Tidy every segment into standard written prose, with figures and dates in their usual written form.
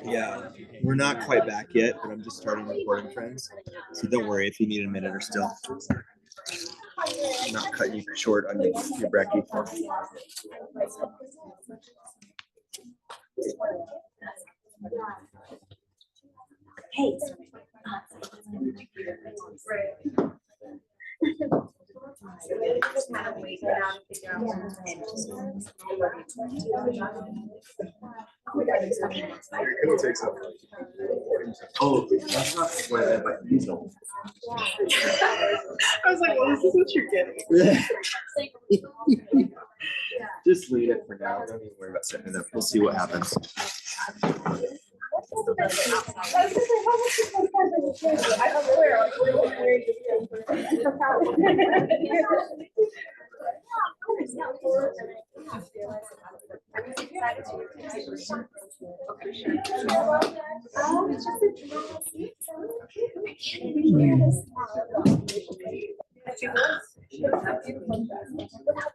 Yeah, we're not quite back yet, but I'm just starting recording, friends. So don't worry if you need a minute or still. I'm not cutting you short on your brekkie. Hey. Oh, that's not what I meant by diesel. I was like, well, this is what you're getting. Just leave it for now. Don't even worry about setting it up. We'll see what happens.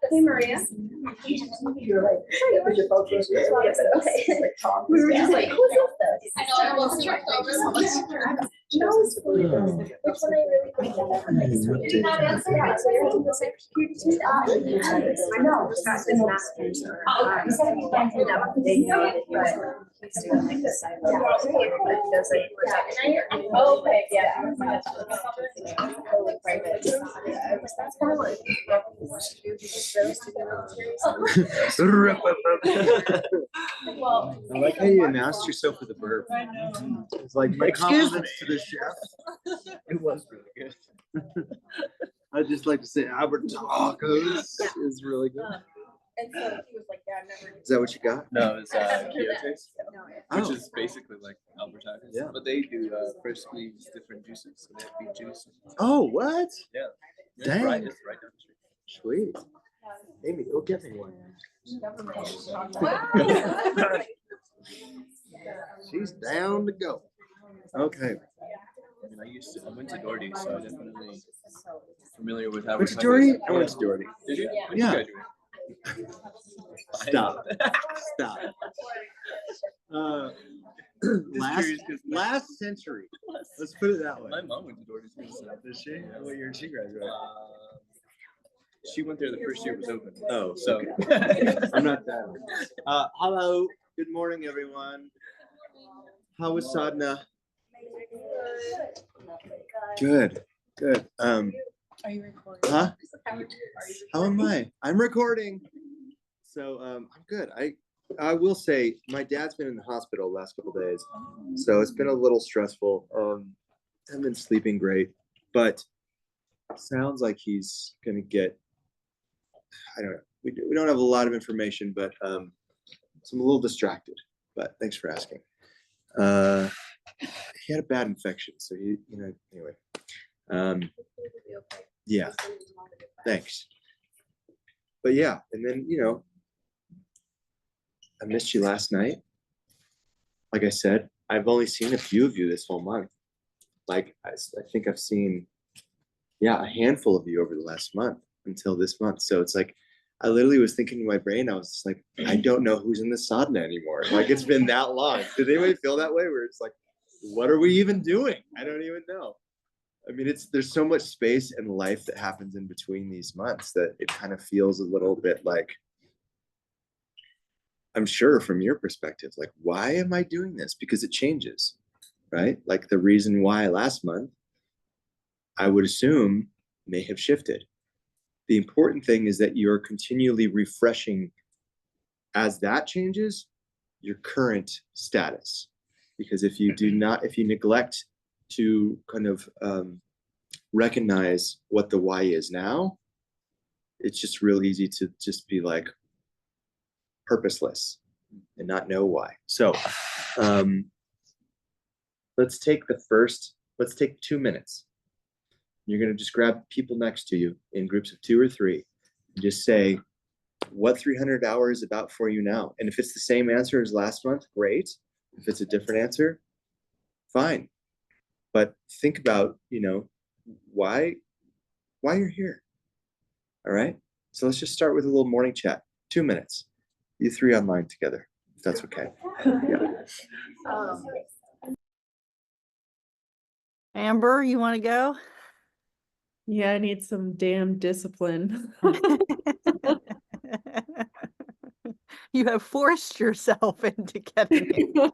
Hey, Maria. We were just like, who's this? I know, I almost tripped over so much. Which one I really think Did you not answer? I know. Okay, yeah. I like how you announced yourself with a burp. It's like my compliments to the chef. It was really good. I'd just like to say Albert Tacos is really good. And so he was like, yeah, I've never. Is that what you got? No, it's Quixotes, which Oh. is basically like Albert Tacos. Yeah. But they do fresh squeezed different juices. So they have beet juice. Oh, what? Yeah. It's Dang. right down the street. Sweet. Amy, go get me one. She's down to go. Okay. And I went to Doherty, so I'm definitely familiar with Albert Went to Tacos. Doherty? I went to Doherty. Did you? When Yeah. did you graduate? Stop. Stop. Last century. Let's put it that way. My mom went to Doherty too. So. Did she? What year did she graduate? She went there the first year it was open. Oh, So I'm not that old. Hello. Good morning, everyone. How was Sadhana? Good. Good. Are you recording? Huh? How am I? I'm recording. So I'm good. I will say my dad's been in the hospital the last couple of days, so it's been a little stressful. Haven't been sleeping great, but sounds like he's gonna get. I don't know. We don't have a lot of information, but so I'm a little distracted. But thanks for asking. He had a bad infection, so anyway. Yeah. Thanks. But yeah, and then I missed you last night. Like I said, I've only seen a few of you this whole month. Like I think I've seen, a handful of you over the last month until this month. So it's like I literally was thinking in my brain, I was just like, I don't know who's in the sadhana anymore. Like it's been that long. Did anybody feel that way? Where it's like, what are we even doing? I don't even know. I mean, there's so much space and life that happens in between these months that it kind of feels a little bit like, I'm sure from your perspective, like, why am I doing this? Because it changes, right? Like the reason why last month, I would assume may have shifted. The important thing is that you're continually refreshing as that changes your current status. Because if you neglect to kind of recognize what the why is now, it's just real easy to just be like purposeless and not know why. So let's take 2 minutes. You're going to just grab people next to you in groups of 2 or 3 and just say what 300 hours is about for you now. And if it's the same answer as last month, great. If it's a different answer, fine. But think about, why you're here. All right. So let's just start with a little morning chat. 2 minutes. You three online together, if that's okay. Amber, you want to go? Yeah, I need some damn discipline. You have forced yourself into getting it.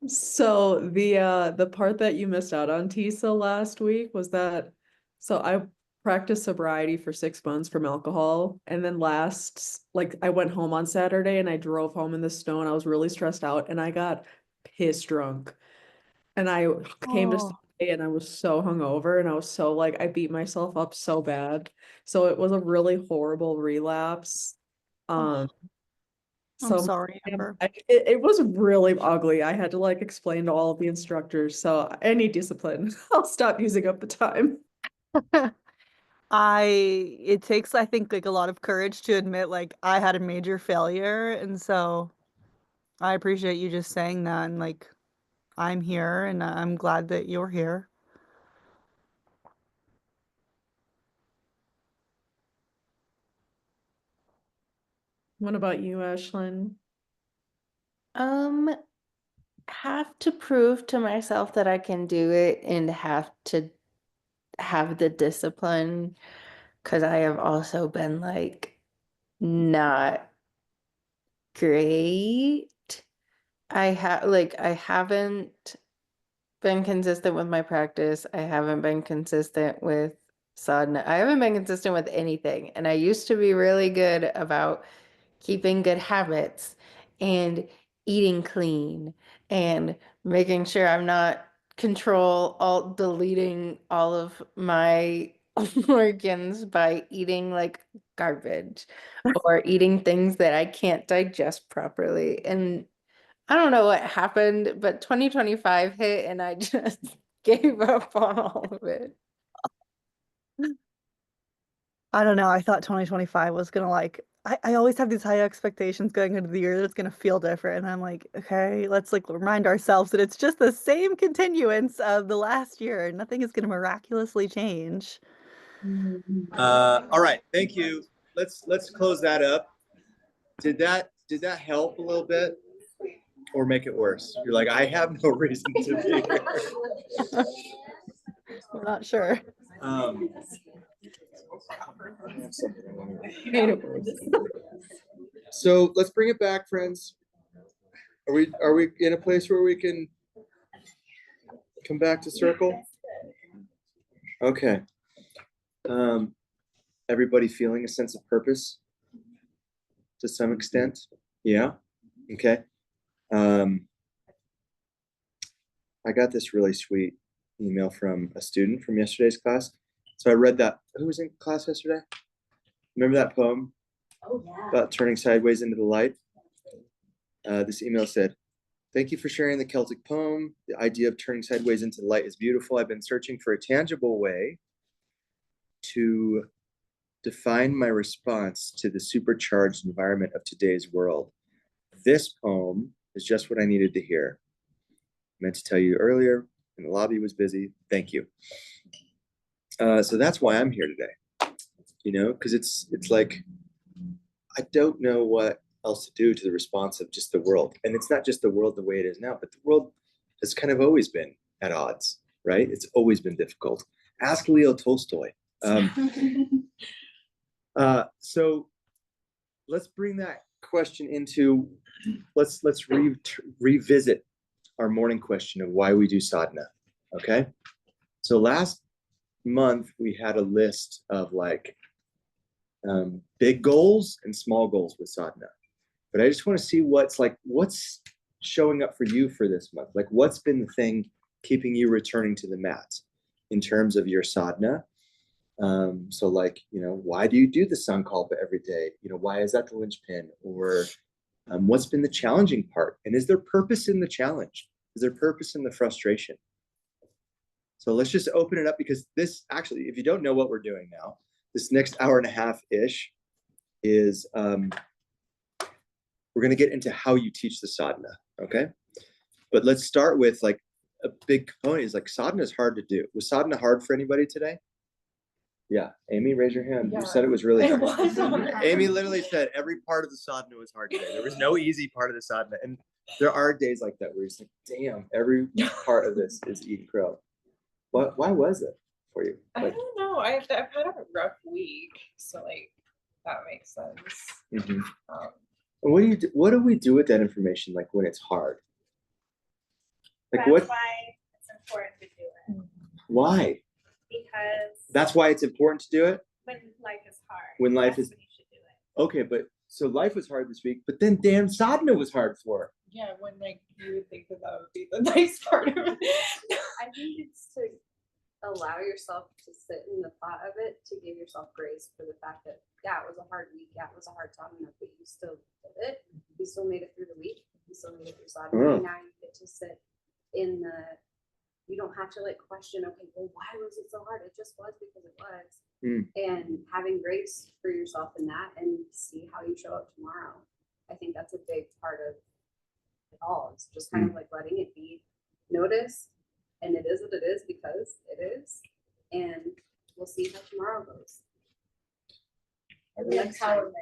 So the part that you missed out on, Tisa, last week was that so I practiced sobriety for 6 months from alcohol, and then I went home on Saturday and I drove home in the snow and I was really stressed out and I got piss drunk. And I came to Oh. Sunday and I was so hungover and I was so like I beat myself up so bad. So it was a really horrible relapse. Um I'm so sorry, Amber. it was really ugly. I had to like explain to all of the instructors. So I need discipline. I'll stop using up the time. It takes, I think, like a lot of courage to admit like I had a major failure. And so I appreciate you just saying that. And like, I'm here and I'm glad that you're here. What about you, Ashlyn? Have to prove to myself that I can do it and have to have the discipline because I have also been like not great. I haven't been consistent with my practice. I haven't been consistent with sadhana. I haven't been consistent with anything. And I used to be really good about keeping good habits and eating clean and making sure I'm not alt deleting all of my organs by eating like garbage or eating things that I can't digest properly. And I don't know what happened, but 2025 hit and I just gave up on all of it. I don't know. I thought 2025 was gonna like I always have these high expectations going into the year that it's gonna feel different. And I'm like, okay, let's like remind ourselves that it's just the same continuance of the last year. Nothing is gonna miraculously change. All right, thank you. Let's close that up. Did that help a little bit or make it worse? You're like, I have no reason to be here. I'm not sure. So let's bring it back, friends. Are we in a place where we can come back to circle? Okay. Everybody feeling a sense of purpose to some extent? Yeah. Okay. I got this really sweet email from a student from yesterday's class. So I read that. Who was in class yesterday? Remember that poem? Oh, yeah. About turning sideways into the light? This email said, "Thank you for sharing the Celtic poem. The idea of turning sideways into the light is beautiful. I've been searching for a tangible way to define my response to the supercharged environment of today's world. This poem is just what I needed to hear. I meant to tell you earlier, and the lobby was busy. Thank you." So that's why I'm here today, because it's like, I don't know what else to do to the response of just the world. And it's not just the world the way it is now, but the world has kind of always been at odds, right? It's always been difficult. Ask Leo Tolstoy. So let's bring that question into, let's revisit our morning question of why we do sadhana, okay? So last month we had a list of like big goals and small goals with sadhana, but I just want to see what's showing up for you for this month. Like, what's been the thing keeping you returning to the mat in terms of your sadhana? So like, why do you do the sankalpa every day? Why is that the linchpin? Or what's been the challenging part? And is there purpose in the challenge? Is there purpose in the frustration? So let's just open it up, because this actually, if you don't know what we're doing now, this next hour and a half-ish is, we're going to get into how you teach the sadhana, okay? But let's start with like a big component is like sadhana is hard to do. Was sadhana hard for anybody today? Yeah, Amy, raise your hand. You Yeah. said it was really It hard. was hard. Amy literally said every part of the sadhana was hard today. There was no easy part of the sadhana. And there are days like that where you're just like, damn, every part of this is eating crow. Why was it for you? I Like, don't know. I've had a rough week, so like that makes sense. mhm. Um, And what do we do with that information like when it's hard? Like That's what, why it's important to do it, why? because That's why it's important to do it? when life is hard. When life that's is- when you should do it. Okay, but so life was hard this week, but then damn sadhana was hard for her. yeah, when like you would think that would be the nice part of it. I think it's to allow yourself to sit in the thought of it, to give yourself grace for the fact that, yeah, it was a hard week, yeah, it was a hard time, but you still did it. You still made it through the week. You still made it through Saturday. Mm. Now you get to sit in the, you don't have to like question, okay, well, why was it so hard? It just was because it was. Mm. And having grace for yourself in that and see how you show up tomorrow. I think that's a big part of it all. It's just kind of like letting it be noticed. And it is what it is because it is. And we'll see how tomorrow goes. And the empowerment.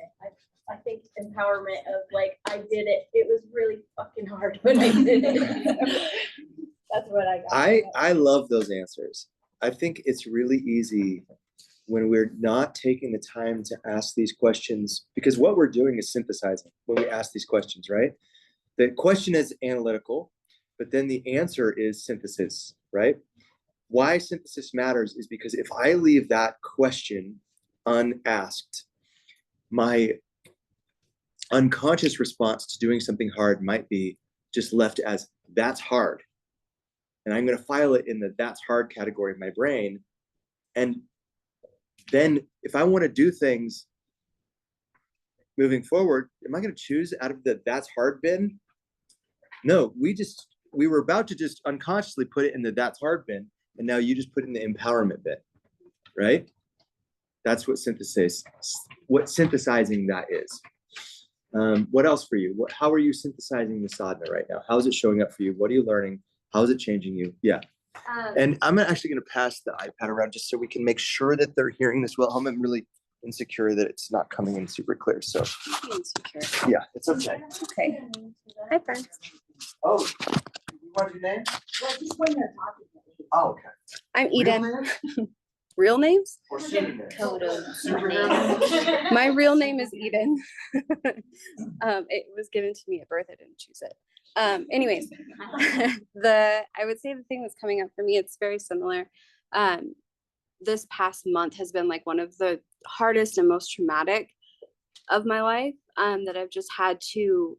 I think empowerment of like, I did it. It was really fucking hard when I did it. That's what I got. I love those answers. I think it's really easy when we're not taking the time to ask these questions, because what we're doing is synthesizing when we ask these questions, right? The question is analytical, but then the answer is synthesis, right? Why synthesis matters is because if I leave that question unasked, my unconscious response to doing something hard might be just left as that's hard. And I'm going to file it in the that's hard category of my brain. And then if I want to do things moving forward, am I going to choose out of the that's hard bin? No, we were about to just unconsciously put it in the that's hard bin. And now you just put it in the empowerment bin, right? That's what synthesizing that is. What else for you? How are you synthesizing the sadhana right now? How is it showing up for you? What are you learning? How is it changing you? Yeah. And I'm actually going to pass the iPad around just so we can make sure that they're hearing this well. I'm really insecure that it's not coming in super clear. So yeah, it's okay. Okay. Hi, friends. Oh, you want your name? Oh, okay. I'm Real Eden. name Real names? or pseudonym? Pseudonym. My real name is Eden. It was given to me at birth. I didn't choose it. Anyways, I would say the thing that's coming up for me, it's very similar. This past month has been like one of the hardest and most traumatic of my life, that I've just had to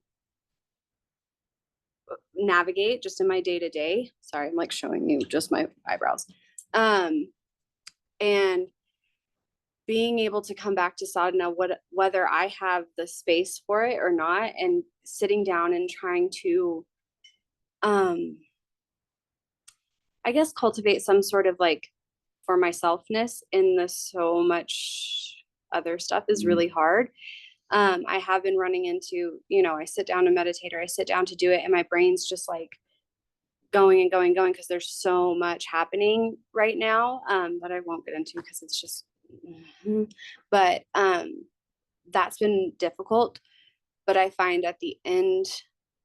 navigate just in my day-to-day. Sorry, I'm like showing you just my eyebrows. And being able to come back to sadhana, whether I have the space for it or not, and sitting down and trying to, I guess, cultivate some sort of like for myselfness in this so much other stuff is really hard. I have been running into, I sit down to meditate or I sit down to do it and my brain's just like going and going, because there's so much happening right now, that I won't get into because it's just, but that's been difficult. But I find at the end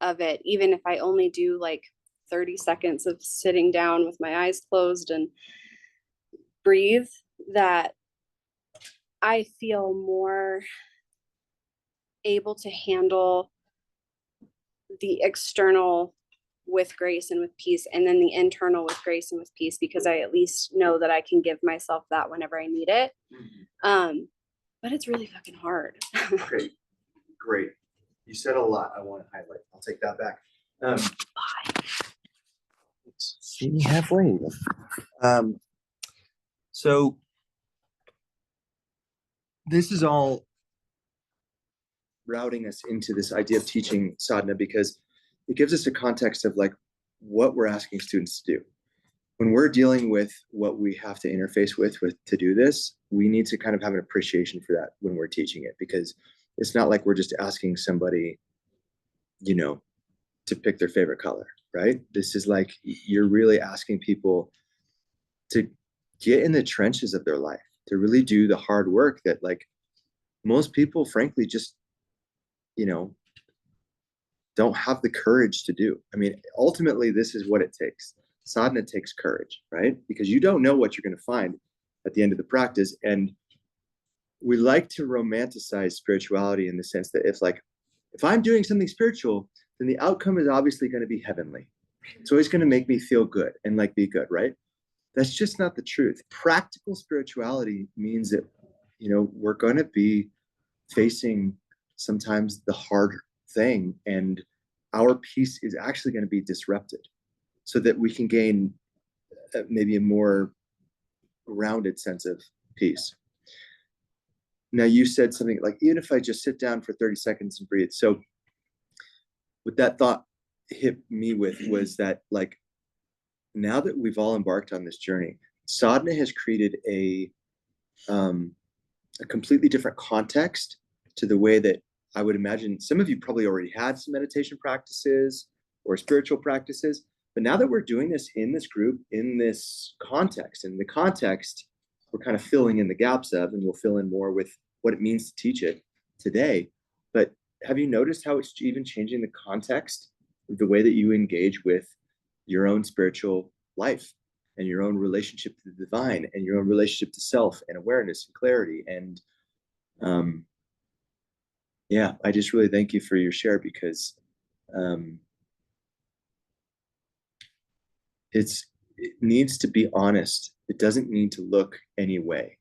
of it, even if I only do like 30 seconds of sitting down with my eyes closed and breathe, that I feel more able to handle the external with grace and with peace, and then the internal with grace and with peace, because I at least know that I can give myself that whenever I need it. But it's really fucking hard. Great. You said a lot I want to highlight. I'll take that back. Let's see halfway. So this is all routing us into this idea of teaching sadhana, because it gives us a context of like what we're asking students to do. When we're dealing with what we have to interface with to do this, we need to kind of have an appreciation for that when we're teaching it, because it's not like we're just asking somebody, to pick their favorite color, right? This is like, you're really asking people to get in the trenches of their life, to really do the hard work that like most people frankly just, you know, don't have the courage to do. I mean, ultimately, this is what it takes. Sadhana takes courage, right? Because you don't know what you're going to find at the end of the practice. And we like to romanticize spirituality in the sense that if I'm doing something spiritual, then the outcome is obviously going to be heavenly. It's always going to make me feel good and like be good, right? That's just not the truth. Practical spirituality means that, you know, we're going to be facing sometimes the hard thing, and our peace is actually going to be disrupted so that we can gain maybe a more grounded sense of peace. Now, you said something like, even if I just sit down for 30 seconds and breathe. So what that thought hit me with was that, like, now that we've all embarked on this journey, sadhana has created a completely different context to the way that I would imagine some of you probably already had some meditation practices or spiritual practices. But now that we're doing this in this group, in this context, in the context we're kind of filling in the gaps of, and we'll fill in more with what it means to teach it today. But have you noticed how it's even changing the context of the way that you engage with your own spiritual life and your own relationship to the divine and your own relationship to self and awareness and clarity? And yeah, I just really thank you for your share, because it needs to be honest. It doesn't need to look any way.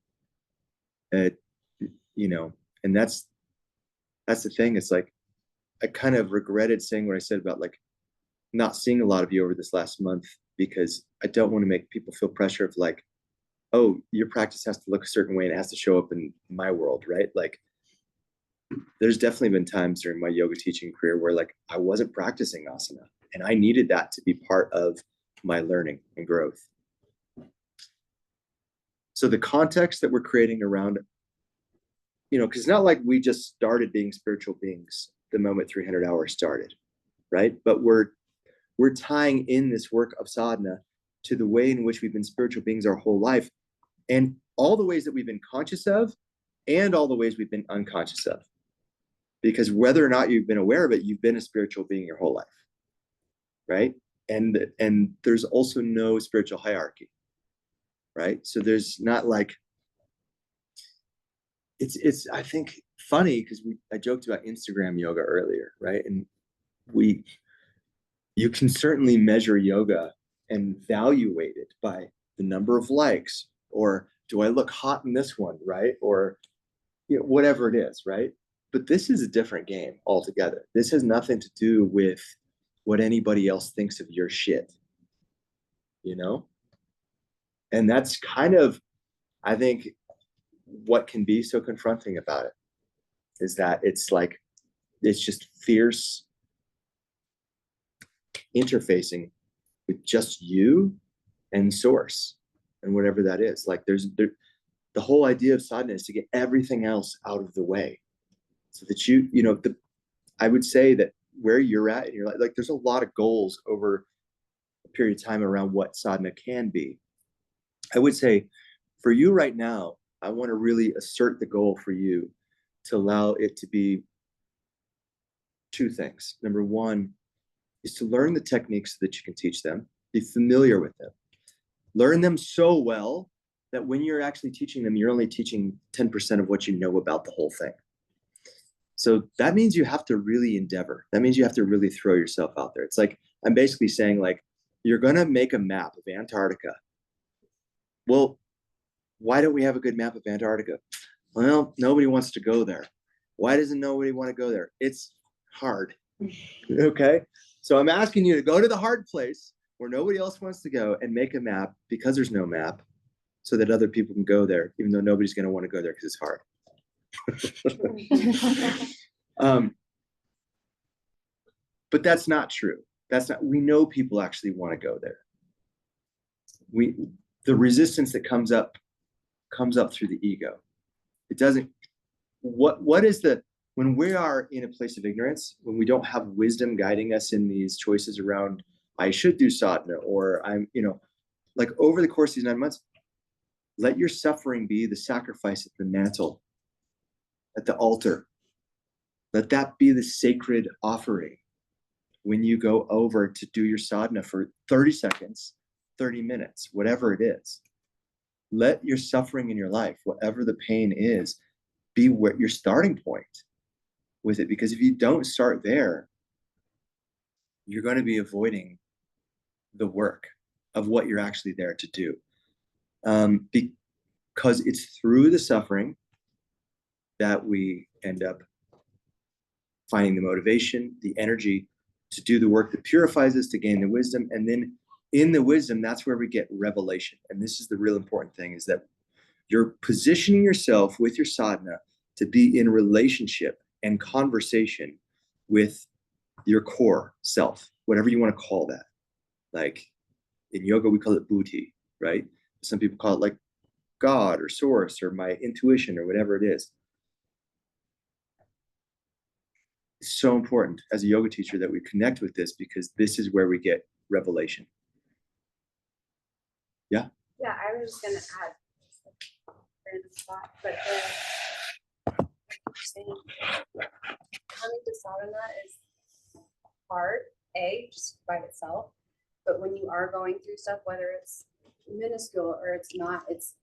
You know, and that's the thing. It's like, I kind of regretted saying what I said about like not seeing a lot of you over this last month, because I don't want to make people feel pressure of like, oh, your practice has to look a certain way and it has to show up in my world, right? Like, there's definitely been times during my yoga teaching career where like I wasn't practicing asana, and I needed that to be part of my learning and growth. So the context that we're creating around, you know, because it's not like we just started being spiritual beings the moment 300 hours started, right? But we're tying in this work of sadhana to the way in which we've been spiritual beings our whole life, and all the ways that we've been conscious of and all the ways we've been unconscious of. Because whether or not you've been aware of it, you've been a spiritual being your whole life, right? And there's also no spiritual hierarchy, right? So there's not like, it's I think funny because I joked about Instagram yoga earlier, right? And you can certainly measure yoga and evaluate it by the number of likes, or do I look hot in this one, right? Or, you know, whatever it is, right? But this is a different game altogether. This has nothing to do with what anybody else thinks of your shit, you know? And that's kind of, I think, what can be so confronting about it, is that it's like, it's just fierce interfacing with just you and source and whatever that is. Like the whole idea of sadhana is to get everything else out of the way, so that you know, I would say that where you're at in your life, like there's a lot of goals over a period of time around what sadhana can be. I would say for you right now, I want to really assert the goal for you to allow it to be two things. Number one is to learn the techniques so that you can teach them, be familiar with them, learn them so well that when you're actually teaching them, you're only teaching 10% of what you know about the whole thing. So that means you have to really endeavor. That means you have to really throw yourself out there. It's like, I'm basically saying, like, you're going to make a map of Antarctica. Well, why don't we have a good map of Antarctica? Well, nobody wants to go there. Why doesn't nobody want to go there? It's hard. Okay. So I'm asking you to go to the hard place where nobody else wants to go and make a map, because there's no map, so that other people can go there, even though nobody's going to want to go there because it's hard. But that's not true. We know people actually want to go there. The resistance that comes up through the ego. It doesn't, what is when we are in a place of ignorance, when we don't have wisdom guiding us in these choices around, I should do sadhana, or I'm, you know, like over the course of these 9 months, Let your suffering be the sacrifice at the mantle, at the altar. Let that be the sacred offering when you go over to do your sadhana for 30 seconds, 30 minutes, whatever it is. Let your suffering in your life, whatever the pain is, be what your starting point with it. Because if you don't start there, you're going to be avoiding the work of what you're actually there to do. Because it's through the suffering that we end up finding the motivation, the energy to do the work that purifies us, to gain the wisdom. And then in the wisdom, that's where we get revelation. And this is the real important thing, is that you're positioning yourself with your sadhana to be in relationship and conversation with your core self, whatever you want to call that. Like in yoga, we call it buddhi, right? Some people call it like God or source or my intuition or whatever it is. It's so important as a yoga teacher that we connect with this, because this is where we get revelation. Yeah. Yeah, I was just gonna add random spot, but saying coming to sadhana is hard, just by itself. But when you are going through stuff, whether it's minuscule or it's not, it's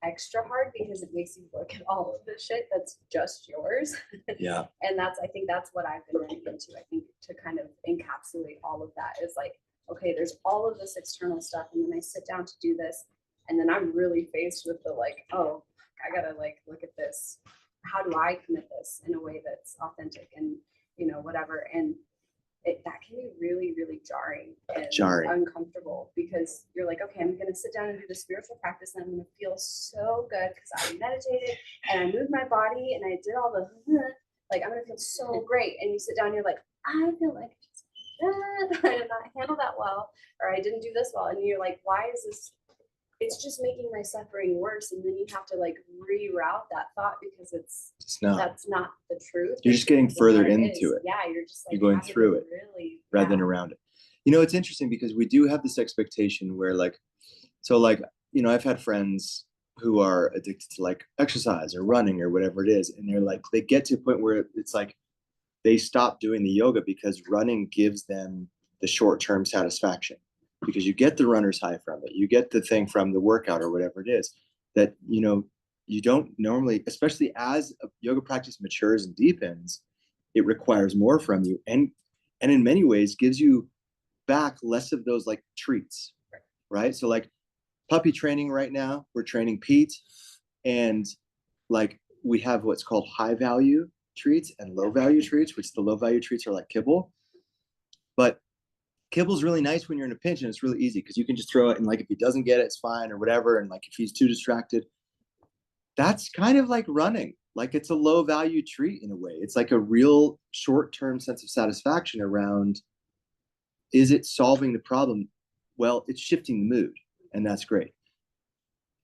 extra hard because it makes you look at all of the shit that's just yours. Yeah. And I think that's what I've been running into. I think to kind of encapsulate all of that is like, okay, there's all of this external stuff, and then I sit down to do this, and then I'm really faced with the like, oh, I gotta like look at this. How do I commit this in a way that's authentic and, you know, whatever. And that can be really, really jarring and uncomfortable, because you're like, okay, I'm going to sit down and do the spiritual practice, and I'm going to feel so good because I meditated and I moved my body and I did all the, like, I'm going to feel so great. And you sit down and you're like, I feel like I did not handle that well, or I didn't do this well. And you're like, why is this? It's just making my suffering worse. And then you have to like reroute that thought, because that's not the truth. You're just getting further into it. Yeah, you're just like, you're going through it really, rather than around it. You know, it's interesting because we do have this expectation where like, so like, you know, I've had friends who are addicted to like exercise or running or whatever it is. And they're like, they get to a point where it's like, they stop doing the yoga because running gives them the short-term satisfaction, because you get the runner's high from it. You get the thing from the workout or whatever it is that, you know, you don't normally, especially as a yoga practice matures and deepens, it requires more from you. And in many ways gives you back less of those like treats, right? So like puppy training right now, we're training Pete, and like we have what's called high value treats and low value treats, which the low value treats are like kibble. But kibble's really nice when you're in a pinch, and it's really easy because you can just throw it, and like if he doesn't get it, it's fine or whatever. And like if he's too distracted, that's kind of like running. Like it's a low value treat in a way. It's like a real short-term sense of satisfaction around, is it solving the problem? Well, it's shifting the mood, and that's great.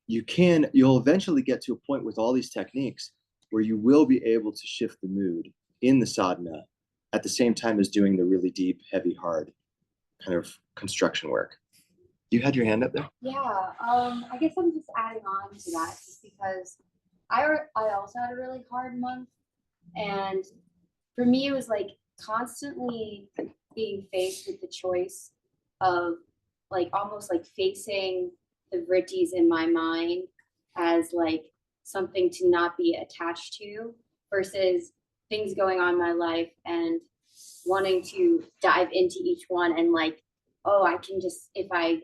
You'll eventually get to a point with all these techniques where you will be able to shift the mood in the sadhana at the same time as doing the really deep, heavy, hard kind of construction work. You had your hand up there? Yeah, I guess I'm just adding on to that just because I also had a really hard month, and for me it was like constantly being faced with the choice of like almost like facing the vrittis in my mind as like something to not be attached to versus things going on in my life and wanting to dive into each one and like, oh, I can just, if I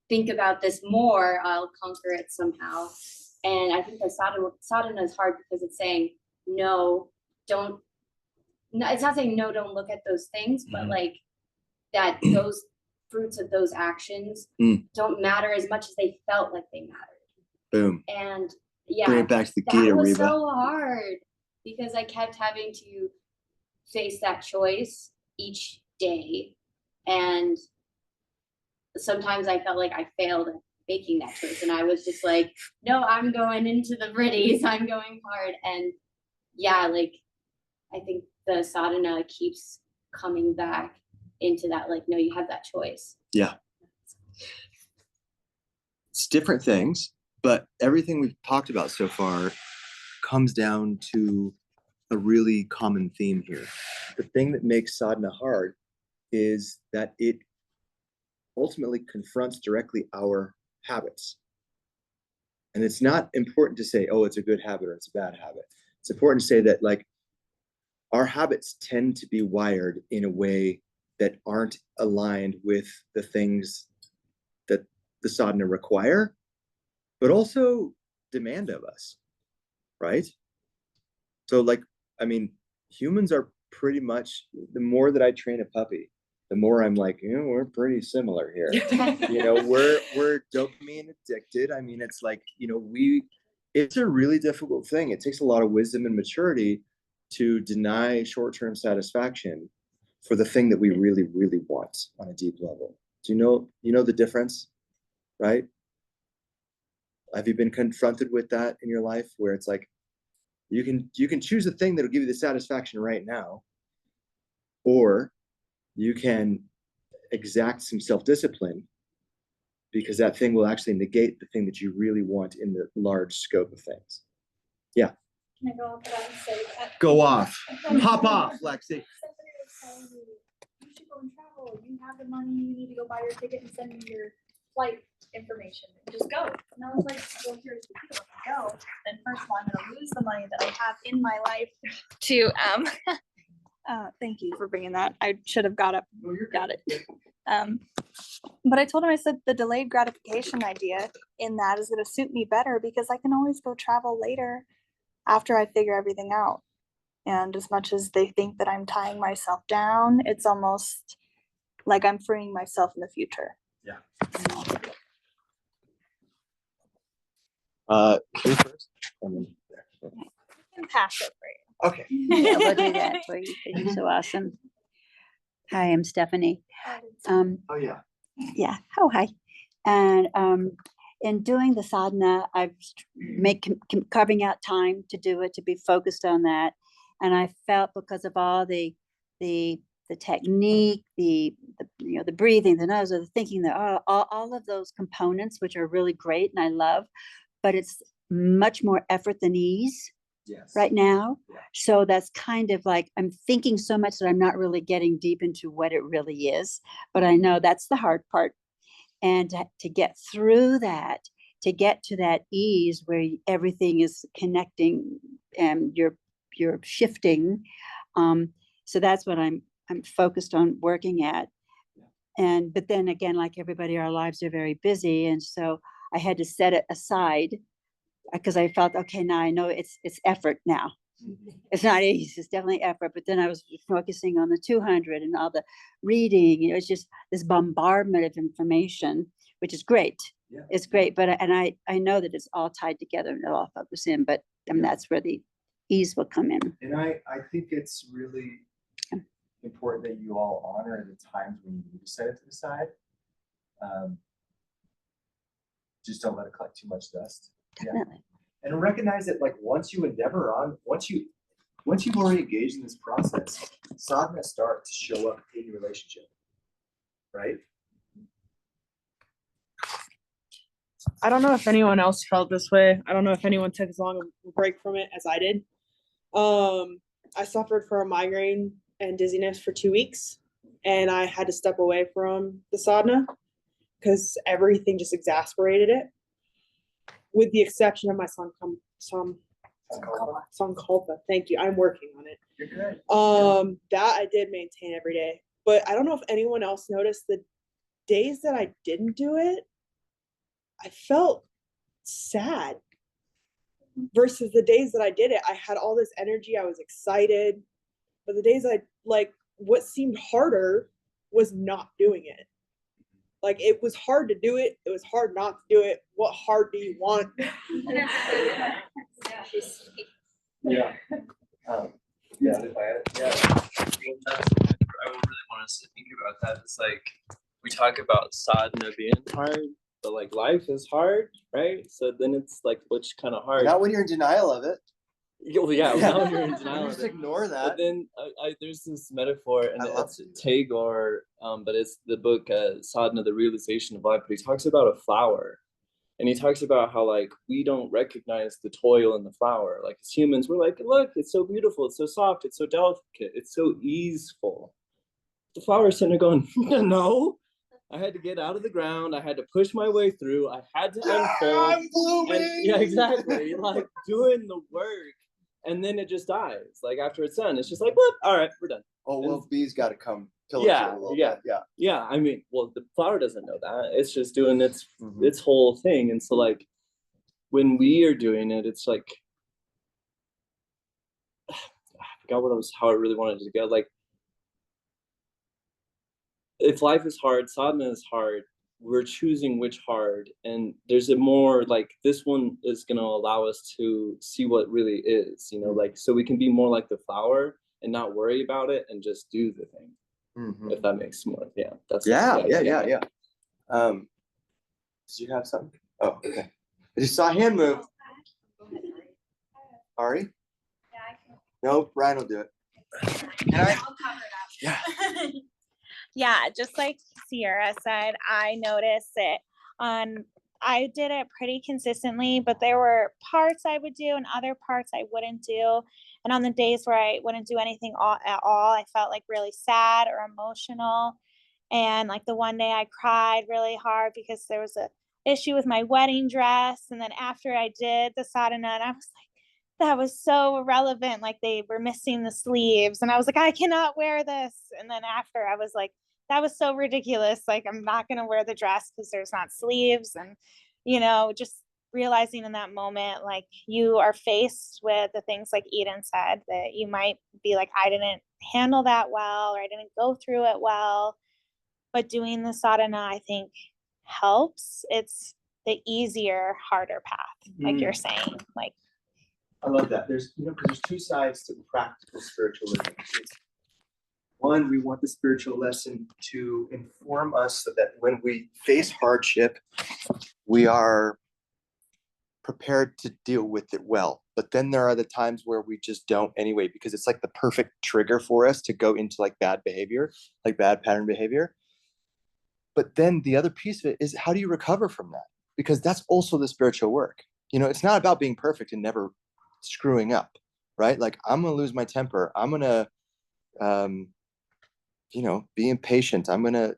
think about this more, I'll conquer it somehow. And I think the sadhana is hard because it's saying, no, it's not saying no, don't look at those things, but like that those fruits of those actions don't matter as much as they felt like they mattered. Boom. And yeah, bring it back to the that Gita, was Reba. so hard because I kept having to face that choice each day. And sometimes I felt like I failed at making that choice. And I was just like, no, I'm going into the vrittis. I'm going hard. And yeah, like, I think the sadhana keeps coming back into that, like, no, you have that choice. Yeah. It's different things. But everything we've talked about so far comes down to a really common theme here. The thing that makes sadhana hard is that it ultimately confronts directly our habits. And it's not important to say, oh, it's a good habit or it's a bad habit. It's important to say that, like, our habits tend to be wired in a way that aren't aligned with the things that the sadhana require, but also demand of us, right? So, like, I mean, humans are pretty much, the more that I train a puppy, the more I'm like, you know, we're pretty similar here. You know, we're dopamine addicted. I mean, it's like, you know, it's a really difficult thing. It takes a lot of wisdom and maturity to deny short-term satisfaction for the thing that we really, really want on a deep level. Do you know the difference, right? Have you been confronted with that in your life where it's like, you can choose a thing that'll give you the satisfaction right now, or you can exact some self-discipline because that thing will actually negate the thing that you really want in the large scope of things. Yeah. Can I go off that and say that? Go off. Pop off, Lexi. Somebody was telling me, you should go and travel. You have the money, you need to go buy your ticket and send me your flight information. Just go. And I was like, well, here's the deal. If I go, then first of all, I'm gonna lose the money that I have in my life to thank you for bringing that. I should have got it. But I told him, I said the delayed gratification idea in that is gonna suit me better because I can always go travel later after I figure everything out. And as much as they think that I'm tying myself down, it's almost like I'm freeing myself in the future. Yeah. You first. I can pass it for you. Okay. Yeah, we'll do that for you because you're so awesome. Hi, I'm Stephanie. Oh yeah. Yeah. Oh, hi. And in doing the sadhana, I've carving out time to do it, to be focused on that. And I felt because of all the technique, the you know, the breathing, the nose, or the thinking, all of those components, which are really great and I love, but it's much more effort than ease. Yes. Right now. Yeah. So that's kind of like, I'm thinking so much that I'm not really getting deep into what it really is, but I know that's the hard part. And to get through that, to get to that ease where everything is connecting and you're shifting. So that's what I'm focused on working at. But then again, like everybody, our lives are very busy. And so I had to set it aside because I felt, okay, now I know it's effort now. It's not easy, it's definitely effort. But then I was focusing on the 200 and all the reading, you know, it's just this bombardment of information, which is great. Yeah. It's great, but I know that it's all tied together and it'll all focus in, but I mean, that's where the ease will come in. And I think it's really important that you all honor the times when you need to set it to the side. Just don't let it collect too much dust. Definitely. Yeah. And recognize that, like, once you've already engaged in this process, sadhana starts to show up in your relationship, right? I don't know if anyone else felt this way. I don't know if anyone took as long a break from it as I did. I suffered from a migraine and dizziness for 2 weeks, and I had to step away from the sadhana because everything just exasperated it, with the exception of my sankalpa. Thank you. I'm working on it. You're good. That I did maintain every day, but I don't know if anyone else noticed the days that I didn't do it, I felt sad versus the days that I did it. I had all this energy. I was excited, but the days what seemed harder was not doing it. Like, it was hard to do it. It was hard not to do it. What hard do you want? Yeah. Yeah. I really want us to think about that. It's like, we talk about sadhana being hard, but like life is hard, right? So then it's like, which kind of hard? Not when you're in denial of it. Yeah, now when you're in denial of just it. ignore that. But then there's this metaphor, and it's Tagore, but it's the book Sadhana, the Realization of Life. But he talks about a flower, And he talks about how like we don't recognize the toil in the flower. Like as humans, we're like, look, it's so beautiful, it's so soft, it's so delicate, it's so easeful. The flower is sitting there going, no. I had to get out of the ground. I had to push my way through. I had to unfold. I'm blooming. And, yeah, exactly. Like doing the work, and then it just dies. Like after it's done, it's just like, whoop, all right, we're done. Oh well, bees got to come. Yeah, yeah. I mean, well, the flower doesn't know that. It's just doing its whole thing. And so, like, when we are doing it, it's like, I forgot how I really wanted it to go. Like, if life is hard, sadhana is hard, we're choosing which hard. And there's a more like, this one is going to allow us to see what really is, you know, like, so we can be more like the flower and not worry about it and just do the thing. If that makes more, yeah. That's yeah. Did you have something? Oh, okay. I just saw a hand move. Ari? No, Brian will do it. I'll cover it up. Yeah. Yeah, just like Sierra said, I noticed it I did it pretty consistently, but there were parts I would do and other parts I wouldn't do. And on the days where I wouldn't do anything at all, I felt like really sad or emotional. And like the one day I cried really hard because there was a issue with my wedding dress. And then after I did the sadhana, and I was like, that was so irrelevant. Like they were missing the sleeves. And I was like, I cannot wear this. And then after I was like, that was so ridiculous. Like, I'm not going to wear the dress because there's not sleeves. And, you know, just realizing in that moment, like you are faced with the things like Eden said, that you might be like, I didn't handle that well, or I didn't go through it well. But doing the sadhana, I think, helps. It's the easier, harder path, like you're saying. Like, I love that. There's, you know, because there's two sides to practical spiritualism. One, we want the spiritual lesson to inform us so that when we face hardship, we are prepared to deal with it well. But then there are the times where we just don't anyway, because it's like the perfect trigger for us to go into like bad behavior, like bad pattern behavior. But then the other piece of it is, how do you recover from that? Because that's also the spiritual work. You know, it's not about being perfect and never screwing up, right? Like, I'm going to lose my temper. I'm going to, you know, be impatient. I'm going to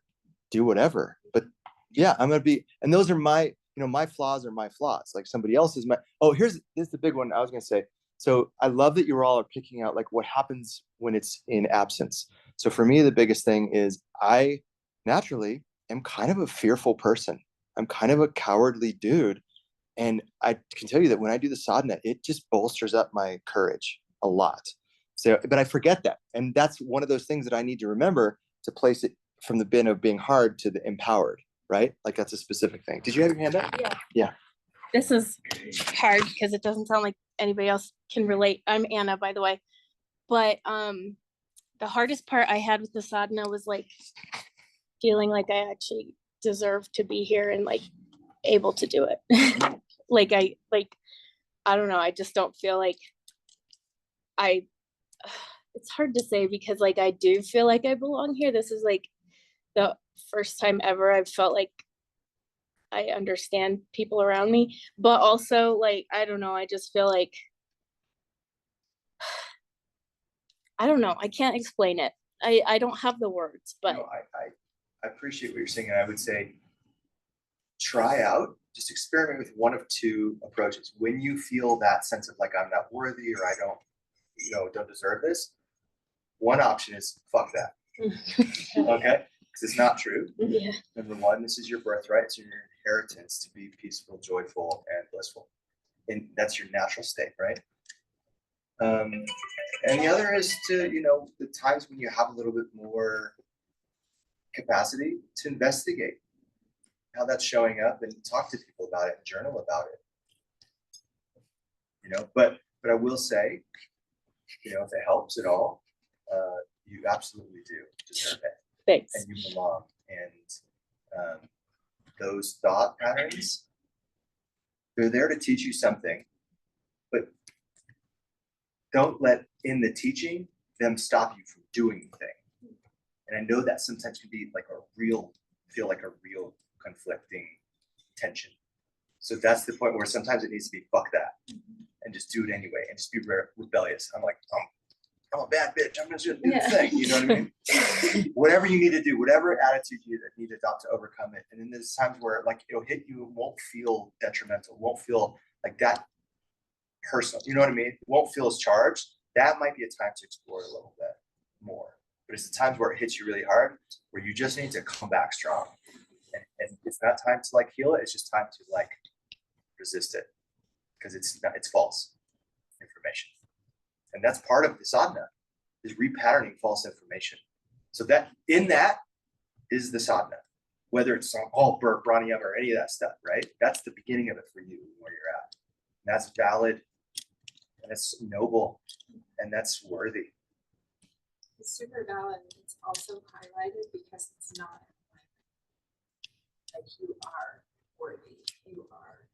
do whatever. But yeah, I'm going to be, and those are my, you know, my flaws are my flaws. Like somebody else's, here's the big one I was going to say. So I love that you all are picking out like what happens when it's in absence. So for me, the biggest thing is I naturally am kind of a fearful person. I'm kind of a cowardly dude. And I can tell you that when I do the sadhana, it just bolsters up my courage a lot. So, but I forget that. And that's one of those things that I need to remember, to place it from the bin of being hard to the empowered, right? Like that's a specific thing. Did you have your hand up? Yeah. This is hard because it doesn't sound like anybody else can relate. I'm Anna, by the way. But the hardest part I had with the sadhana was like feeling like I actually deserve to be here and like able to do it. I don't know. I just don't feel like it's hard to say because like I do feel like I belong here. This is like the first time ever I've felt like I understand people around me, but also like, I don't know. I just feel like, I don't know. I can't explain it. I don't have the words, but no, I appreciate what you're saying. And I would say, try out, just experiment with one of two approaches. When you feel that sense of like, I'm not worthy, or I don't, you know, don't deserve this, one option is fuck that. Okay? Because it's not true. Yeah. Number one, this is your birthright. It's your inheritance to be peaceful, joyful, and blissful. And that's your natural state, right? And the other is to, you know, the times when you have a little bit more capacity to investigate how that's showing up and talk to people about it and journal about it. You know, but I will say, you know, if it helps at all, you absolutely do deserve it. Thanks. And you belong. And those thought patterns, they're there to teach you something, but don't let in the teaching them stop you from doing the thing. And I know that sometimes can be like feel like a real conflicting tension. So that's the point where sometimes it needs to be fuck that and just do it anyway and just be rebellious. I'm like, I'm a bad bitch. I'm just gonna do the thing. You know what I mean? Whatever you need to do, whatever attitude you need to adopt to overcome it. And then there's times where like it'll hit you, it won't feel detrimental, it won't feel like that personal. You know what I mean? It won't feel as charged. That might be a time to explore a little bit more. But it's the times where it hits you really hard, where you just need to come back strong. And it's not time to like heal it, it's just time to like resist it. Because it's false information. And that's part of the sadhana, is repatterning false information. So that in that is the sadhana, whether it's all Burke, Pranayama, or any of that stuff, right? That's the beginning of it for you, where you're at. And that's valid, and it's noble, and that's worthy. It's super valid. It's also highlighted because it's not like you are worthy.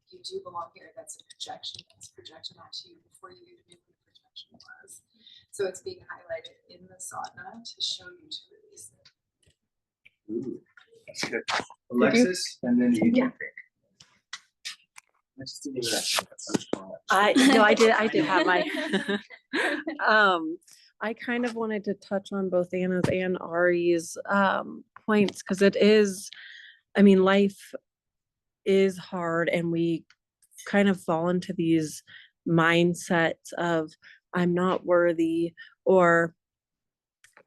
You do belong here. That's a projection. That's projection onto you before you even knew what a projection was. So it's being highlighted in the sadhana to show you to release it. Ooh, that's good. Alexis, and then you. Yeah. I just didn't even have I did have my I kind of wanted to touch on both Anna's and Ari's points, because it is, I mean, life is hard, and we kind of fall into these mindsets of I'm not worthy or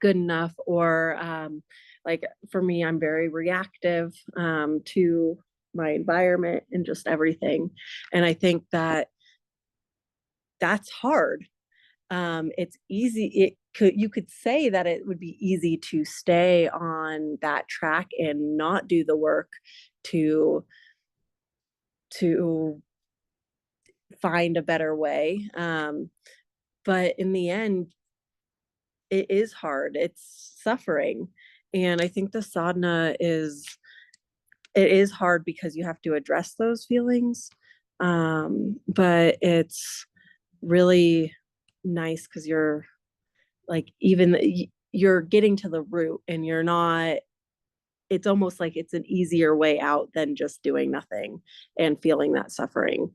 good enough, or like for me, I'm very reactive to my environment and just everything. And I think that that's hard. It's easy. You could say that it would be easy to stay on that track and not do the work to find a better way. But in the end, it is hard. It's suffering. And I think the sadhana it is hard because you have to address those feelings. But it's really nice because you're like, you're getting to the root, and you're not, it's almost like it's an easier way out than just doing nothing and feeling that suffering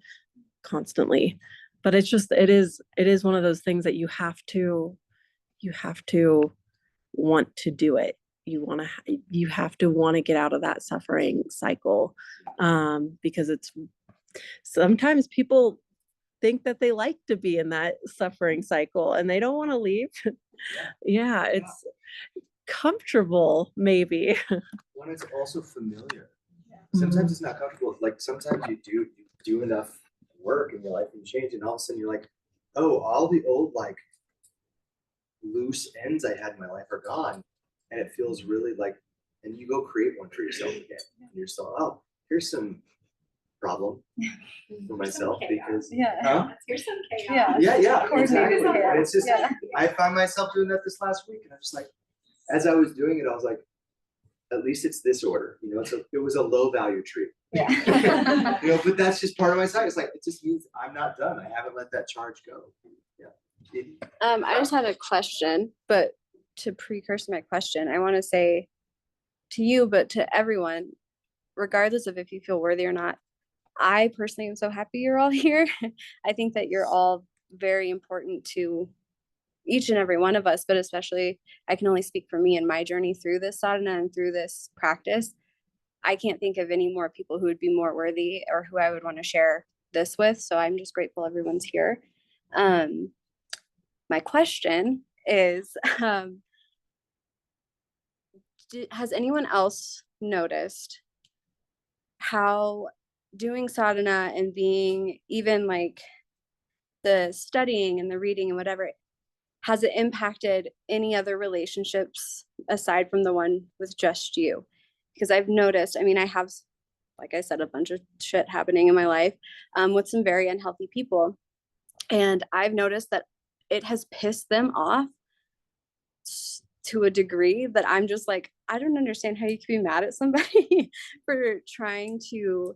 constantly. But it's just, it is one of those things that you have to want to do it. You have to want to get out of that suffering cycle, because it's, sometimes people think that they like to be in that suffering cycle and they don't want to leave. Yeah, it's comfortable maybe. When it's also familiar. Sometimes it's not comfortable. Like sometimes you do enough work in your life and you change, and all of a sudden you're like, oh, all the old like loose ends I had in my life are gone. And it feels really like, and you go create one for yourself again. And you're still, oh, here's some problem for myself because Here's some chaos. Yeah, exactly. chaos. And it's just, I found myself doing that this last week, and I'm just like, as I was doing it, I was like, at least it's this order, you know. It was a low value tree. Yeah. You know, but that's just part of my side. It's like, it just means I'm not done. I haven't let that charge go. Yeah. I just had a question, but to precursor my question, I want to say to you, but to everyone, regardless of if you feel worthy or not, I personally am so happy you're all here. I think that you're all very important to each and every one of us, but especially I can only speak for me and my journey through this sadhana and through this practice. I can't think of any more people who would be more worthy or who I would want to share this with. So I'm just grateful everyone's here. My question is, has anyone else noticed how doing sadhana and being even like the studying and the reading and whatever, has it impacted any other relationships aside from the one with just you? Because I've noticed, I mean, I have, like I said, a bunch of shit happening in my life with some very unhealthy people. And I've noticed that it has pissed them off to a degree that I'm just like, I don't understand how you can be mad at somebody for trying to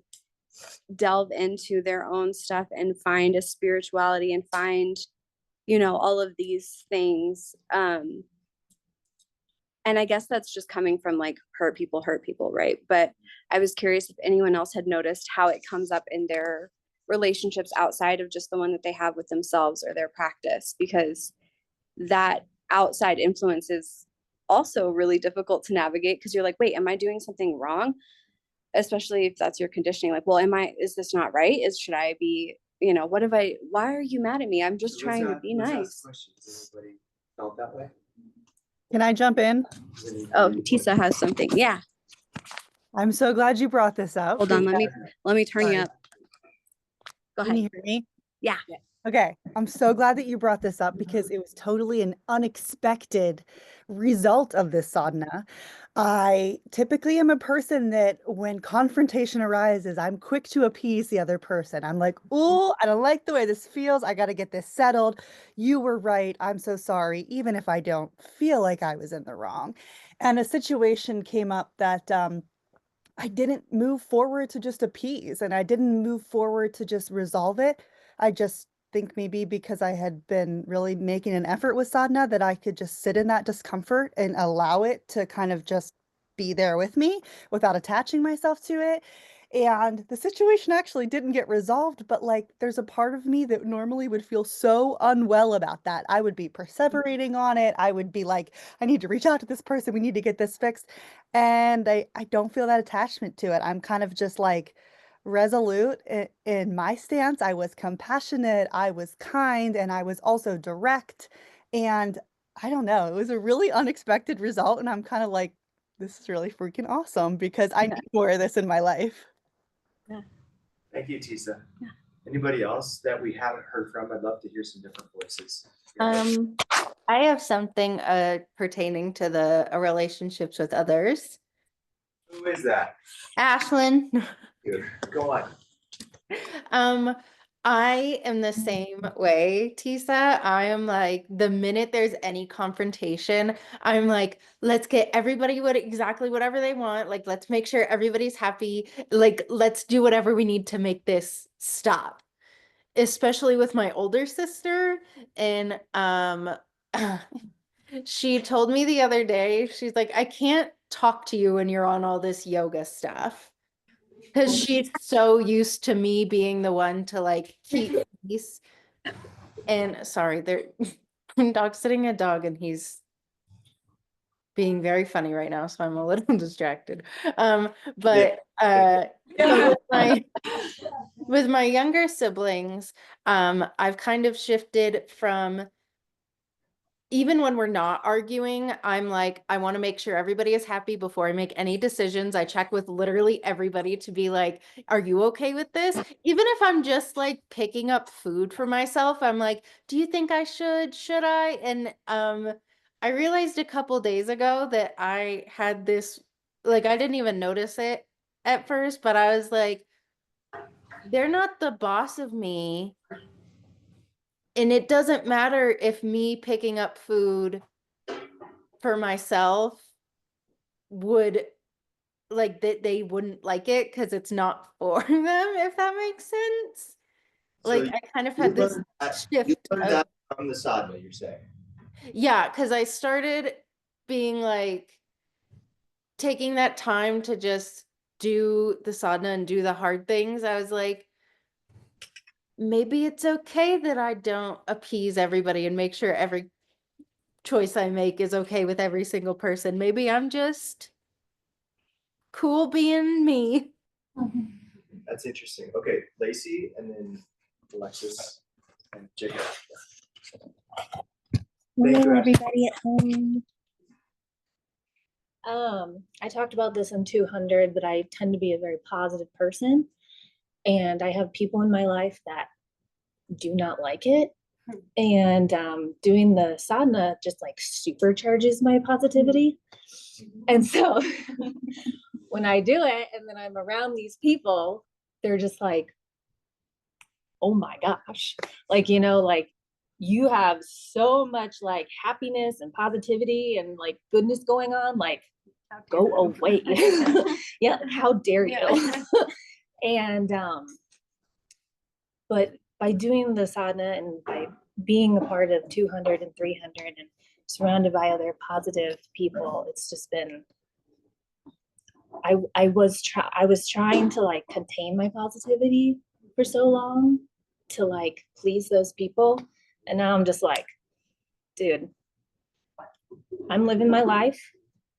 delve into their own stuff and find a spirituality and find, you know, all of these things. And I guess that's just coming from like hurt people, right? But I was curious if anyone else had noticed how it comes up in their relationships outside of just the one that they have with themselves or their practice, because that outside influence is also really difficult to navigate, because you're like, wait, am I doing something wrong? Especially if that's your conditioning, like, well, is this not right? Should I be, why are you mad at me? I'm just trying to be nice. Has anybody felt that way? Can I jump in? Oh, Tisa has something. Yeah. I'm so glad you brought this up. Hold on, let me turn you up. Go Can ahead. you hear me? Yeah. Okay, I'm so glad that you brought this up because it was totally an unexpected result of this sadhana. I typically am a person that when confrontation arises, I'm quick to appease the other person. I'm like, oh, I don't like the way this feels. I got to get this settled. You were right. I'm so sorry, even if I don't feel like I was in the wrong. And a situation came up that I didn't move forward to just appease and I didn't move forward to just resolve it. I just think maybe because I had been really making an effort with sadhana that I could just sit in that discomfort and allow it to kind of just be there with me without attaching myself to it. And the situation actually didn't get resolved, but like there's a part of me that normally would feel so unwell about that. I would be perseverating on it. I would be like, I need to reach out to this person. We need to get this fixed. And I don't feel that attachment to it. I'm kind of just like resolute in my stance. I was compassionate, I was kind, and I was also direct. And I don't know, it was a really unexpected result. And I'm kind of like, this is really freaking awesome because I need more of this in my life. Thank you, Tisa. Anybody else that we haven't heard from? I'd love to hear some different voices. I have something pertaining to the relationships with others. Who is that? Ashlyn. Good. Go on. I am the same way, Tisa. I am like, the minute there's any confrontation, I'm like, let's get everybody exactly whatever they want. Like, let's make sure everybody's happy. Like, let's do whatever we need to make this stop. Especially with my older sister. And she told me the other day, she's like, I can't talk to you when you're on all this yoga stuff. Because she's so used to me being the one to like keep peace. And sorry, I'm dog sitting a dog and he's being very funny right now, so I'm a little distracted. But with my younger siblings, I've kind of shifted from, even when we're not arguing, I'm like, I want to make sure everybody is happy before I make any decisions. I check with literally everybody to be like, are you okay with this? Even if I'm just like picking up food for myself, I'm like, do you think I should? Should I? And I realized a couple days ago that I had this, like, I didn't even notice it at first, but I was like, they're not the boss of me. And it doesn't matter if me picking up food for myself would like that they wouldn't like it because it's not for them, if that makes sense. Like So I kind of had this shift. You learned that from the sadhana, you're saying? Yeah, because I started being like taking that time to just do the sadhana and do the hard things. I was like, maybe it's okay that I don't appease everybody and make sure every choice I make is okay with every single person. Maybe I'm just cool being me. That's interesting. Okay, Lacey and then Alexis and Jacob. Hello, everybody at home. I talked about this in 200 that I tend to be a very positive person, and I have people in my life that do not like it. And doing the sadhana just like supercharges my positivity. And so when I do it and then I'm around these people, they're just like, oh my gosh, like, like you have so much like happiness and positivity and like goodness going on, like go away. Yeah, how dare you? And but by doing the sadhana and by being a part of 200 and 300 and surrounded by other positive people. It's just been, I was trying to like contain my positivity for so long to like please those people. And now I'm just like, dude, I'm living my life.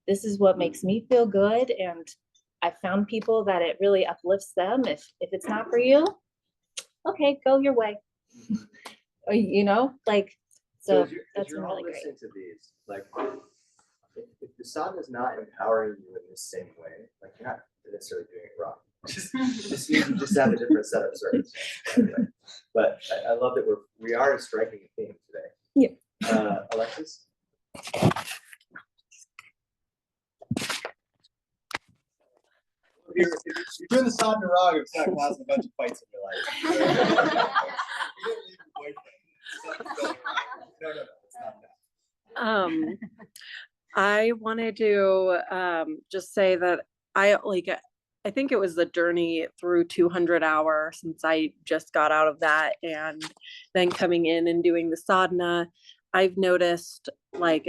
This is what makes me feel good. And I found people that it really uplifts them. If it's not for you, okay, go your way. Or, you know, like, so that's been really great. Listening to these, like, if the sadhana is not empowering you in this same way, like you're not necessarily doing it wrong. Just means you just have a different set of service. Anyway, but I love that we are striking a theme today. Yeah. Alexis. If you're doing the sadhana wrong, it's not causing a bunch of fights in your life. You didn't leave your boyfriend. Something's going wrong. No, it's not that. I wanted to just say that I think it was the journey through 200 hour since I just got out of that, and then coming in and doing the sadhana, I've noticed like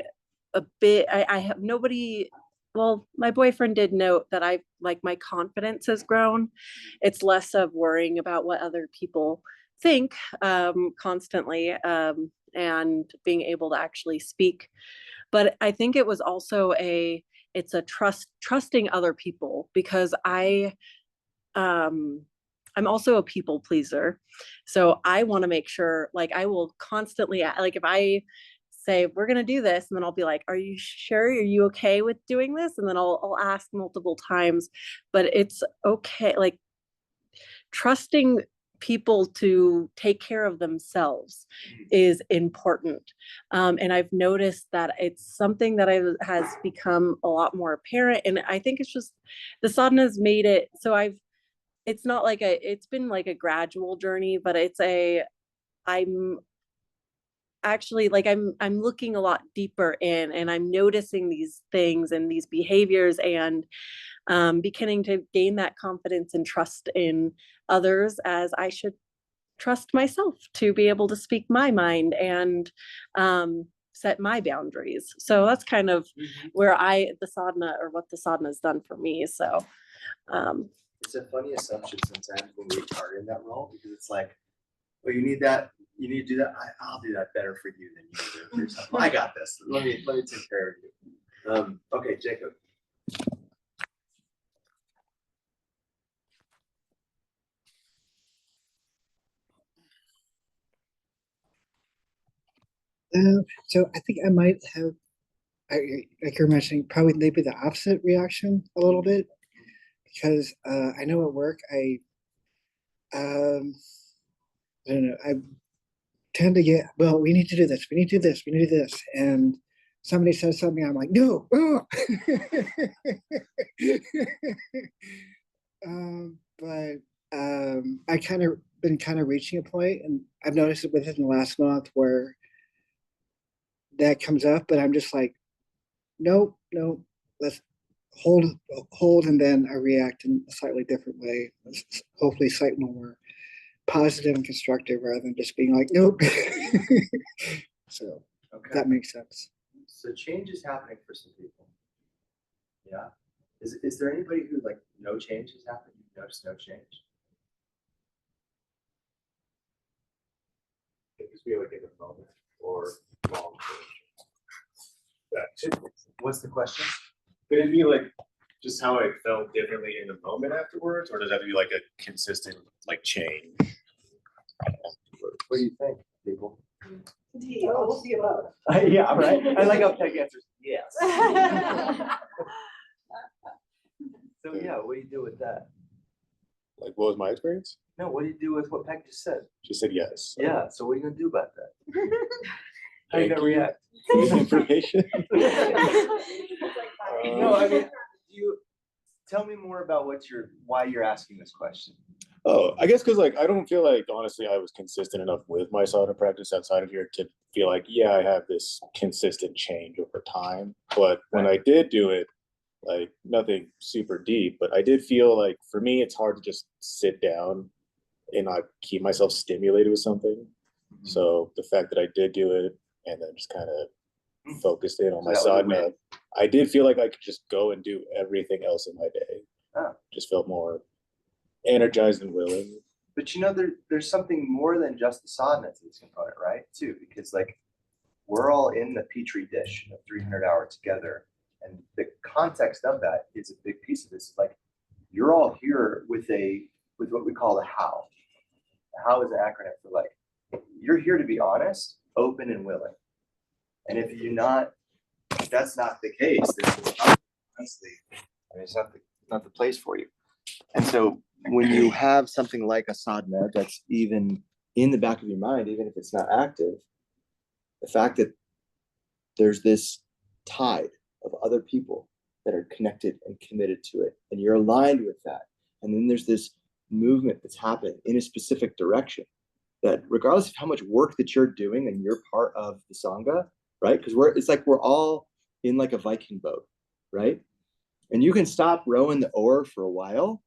a bit, I have nobody, well, my boyfriend did note that my confidence has grown. It's less of worrying about what other people think constantly, and being able to actually speak. But I think it was also it's a trusting other people, because I'm also a people pleaser. So I want to make sure, like, I will constantly, like, if I say we're going to do this, and then I'll be like, are you sure? Are you okay with doing this? And then I'll ask multiple times. But it's okay, like, trusting people to take care of themselves is important. And I've noticed that it's something that has become a lot more apparent. And I think it's just the sadhana's made it so it's not like it's been like a gradual journey, but I'm actually like I'm looking a lot deeper in, and I'm noticing these things and these behaviors, and beginning to gain that confidence and trust in others, as I should trust myself to be able to speak my mind and set my boundaries. So that's kind of where the sadhana, or what the sadhana has done for me. So it's a funny assumption sometimes when we are in that role, because it's like, well, you need that, you need to do that. I'll do that better for you than you do for yourself. I got this. Let me take care of you. Okay, Jacob. So I think I might have, like you're mentioning, probably maybe the opposite reaction a little bit, because I know at work I don't know, I tend to get, well, we need to do this, we need to do this, we need to do this, and somebody says something, I'm like, no. But I been reaching a point, and I've noticed it within the last month, where that comes up, but I'm just like, no, let's hold, and then I react in a slightly different way, hopefully slightly more positive and constructive, rather than just being like, nope. So that makes sense. So change is happening for some people. Yeah. Is there anybody who, like, no change has happened? You've noticed no change? Because we like in the moment or long term. What's the question? Could it be like just how I felt differently in the moment afterwards, or does that have to be like a consistent like change? What do you think, people? All of the above. Yeah, right. I like how Peg answers yes. So yeah, what do you do with that? Like, what was my experience? No, what do you do with what Peg just said? She said yes. Yeah. So what are you gonna do about that? How are you gonna Thank you. react? Information. No, I mean, you tell me more about why you're asking this question. Oh, I guess because like I don't feel like honestly I was consistent enough with my sadhana practice outside of here to feel like, yeah, I have this consistent change over time. But when I did do it, like nothing super deep, but I did feel like for me it's hard to just sit down and not keep myself stimulated with something. So the fact that I did do it and then just kind of focused in on So my that was a sadhana, win. I did feel like I could just go and do everything else in my day. Oh. Just felt more energized and willing. But you know, there's something more than just the sadhana to this component, right? Too, because like we're all in the petri dish of 300 hours together, and the context of that is a big piece of this. Like you're all here with what we call the how. The how is an acronym for like you're here to be honest, open, and willing. And if that's not the case, then honestly, I mean, it's not the place for you. And so when you have something like a sadhana that's even in the back of your mind, even if it's not active, the fact that there's this tide of other people that are connected and committed to it, and you're aligned with that. And then there's this movement that's happening in a specific direction that regardless of how much work that you're doing and you're part of the Sangha, right? Because it's like we're all in like a Viking boat, right? And you can stop rowing the oar for a while,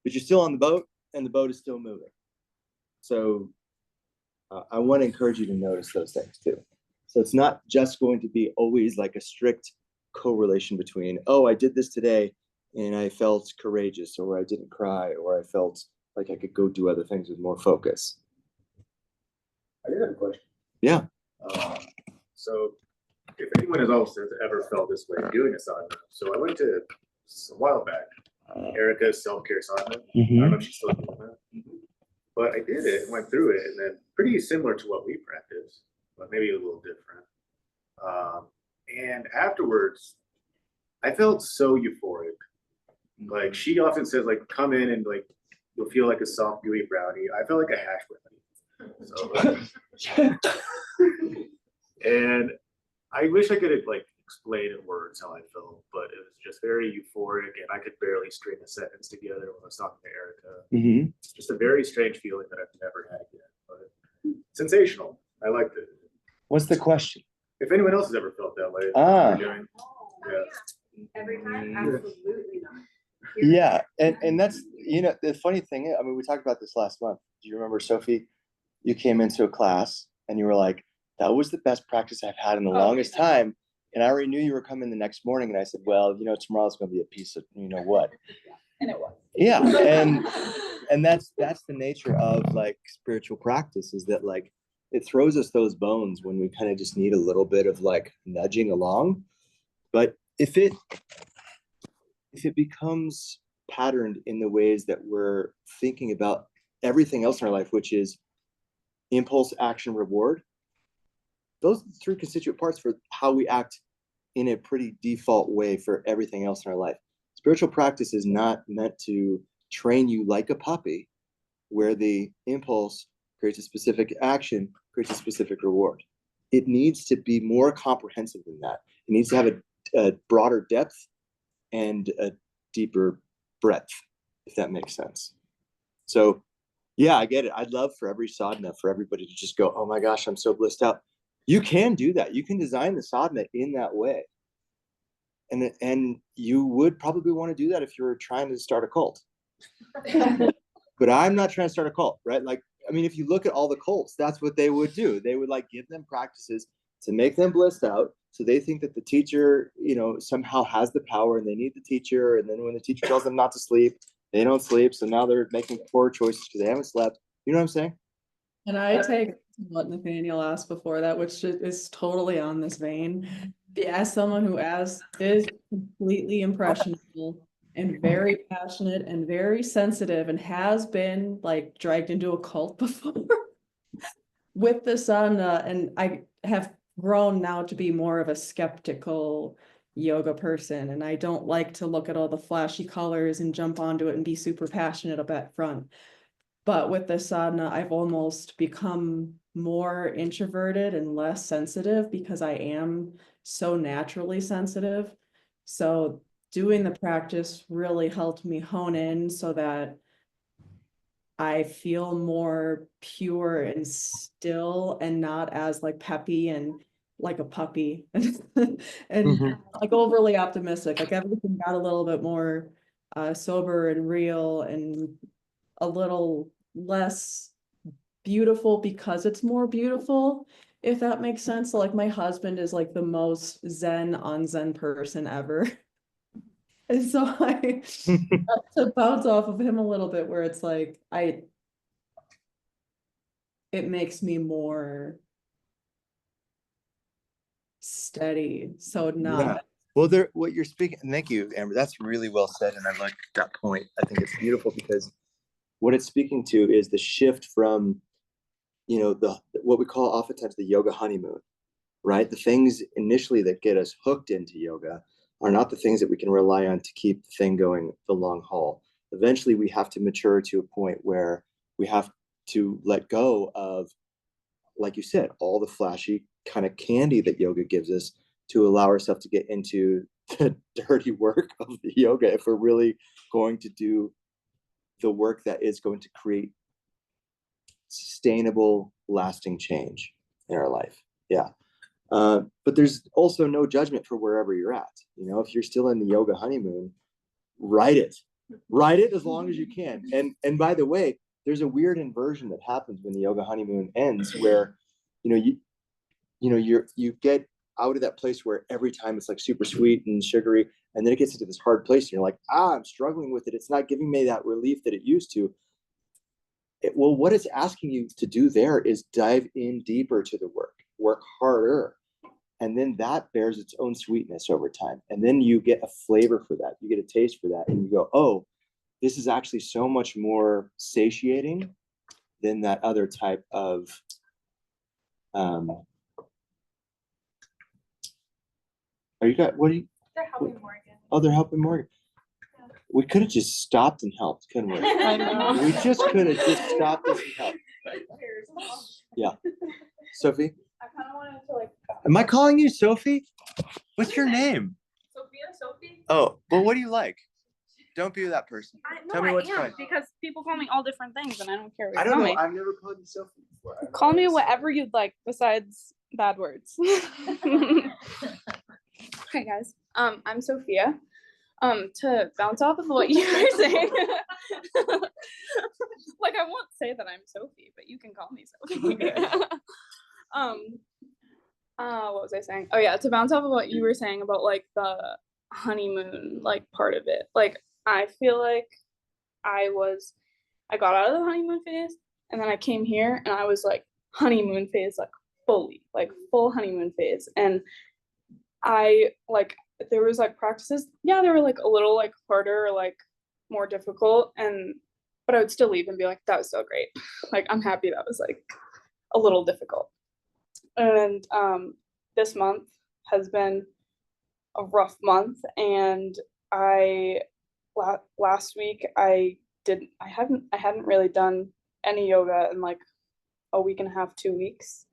but you're still on the boat and the boat is still moving. So I want to encourage you to notice those things too. So it's not just going to be always like a strict correlation between, oh, I did this today and I felt courageous, or I didn't cry, or I felt like I could go do other things with more focus. I did have a question. Yeah. So if anyone has also ever felt this way doing a sadhana, so I went to a while back, Erica's self-care sadhana. I don't know if she's still doing that. But I did it, went through it, and then pretty similar to what we practice, but maybe a little different. And afterwards, I felt so euphoric. Like she often says, like, come in and like you'll feel like a soft, gooey brownie. I felt like a hash brownie. So, and I wish I could have like explained in words how I felt, but it was just very euphoric, and I could barely string a sentence together when I was talking to Erica. It's just a very strange feeling that I've never had again, but sensational. I liked it. What's the question? If anyone else has ever felt that way, Every time, absolutely not. Yeah, and that's, you know, the funny thing, I mean, we talked about this last month. Do you remember, Sophie? You came into a class and you were like, that was the best practice I've had in the longest time. And I already knew you were coming the next morning. And I said, well, you know, tomorrow's going to be a piece of, you know what? And it was. Yeah. And that's the nature of like spiritual practice, is that like, it throws us those bones when we kind of just need a little bit of like nudging along. But if it becomes patterned in the ways that we're thinking about everything else in our life, which is impulse, action, reward, those are the three constituent parts for how we act in a pretty default way for everything else in our life. Spiritual practice is not meant to train you like a puppy, where the impulse creates a specific action, creates a specific reward. It needs to be more comprehensive than that. It needs to have a broader depth and a deeper breadth, if that makes sense. So yeah, I get it. I'd love for every sadhana, for everybody to just go, oh my gosh, I'm so blissed out. You can do that. You can design the sadhana in that way. And you would probably want to do that if you were trying to start a cult. But I'm not trying to start a cult, right? Like, I mean, if you look at all the cults, that's what they would do. They would like give them practices to make them blissed out. So they think that the teacher, you know, somehow has the power and they need the teacher. And then when the teacher tells them not to sleep, they don't sleep. So now they're making poor choices because they haven't slept. You know what I'm saying? And I take what Nathaniel asked before that, which is totally on this vein. As someone who is completely impressionable and very passionate and very sensitive and has been like dragged into a cult before with the sadhana, and I have grown now to be more of a skeptical yoga person, and I don't like to look at all the flashy colors and jump onto it and be super passionate up front. But with the sadhana, I've almost become more introverted and less sensitive because I am so naturally sensitive. So doing the practice really helped me hone in so that I feel more pure and still and not as like peppy and like a puppy and like overly optimistic. Like everything got a little bit more sober and real and a little less beautiful because it's more beautiful. if that makes sense. So like my husband is like the most zen on zen person ever. And so I to bounce off of him a little bit where it's like it makes me more steady. So not Yeah. Well, what you're speaking, thank you, Amber. That's really well said. And I like that point. I think it's beautiful because what it's speaking to is the shift from, what we call oftentimes the yoga honeymoon, right? The things initially that get us hooked into yoga are not the things that we can rely on to keep the thing going the long haul. Eventually, we have to mature to a point where we have to let go of, like you said, all the flashy kind of candy that yoga gives us to allow ourselves to get into the dirty work of the yoga if we're really going to do the work that is going to create sustainable, lasting change in our life. Yeah. But there's also no judgment for wherever you're at. If you're still in the yoga honeymoon, ride it as long as you can. And by the way, there's a weird inversion that happens when the yoga honeymoon ends, where you get out of that place where every time it's like super sweet and sugary, and then it gets into this hard place and you're like, I'm struggling with it, it's not giving me that relief that it used to. Well, what it's asking you to do there is dive in deeper to the work harder, and then that bears its own sweetness over time, and then you get a flavor for that, you get a taste for that, and you go, oh, this is actually so much more satiating than that other type of They're helping Morgan. Oh, they're helping Morgan. Yeah. We could have just stopped and helped, couldn't we? I know. We just could have just stopped this and helped. Yeah. Sophie? I kind of wanted to like. Am I calling you Sophie? What's your name? Sophie? Oh, well, what do you like? Don't be that person. Tell me what's fun. Because people call me all different things and I don't care what I you don't call know. me. I've never called you Sophie before. Call me whatever you'd like besides bad words. Hi guys. I'm Sophia. To bounce off of what you were saying. Like I won't say that I'm Sophie, but you can call me Sophie. Okay. What was I saying? Oh yeah, to bounce off of what you were saying about like the honeymoon like part of it. Like I feel like I got out of the honeymoon phase and then I came here and I was like honeymoon phase, like fully, like full honeymoon phase. And I like there was like practices, yeah, they were like a little like harder, like more difficult, but I would still leave and be like, that was so great. Like I'm happy that was like a little difficult. And this month has been a rough month, and last week I hadn't really done any yoga in like a week and a half, 2 weeks.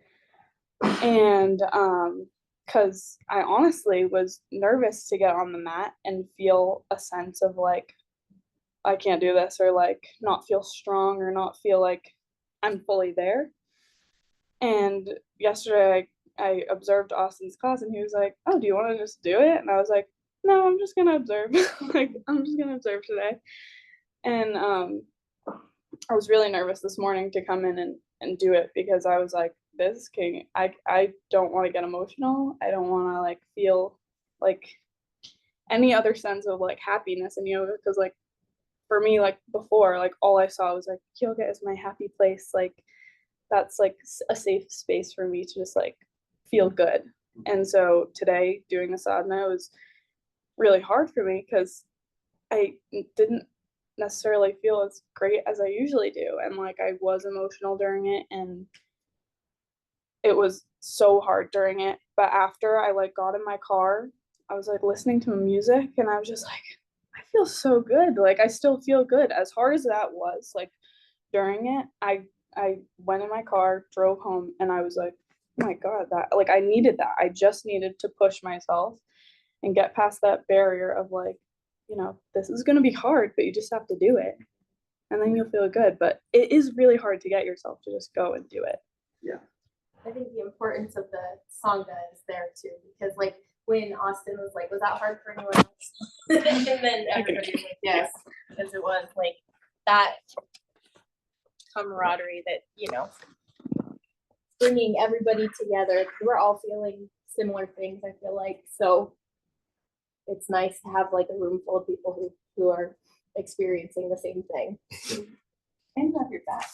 And because I honestly was nervous to get on the mat and feel a sense of like I can't do this, or like not feel strong, or not feel like I'm fully there. And yesterday I observed Austin's class and he was like, oh, do you want to just do it? And I was like, no, I'm just gonna observe. Like I'm just gonna observe today. And I was really nervous this morning to come in and do it, because I was like, this king, I don't want to get emotional. I don't want to like feel like any other sense of like happiness in yoga, because like for me, like before, like all I saw was like yoga is my happy place. Like that's like a safe space for me to just like feel good. And so today doing the sadhana was really hard for me because I didn't necessarily feel as great as I usually do. And like I was emotional during it, and it was so hard during it. But after I like got in my car, I was like listening to music and I was just like, I feel so good. Like I still feel good. As hard as that was, like during it, I went in my car, drove home, and I was like, oh my God, that like I needed that. I just needed to push myself and get past that barrier of like, you know, this is gonna be hard, but you just have to do it. And then you'll feel good. But it is really hard to get yourself to just go and do it. Yeah. I think the importance of the Sangha is there too, because like when Austin was like, was that hard for anyone else? And then everybody was like, yes, because it was like that camaraderie that, you know, bringing everybody together. We're all feeling similar things, I feel like. So it's nice to have like a room full of people who are experiencing the same thing. And have your back.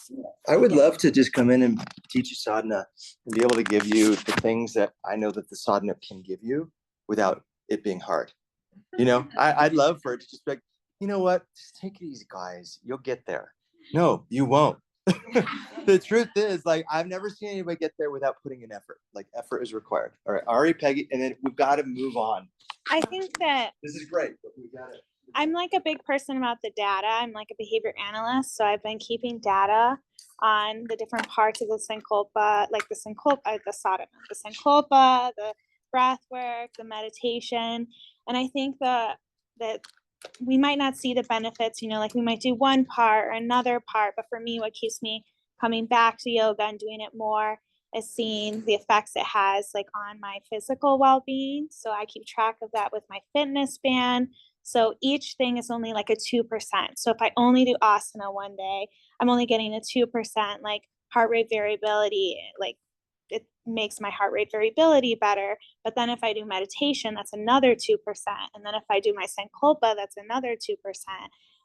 I would love to just come in and teach you sadhana and be able to give you the things that I know that the sadhana can give you without it being hard. You know, I'd love for it to just be like, you know what, just take it easy, guys. You'll get there. No, you won't. The truth is, like, I've never seen anybody get there without putting in effort. Like, effort is required. All right, Ari, Peggy, and then we've got to move on. I think that This is great, but we got it. I'm like a big person about the data. I'm like a behavior analyst, so I've been keeping data on the different parts of the sankalpa, like the sadhana, the sankalpa, the breath work, the meditation. And I think that we might not see the benefits, you know, like we might do one part or another part, but for me, what keeps me coming back to yoga and doing it more is seeing the effects it has like on my physical well-being. So I keep track of that with my fitness band. So each thing is only like a 2%. So if I only do asana one day, I'm only getting a 2% like heart rate variability. Like it makes my heart rate variability better. But then if I do meditation, that's another 2%. And then if I do my sankalpa, that's another 2%.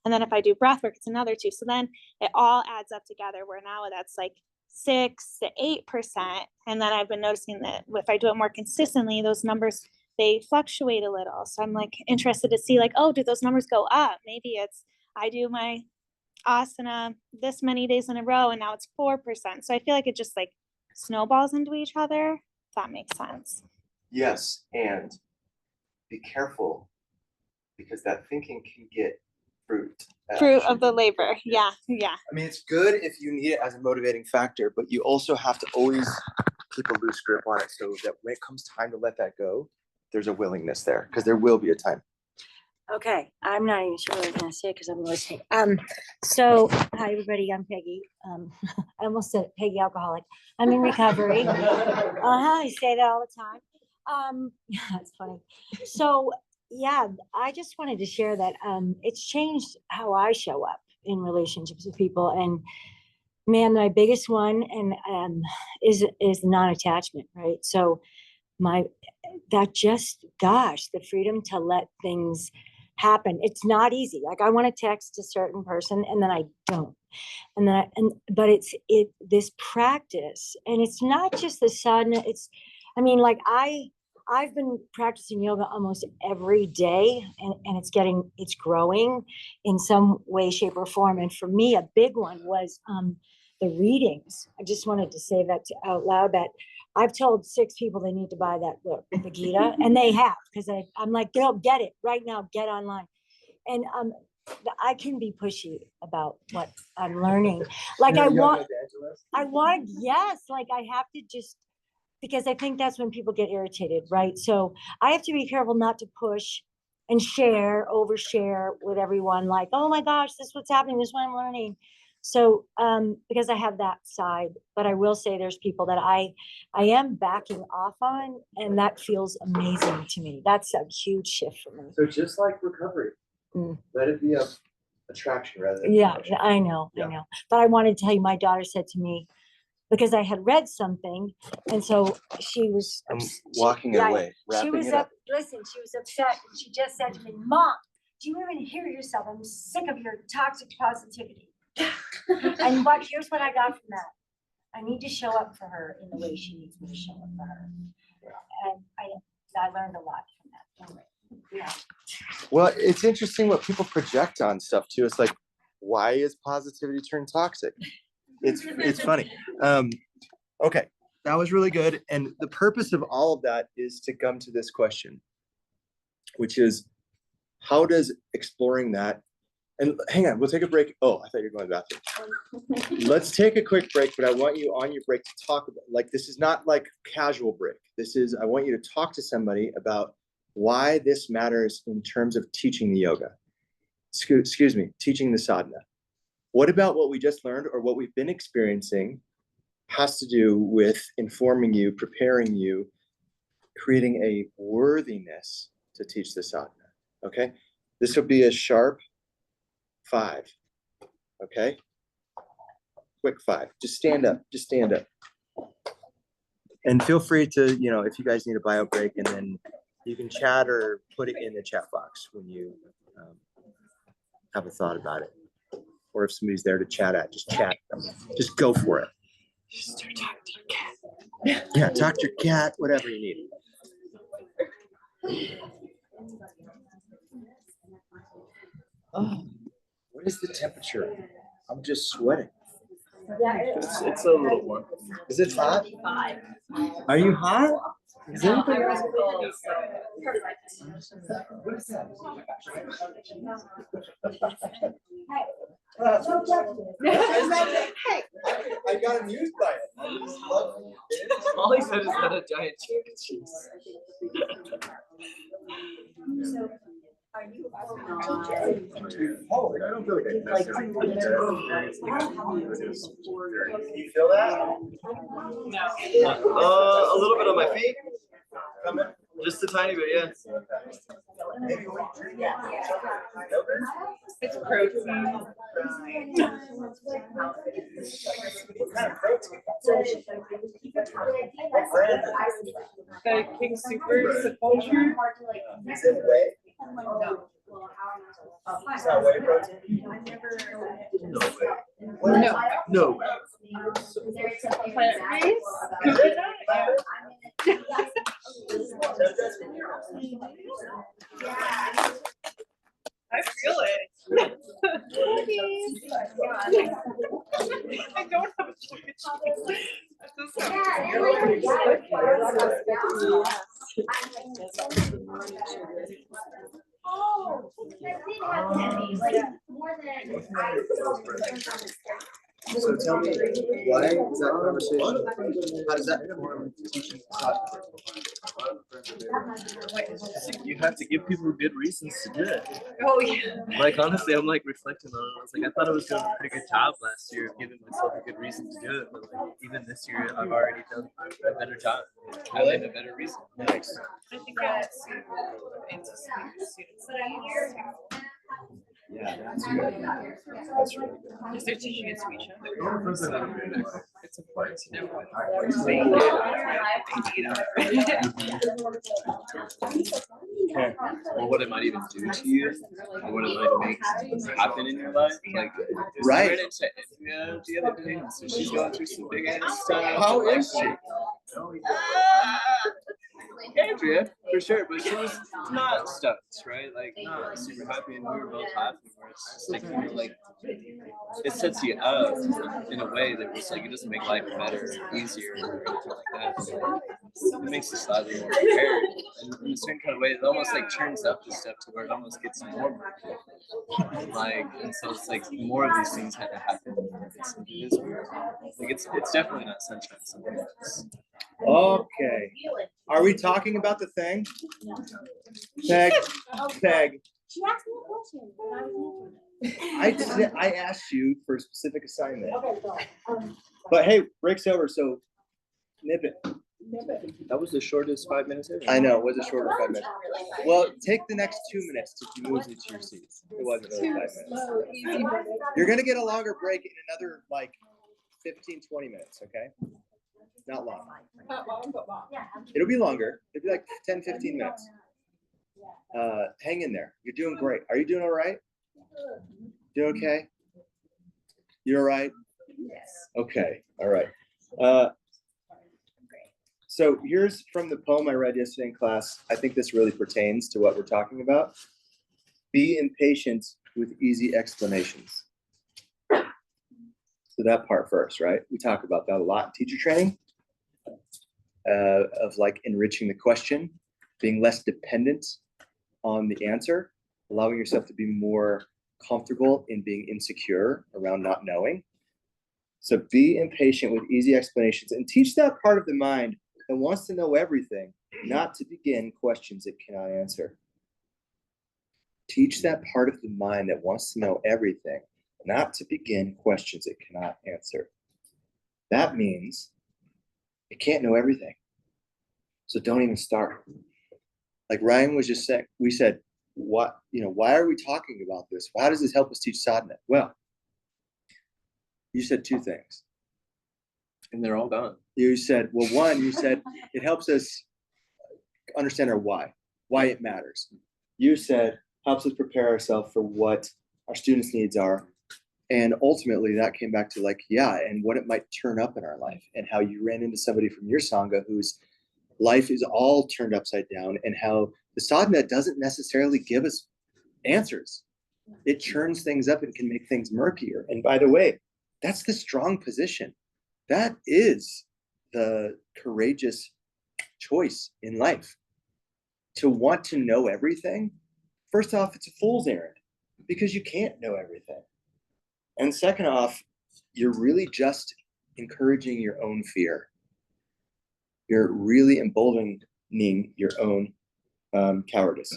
And then if I do breath work, it's another 2. So then it all adds up together where now that's like 6 to 8%. And then I've been noticing that if I do it more consistently, those numbers, they fluctuate a little. So I'm like interested to see like, oh, do those numbers go up? Maybe it's, I do my asana this many days in a row and now it's 4%. So I feel like it just like snowballs into each other. If that makes sense. Yes, and be careful because that thinking can get fruit. Of the labor. Yeah. I mean, it's good if you need it as a motivating factor, but you also have to always keep a loose grip on it so that when it comes time to let that go, there's a willingness there because there will be a time. Okay, I'm not even sure what I was gonna say because I'm listening. So hi everybody, I'm Peggy. I almost said Peggy alcoholic. I'm in recovery. I say that all the time. That's funny. So yeah, I just wanted to share that it's changed how I show up in relationships with people. And man, my biggest one is non-attachment, right? So the freedom to let things happen. It's not easy. Like I want to text a certain person and then I don't. But this practice, and it's not just the sadhana. Like I've been practicing yoga almost every day and it's growing in some way, shape or form. And for me, a big one was the readings. I just wanted to say that out loud that I've told 6 people they need to buy that book, the Gita, and they have, because I'm like, girl, get it right now, get online. And I can be pushy about what I'm learning. Like I want, yes, like I have to just, because I think that's when people get irritated, right? So I have to be careful not to push and overshare with everyone, like, oh my gosh, this is what's happening, this is what I'm learning. So because I have that side, but I will say there's people that I am backing off on, and that feels amazing to me. That's a huge shift for me. So just like recovery, let it be a attraction rather than emotion. I know. But I wanted to tell you, my daughter said to me, because I had read something, and so she was walking away. She was listen, she was upset, and she just said to me, Mom, do you even hear yourself? I'm sick of your toxic positivity. And here's what I got from that. I need to show up for her in the way she needs me to show up for her. And I learned a lot from that. Anyway, yeah. Well, it's interesting what people project on stuff too. It's like, why is positivity turned toxic? It's funny. Okay, that was really good. And the purpose of all of that is to come to this question, which is, how does exploring that, and hang on, we'll take a break. Oh, I thought you were going to the bathroom. Let's take a quick break, but I want you on your break to talk about, like, this is not like casual break. This is, I want you to talk to somebody about why this matters in terms of teaching the yoga. Excuse me, teaching the sadhana. What about what we just learned or what we've been experiencing has to do with informing you, preparing you, creating a worthiness to teach the sadhana, okay? This will be a sharp 5, okay? Quick 5, just stand up, And feel free to, if you guys need a bio break, and then you can chat or put it in the chat box when you have a thought about it. Or if somebody's there to chat at, just chat. Just go for it. Just start talking to your cat. Yeah, talk to your cat, whatever you need. Oh, what is the temperature? I'm just sweating. It's a little warm. Is it hot? Are you hot? Is anybody else? Hey, I got amused by it. I just love it. All he said is that a giant chicken cheese. So, are you? Oh, I don't feel like you feel that? A little bit on my feet. Coming. Just a tiny bit, yeah. It's protein. What kind of protein? The King Super Sepulcher. Is it whey? It's not whey protein? No way. No. No way. Plant-based? I feel it. I don't have a chocolate Oh, I did have candy, like more than So tell me, why is that conversation? How does that inform teaching You have to give people good reasons to do it. Oh, yeah. Like, honestly, I'm like reflecting on it. I was like, I thought I was doing a pretty good job last year of giving myself a good reason to do it. But like, even this year, I've already done a better job. I like a better reason. Nice. I think it's students. Yeah, that's good. That's really good. Because they're teaching it to each other. Yeah. It's important to know what they need. Okay. Or what it might even do to you, or what it might make happen in your life. Like, Right. I ran into Andrea the other day, so she's going through some big ass stuff. How is she? Andrea, for sure, but she was not stoked, right? Like, not super happy, and we were both laughing. Where it's just like, like it sets you up in a way that was like, it doesn't make life better, easier, or anything like that. So it makes you slightly more prepared, and in a certain kind of way, it almost like turns up the stuff to where it almost gets more like, and so it's like more of these things had to happen. It is weird. Like it's definitely not sunshine sometimes. Okay. Are we talking about the thing? Peg. Peg. She asked me a question, and I was answering it. I asked you for a specific assignment. Okay, so, But hey, break's over, so nip it. That was the shortest 5 minutes ever. I know, it was a shorter 5 minutes. Well, take the next 2 minutes to move you to your seats. It wasn't really 5 minutes. You're gonna get a longer break in another like 15, 20 minutes, okay? Not long. It'll be longer. It'll be like 10, 15 minutes. Hang in there. You're doing great. Are you doing all right? Doing okay? You're all right? Yes. Okay, all right. So here's from the poem I read yesterday in class. I think this really pertains to what we're talking about. Be impatient with easy explanations. So that part first, right? We talk about that a lot in teacher training, of like enriching the question, being less dependent on the answer, allowing yourself to be more comfortable in being insecure around not knowing. So be impatient with easy explanations and teach that part of the mind that wants to know everything, not to begin questions it cannot answer. Teach that part of the mind that wants to know everything, not to begin questions it cannot answer. That means it can't know everything. So don't even start. Like Ryan was just saying, we said, what, why are we talking about this? How does this help us teach sadhana? Well, you said two things. And they're all gone. You said, well, one, you said it helps us understand our why it matters. You said helps us prepare ourselves for what our students' needs are. And ultimately that came back to like, yeah, and what it might turn up in our life, and how you ran into somebody from your Sangha whose life is all turned upside down, and how the sadhana doesn't necessarily give us answers. It churns things up and can make things murkier. And by the way, that's the strong position. That is the courageous choice in life. To want to know everything, first off, it's a fool's errand because you can't know everything. And second off, you're really just encouraging your own fear. You're really emboldening your own cowardice,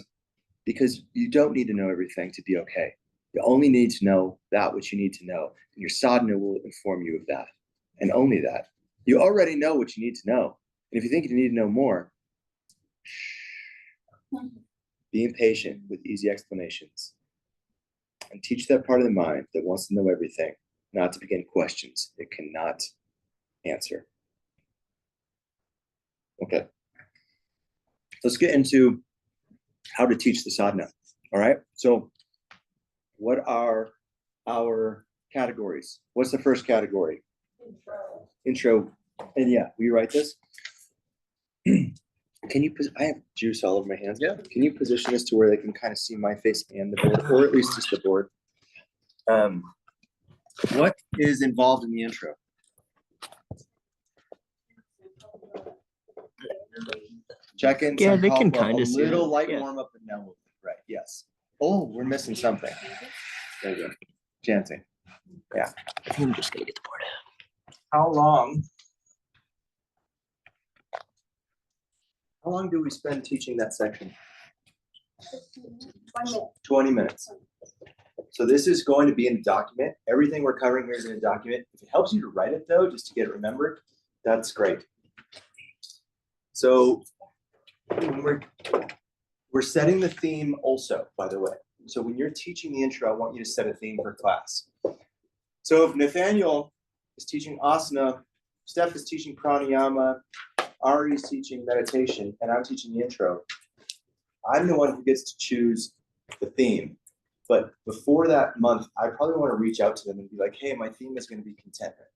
because you don't need to know everything to be okay. You only need to know that which you need to know, and your sadhana will inform you of that, and only that. You already know what you need to know, and if you think you need to know more, be impatient with easy explanations, and teach that part of the mind that wants to know everything not to begin questions it cannot answer. Okay, let's get into how to teach the sadhana. All right, so what are our categories? What's the first category? Intro. And yeah, will you write this? Can you, I have juice all over my hands. Yeah. Can you position this to where they can kind of see my face and the board, or at least just the board? What is involved in the intro? Check-in, Yeah, they can sankalpa, kinda a see little it, light yeah. warm-up, and now we'll, right, yes. Oh, we're missing something. There you go. Chanting. Yeah. I think I'm just gonna get the board out. How long do we spend teaching that section? 20 minutes. So this is going to be in the document. Everything we're covering here is in a document. If it helps you to write it though, just to get it remembered, that's great. So we're setting the theme also, by the way. So when you're teaching the intro, I want you to set a theme for class. So if Nathaniel is teaching asana, Steph is teaching pranayama, Ari is teaching meditation, and I'm teaching the intro, I'm the one who gets to choose the theme. But before that month, I probably want to reach out to them and be like, hey, my theme is going to be contentment,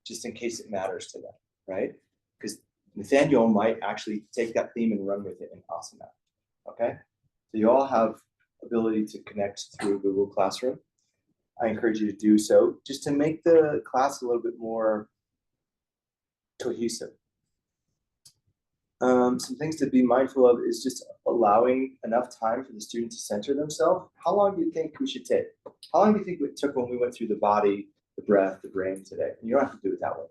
just in case it matters to them, right? Because Nathaniel might actually take that theme and run with it in asana, okay? So you all have ability to connect through Google Classroom. I encourage you to do so, just to make the class a little bit more cohesive. Some things to be mindful of is just allowing enough time for the student to center themselves. How long do you think we should take? How long do you think it took when we went through the body, the breath, the brain today? And you don't have to do it that way.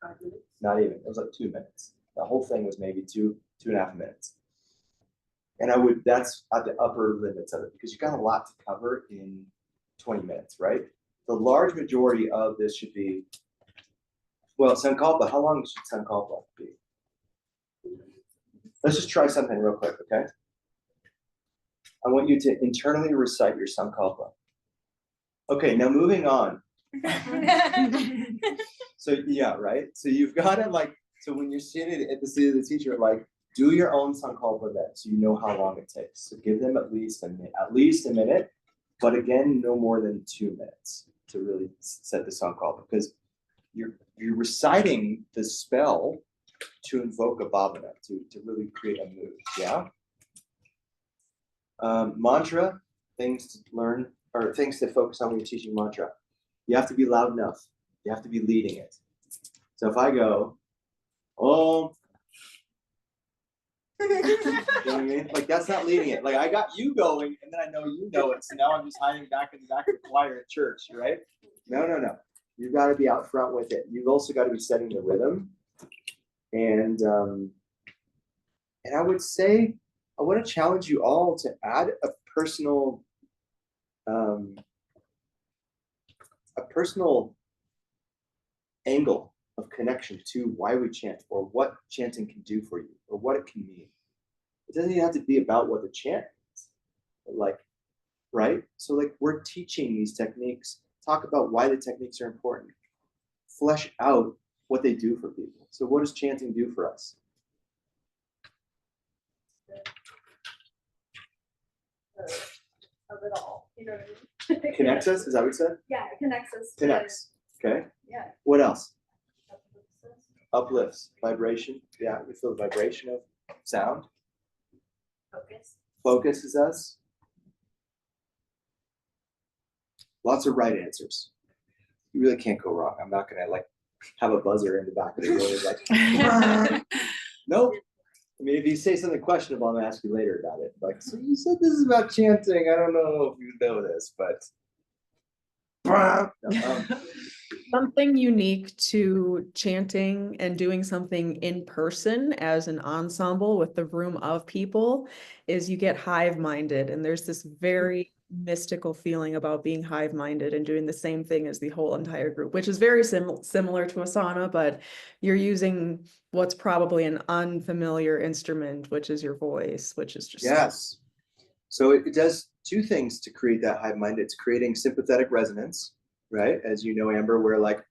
5 minutes. Not even. It was like 2 minutes. The whole thing was maybe 2.5 minutes. And that's at the upper limits of it, because you got a lot to cover in 20 minutes, right? The large majority of this should be, well, Sankalpa. How long should Sankalpa be? Let's just try something real quick, okay? I want you to internally recite your Sankalpa. Okay, now moving on. So yeah, right? So you've got to like, so when you're sitting at the seat of the teacher, like, do your own Sankalpa then, so you know how long it takes. So give them at least a minute, but again, no more than 2 minutes to really set the Sankalpa, because you're reciting the spell to invoke a bhavana, to really create a mood, yeah? Mantra, things to learn, or things to focus on when you're teaching mantra. You have to be loud enough. You have to be leading it. So if I go, Om, you know what I mean? Like, that's not leading it. Like, I got you going, and then I know you know it, so now I'm just hiding back in the back of the choir at church, right? No. You've got to be out front with it. You've also got to be setting the rhythm. And I would say, I want to challenge you all to add a personal angle of connection to why we chant, or what chanting can do for you, or what it can mean. It doesn't even have to be about what the chant means, but like, right? So like, we're teaching these techniques, talk about why the techniques are important, flesh out what they do for people. So what does chanting do for us? Of it all, you know what I mean? Connects us, is that what you said? Yeah, it connects us. Connects, okay? Yeah. What else? Uplifts, vibration, yeah, we feel the vibration of sound. Focus. Focuses us. Lots of right answers. You really can't go wrong. I'm not gonna like have a buzzer in the back of the room like, nope. I mean, if you say something questionable, I'm gonna ask you later about it. Like, so you said this is about chanting. I don't know if you know this, but Something unique to chanting and doing something in person as an ensemble with the room of people is you get hive-minded, and there's this very mystical feeling about being hive-minded and doing the same thing as the whole entire group, which is very similar to asana, but you're using what's probably an unfamiliar instrument, which is your voice, which is just yes. So it does two things to create that hive mind. It's creating sympathetic resonance, right? As you know, Amber, we're like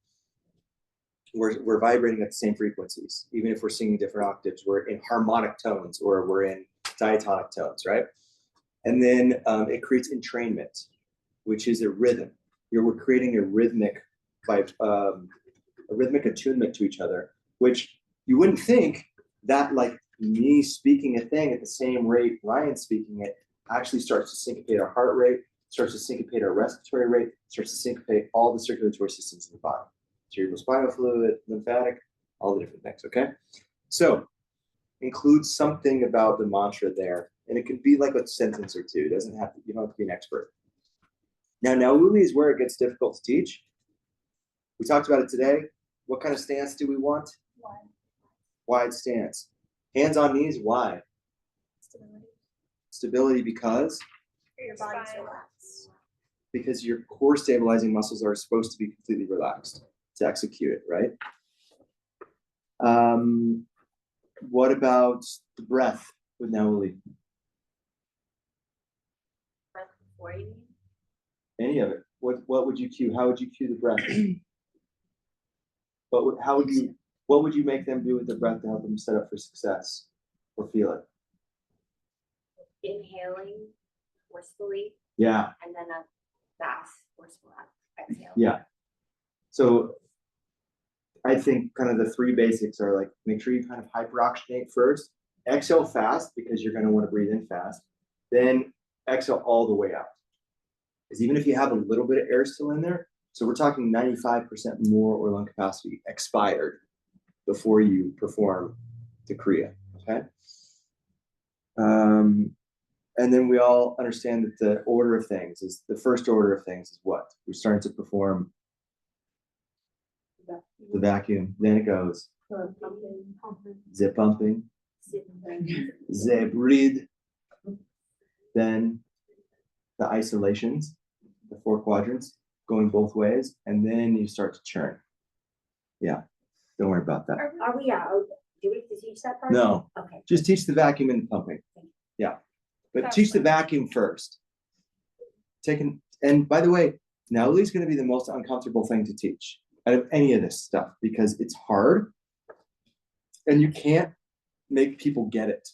we're vibrating at the same frequencies, even if we're singing different octaves. We're in harmonic tones or we're in diatonic tones, right? And then it creates entrainment, which is a rhythm. We're creating a rhythmic attunement to each other, which you wouldn't think that like me speaking a thing at the same rate Ryan speaking it actually starts to syncopate our heart rate, starts to syncopate our respiratory rate, starts to syncopate all the circulatory systems in the body. Cerebrospinal fluid, lymphatic, all the different things, okay? So include something about the mantra there. And it can be like a sentence or two. It doesn't have to, you don't have to be an expert. Now, Nauli is where it gets difficult to teach. We talked about it today. What kind of stance do we want? Wide stance. Hands on knees, why? Stability because? Your body's relaxed. Because your core stabilizing muscles are supposed to be completely relaxed to execute it, right? What about the breath with Nauli? Breath before you. Any of it. What would you cue? How would you cue the breath? What would you make them do with the breath to help them set up for success or feel it? Inhaling forcefully. Yeah. And then a fast, forceful exhale. Yeah. So I think kind of the three basics are like, make sure you kind of hyperoxygenate first, exhale fast because you're going to want to breathe in fast, then exhale all the way out. Because even if you have a little bit of air still in there, so we're talking 95% more or lung capacity expired before you perform the Kriya, okay? And then we all understand that the order of things is, the first order of things is what? We're starting to perform the vacuum, then it goes the pumping, the breathe, then the isolations, the 4 quadrants going both ways, and then you start to churn. Yeah, don't worry about that. Are we out? Do we have to teach that part? No, Okay. just teach the vacuum and the pumping. Yeah, but teach the vacuum first. And by the way, Nauli is going to be the most uncomfortable thing to teach out of any of this stuff because it's hard and you can't make people get it.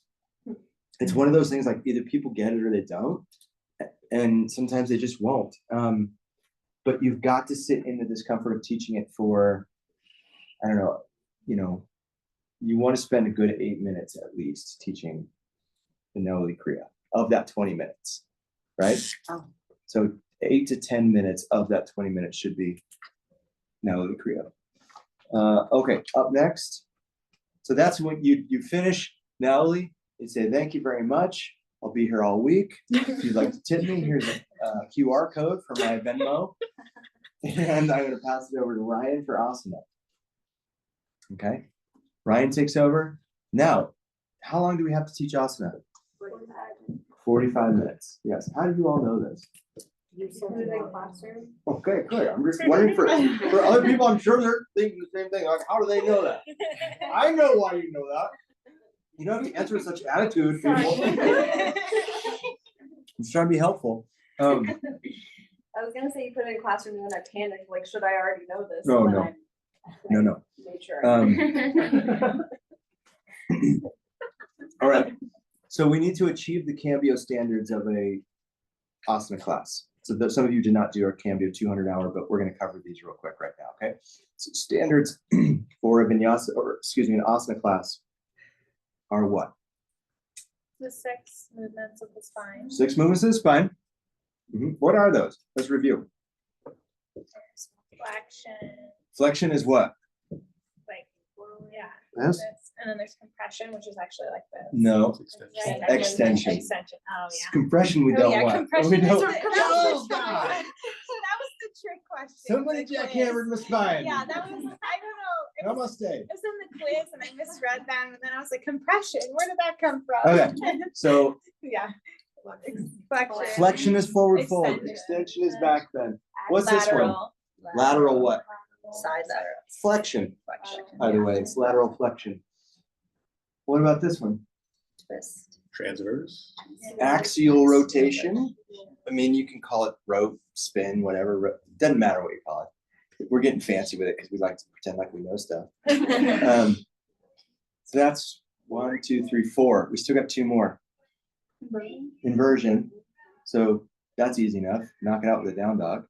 It's one of those things like either people get it or they don't, and sometimes they just won't. But you've got to sit in the discomfort of teaching it for, I don't know, you want to spend a good 8 minutes at least teaching the Nauli Kriya of that 20 minutes, right? Oh. So 8 to 10 minutes of that 20 minutes should be Nauli Kriya. Okay, up next. So that's when you finish Nauli, you say, thank you very much. I'll be here all week. If you'd like to tip me, here's a QR code for my Venmo. And I'm going to pass it over to Ryan for asana. Okay, Ryan takes over. Now, how long do we have to teach asana? 45 minutes. Yes. How do you all know this? You said it in classroom. Okay, good. I'm just wondering for other people, I'm sure they're thinking the same thing. Like, how do they know that? I know why you know that. You don't have to answer with such attitude. People. I'm just trying to be helpful. I was gonna say you put it in classroom and then I panicked, like, should I already know this? No, And no. then No. All right. So we need to achieve the Cambio standards of a asana class. So some of you did not do our Cambio 200-hour, but we're going to cover these real quick right now. Okay. So standards for a vinyasa, or excuse me, an asana class are what? The 6 movements of the spine. 6 movements of the spine. What are those? Let's review. Flexion. Flexion is what? Like, yeah. Yes. And then there's compression, which is actually like this. No. Right? Extension. Extension. Oh, yeah. Compression we don't want. Compression We is don't. that Oh, was the God. trick- that was the trick question. Somebody the quiz. jackhammered my spine. Yeah, that was, I don't know. Namaste. It was in the quiz and I misread them and then I was like, compression, where did that come from? Okay. So Yeah. Flexion. flexion is forward fold. Extension. Extension is back bend. What's this one? Lateral. Lateral what? Side lateral. Flexion. By the way, it's lateral flexion. What about this one? Twist. Transverse. Axial rotation. I mean, you can call it rope, spin, whatever. Doesn't matter what you call it. We're getting fancy with it because we like to pretend like we know stuff. So that's 1, 2, 3, 4. We still got 2 more. Inversion. So that's easy enough. Knock it out with a down dog.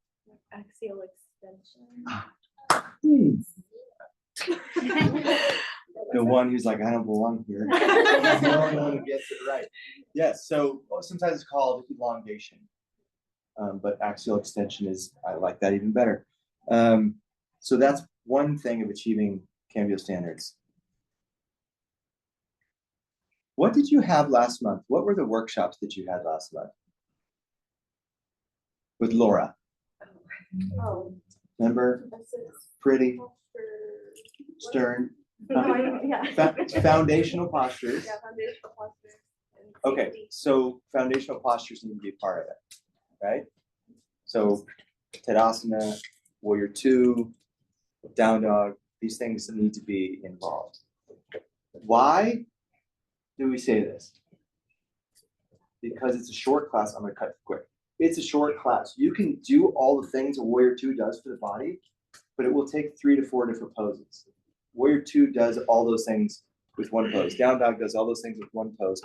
Axial extension. The one who's like, I don't belong here. The only one who gets it right. Yes. So sometimes it's called elongation. But axial extension is, I like that even better. So that's one thing of achieving Cambio standards. What did you have last month? What were the workshops that you had last month? With Laura. Oh. Remember? Pretty, stern, Yeah. foundational postures. Yeah, foundational postures. Okay, so foundational postures need to be a part of it, right? So Tadasana, Warrior 2, Down Dog, these things need to be involved. Why do we say this? Because it's a short class. I'm going to cut quick. It's a short class. You can do all the things a Warrior 2 does for the body, but it will take 3 to 4 different poses. Warrior 2 does all those things with one pose. Down Dog does all those things with one pose.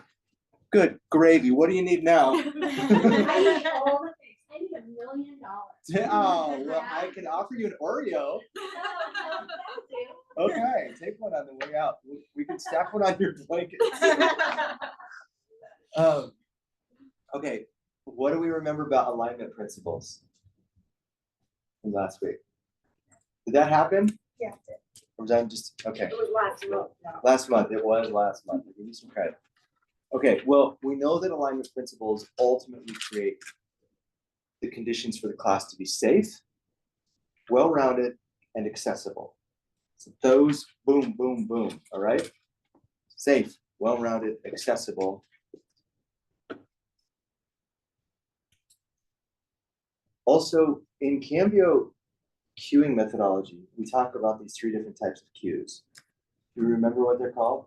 Good gravy. What do you need now? I need all the things. I need $1 million. Oh, well, I can offer you an Oreo. Okay, take one on the way out. We can stack one on your blanket. Okay, what do we remember about alignment principles from last week? Did that happen? Yeah. Or was that just, okay. It was last month. Last month, it was last month. I'll give you some credit. Okay, well, we know that alignment principles ultimately create the conditions for the class to be safe, well-rounded, and accessible. So those, boom, boom, boom, all right? Safe, well-rounded, accessible. Also, in Cambio cueing methodology, we talk about these 3 different types of cues. Do you remember what they're called?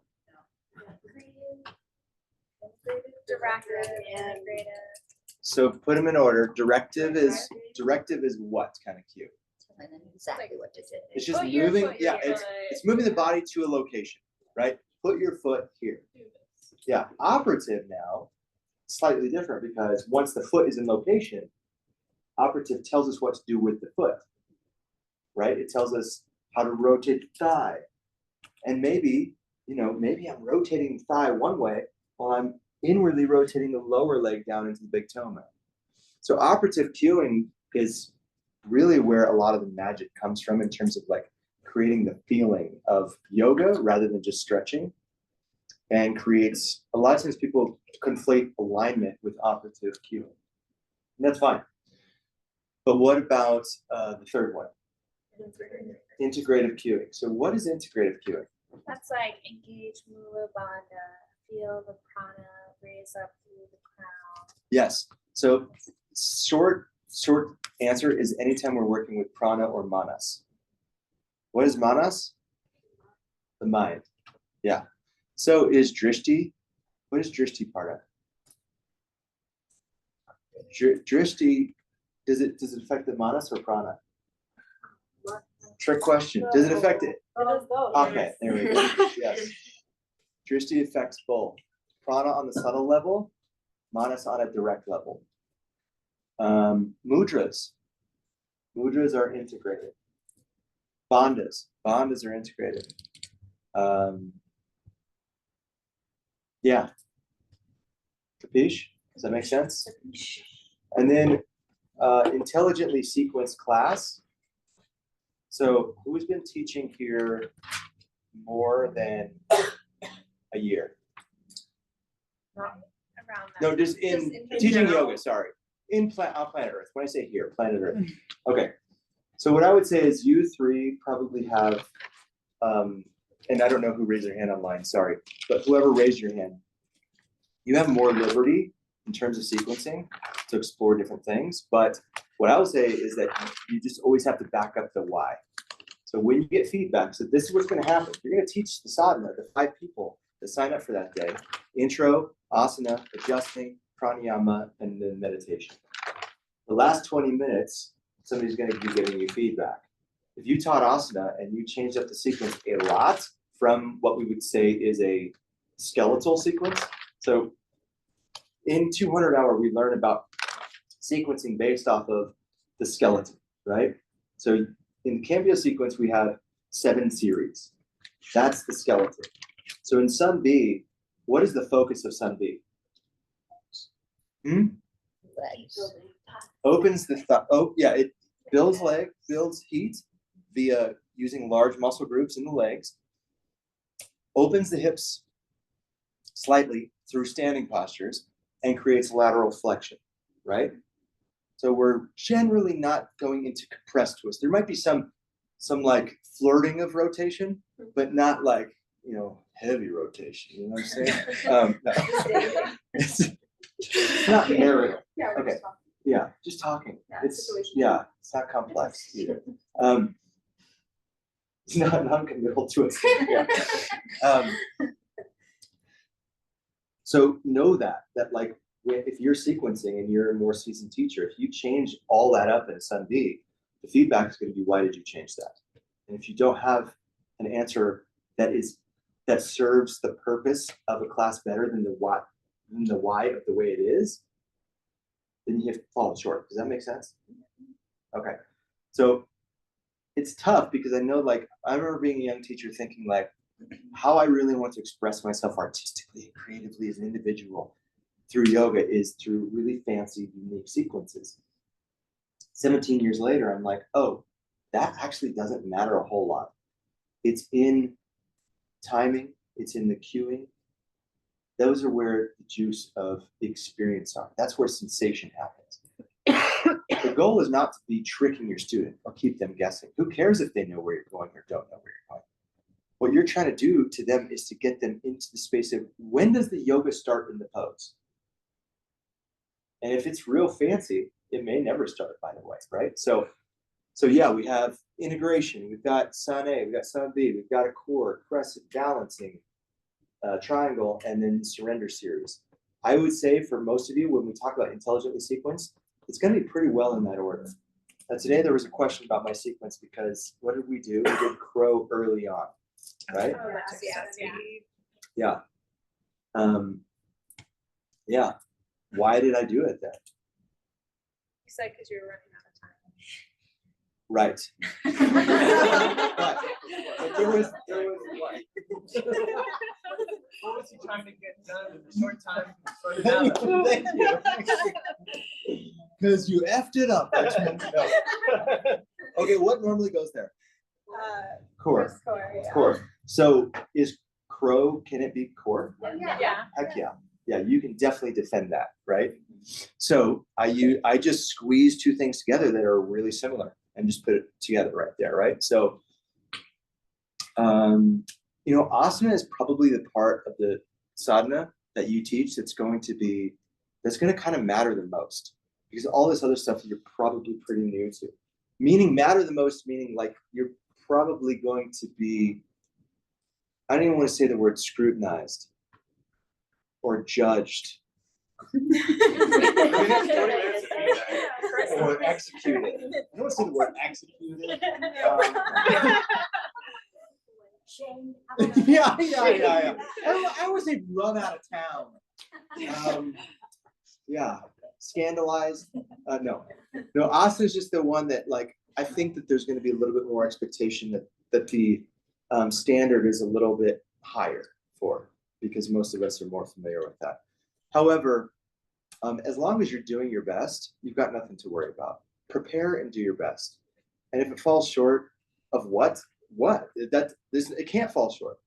Directive and integrative. So put them in order. Directive is what kind of cue? Exactly what to do. It's just Put your moving. foot Yeah, here. it's moving the body to a location, right? Put your foot here. Yeah, operative now, slightly different because once the foot is in location, operative tells us what to do with the foot, right? It tells us how to rotate the thigh. And maybe, maybe I'm rotating the thigh one way while I'm inwardly rotating the lower leg down into the big toe mat. So operative cueing is really where a lot of the magic comes from in terms of like creating the feeling of yoga rather than just stretching, and creates, a lot of times people conflate alignment with operative cueing. And that's fine. But what about the third one? Integrative cueing. So what is integrative cueing? That's like engage Mula Bandha, feel the prana raise up through the crown. Yes. So short answer is anytime we're working with prana or manas. What is manas? The mind. Yeah. So is drishti. What is drishti part of? Drishti, does it affect the manas or prana? Trick question. Does it affect it? Oh, Okay, there we go. Yes. Drishti affects both. Prana on the subtle level, manas on a direct level. Mudras. Mudras are integrated. Bandhas. Bandhas are integrated. Yeah. Capiche? Does that make sense? And then intelligently sequenced class. So who's been teaching here more than a year? No, just in teaching yoga, sorry. On planet Earth. When I say here, planet Earth. Okay. So what I would say is you three probably have, and I don't know who raised their hand online, sorry, but whoever raised your hand, you have more liberty in terms of sequencing to explore different things. But what I would say is that you just always have to back up the why. So when you get feedback, so this is what's going to happen. You're going to teach the sadhana, the 5 people that sign up for that day: intro, asana, adjusting, pranayama, and then meditation. The last 20 minutes, somebody's going to be giving you feedback. If you taught asana and you changed up the sequence a lot from what we would say is a skeletal sequence. So in 200 hour, we learn about sequencing based off of the skeleton, right? So in the Cambio sequence, we have 7 series. That's the skeleton. So in Sun B, what is the focus of Sun B? Opens the it builds builds heat via using large muscle groups in the legs, opens the hips slightly through standing postures, and creates lateral flexion, right? So we're generally not going into compressed twist. There might be some like flirting of rotation, but not like, heavy rotation, you know what I'm saying? No. It's not aerial. Yeah, we're Okay. just talking. Yeah, just talking. Yeah, It's situational. it's not complex either. It's not non-committal to it. Yeah. So know that like if you're sequencing and you're a more seasoned teacher, if you change all that up in Sun B, the feedback is going to be, why did you change that? And if you don't have an answer that serves the purpose of a class better than the why of the way it is, then you have fallen short. Does that make sense? Okay. So it's tough because I know, like, I remember being a young teacher thinking, like, how I really want to express myself artistically and creatively as an individual through yoga is through really fancy, unique sequences. 17 years later, I'm like, oh, that actually doesn't matter a whole lot. It's in timing, it's in the cueing. Those are where the juice of the experience are. That's where sensation happens. The goal is not to be tricking your student or keep them guessing. Who cares if they know where you're going or don't know where you're going? What you're trying to do to them is to get them into the space of, when does the yoga start in the pose? And if it's real fancy, it may never start, by the way, right? So yeah, we have integration. We've got Sun A, we've got Sun B, we've got a core, crescent, balancing, triangle, and then surrender series. I would say for most of you, when we talk about intelligently sequenced, it's going to be pretty well in that order. Now, today there was a question about my sequence because what did we do? We did crow early on, right? Oh, that's Yeah. Yeah. Why did I do it then? You said because you were running out of time. Right. But there was what? What was he trying to get done in a short time? Thank you. Because you effed it up. No. Okay, what normally goes there? Core. Yeah. Core. So is crow, can it be core? Yeah. Heck yeah. Yeah, you can definitely defend that, right? So I just squeeze 2 things together that are really similar and just put it together right there, right? So, asana is probably the part of the sadhana that you teach that's going to kind of matter the most, because all this other stuff you're probably pretty new to. Meaning matter the most, meaning like you're probably going to be, I don't even want to say the word scrutinized or judged. Or executed. I don't say the word executed. Yeah. I always say run out of town. Yeah, scandalized. No, asana is just the one that, like, I think that there's going to be a little bit more expectation that the standard is a little bit higher for, because most of us are more familiar with that. However, as long as you're doing your best, you've got nothing to worry about. Prepare and do your best. And if it falls short of what? It can't fall short.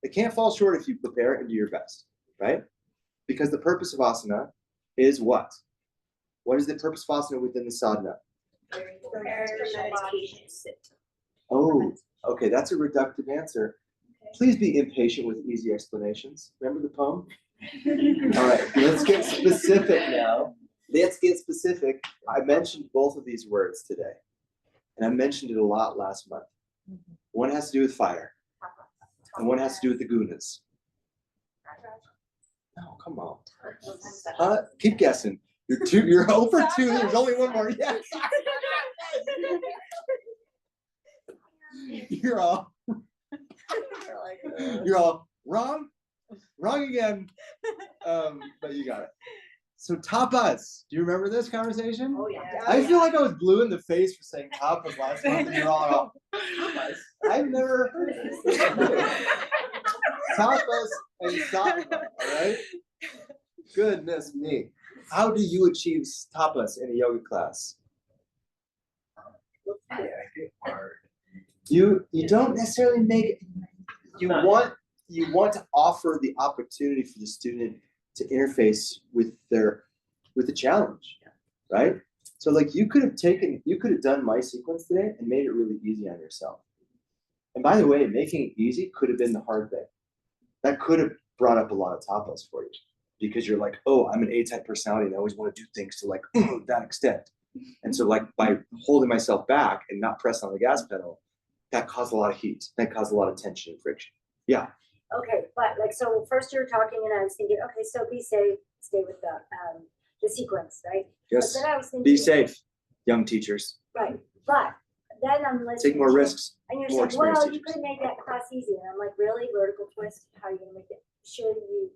It can't fall short if you prepare and do your best, right? Because the purpose of asana is what? What is the purpose of asana within the sadhana? Oh, okay, that's a reductive answer. Please be impatient with easy explanations. Remember the poem? All right, let's get specific now. Let's get specific. I mentioned both of these words today, and I mentioned it a lot last month. One has to do with fire, and one has to do with the gunas. No, come on. Keep guessing. You're over 2. There's only one more. Yes. You're all wrong again. But you got it. So tapas. Do you remember this conversation? Oh yeah. I feel like I was blue in the face for saying tapas last month, and you're all tapas. I've never heard of this. Tapas and sadhana, all right? Goodness me. How do you achieve tapas in a yoga class? You don't necessarily make it. You want to offer the opportunity for the student to interface with the challenge, right? So like you could have done my sequence today and made it really easy on yourself. And by the way, making it easy could have been the hard thing. That could have brought up a lot of tapas for you, because you're like, oh, I'm an A-type personality and I always want to do things to like that extent. And so like by holding myself back and not pressing on the gas pedal, that caused a lot of heat. That caused a lot of tension and friction. Yeah. Okay, but like, so first you were talking and I was thinking, okay, so be safe, stay with the sequence, right? Yes. But then I was thinking, Be safe, young teachers. right, but then I'm listening. Take more risks. And you're more saying, well, experienced you teachers. could have made that class easy. And I'm like, really? Vertical twist? How are you gonna make it? Sure, you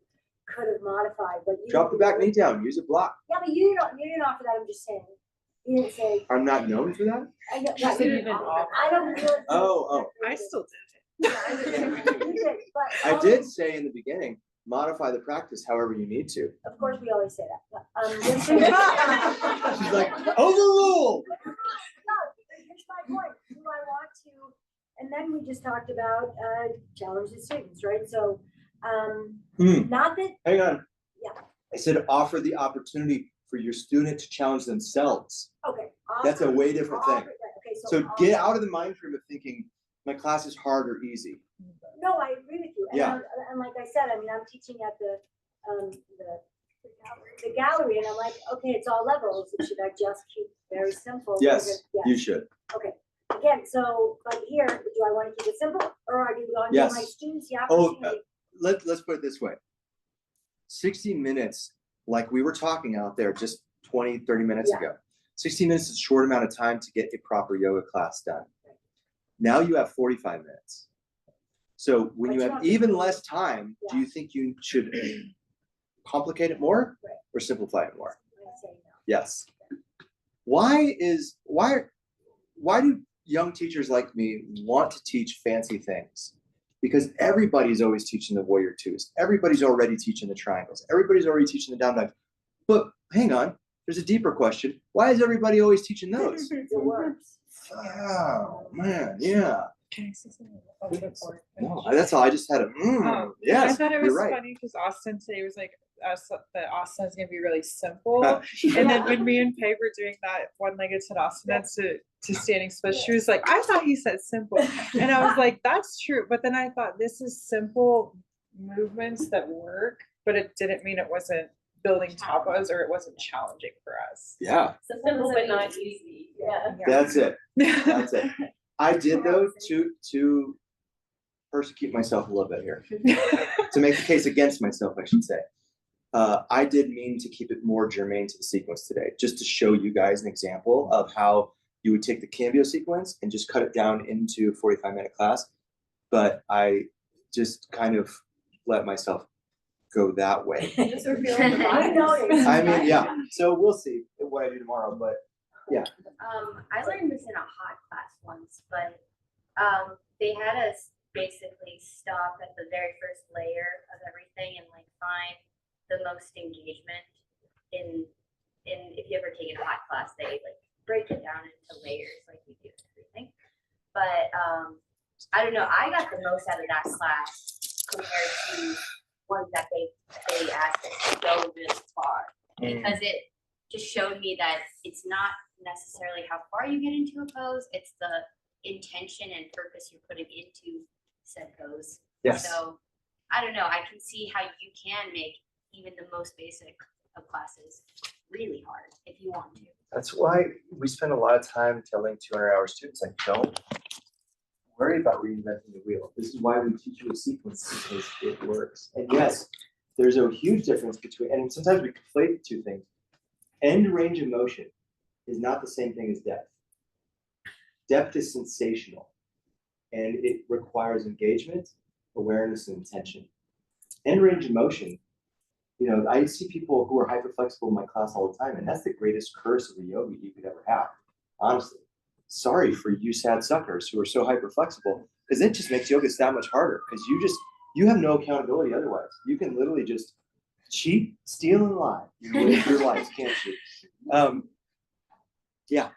could have modified, but you Drop the back knee down. Use a block. Yeah, but you didn't offer that. I'm just saying. You didn't say. I'm not known for that. I know. You said you didn't offer. I don't. Really Oh. I still did. I did say in the beginning, modify the practice however you need to. Of course, we always say that. But, She's like, overrule. No, here's my point. Do I want to? And then we just talked about challenge the students, right? So, not that. Hang on. Yeah. I said offer the opportunity for your student to challenge themselves. Okay. That's a way different thing. Okay, So get out of the mind frame of thinking my class is hard or easy. No, I agree with you. And, Yeah. and like I said, I mean, I'm teaching at the gallery, and I'm like, okay, it's all levels. Should I just keep very simple? Yes, you should. Okay. Again, so but here, do I want to keep it simple, or do you want to Yes. give my students the Oh, opportunity? let's put it this way. 60 minutes, like we were talking out there just 20, 30 minutes Yeah. ago. 60 minutes is a short amount of time to get a proper yoga class done. Now you have 45 minutes. So when you have even less time, do you think you should complicate it more or simplify it more? Yes. Why do young teachers like me want to teach fancy things? Because everybody's always teaching the warrior twos. Everybody's already teaching the triangles. Everybody's already teaching the down dive. But hang on, there's a deeper question. Why is everybody always teaching those? It works. Oh man, yeah. Can I say something? No, that's all. I just had a yes. I thought it was you're right. funny because Austin today was like, that asana is gonna be really simple. And then when me and Paige were doing that one-legged Sadhana to standing split, she was like, I thought he said simple. And I was like, that's true. But then I thought this is simple movements that work, but it didn't mean it wasn't building tapas or it wasn't challenging for us. Yeah. So simple but not easy. Yeah. That's it. That's it. I did though to persecute myself a little bit here. To make the case against myself, I should say. I did mean to keep it more germane to the sequence today, just to show you guys an example of how you would take the Cambio sequence and just cut it down into a 45-minute class. But I just kind of let myself go that way. I mean, yeah. So we'll see what I do tomorrow, but yeah. I learned this in a hot class once, but they had us basically stop at the very first layer of everything and like find the most engagement in if you ever take a hot class, they like break it down into layers like we do everything. But I don't know, I got the most out of that class compared to ones that they asked us to go really far, because it just showed me that it's not necessarily how far you get into a pose, it's the intention and purpose you're putting into said pose. Yes. So I don't know, I can see how you can make even the most basic of classes really hard if you want to. That's why we spend a lot of time telling 200-hour students, like, don't worry about reinventing the wheel. This is why we teach you a sequence, because it works. And yes, there's a huge difference between, and sometimes we conflate the two things. End range of motion is not the same thing as depth. Depth is sensational, and it requires engagement, awareness, and intention. End range of motion, you know, I see people who are hyper-flexible in my class all the time, and that's the greatest curse of a yogi you could ever have, honestly. Sorry for you sad suckers who are so hyper-flexible, because it just makes yoga that much harder, because you have no accountability otherwise. You can literally just cheat, steal, and lie with your life, can't you? Yeah.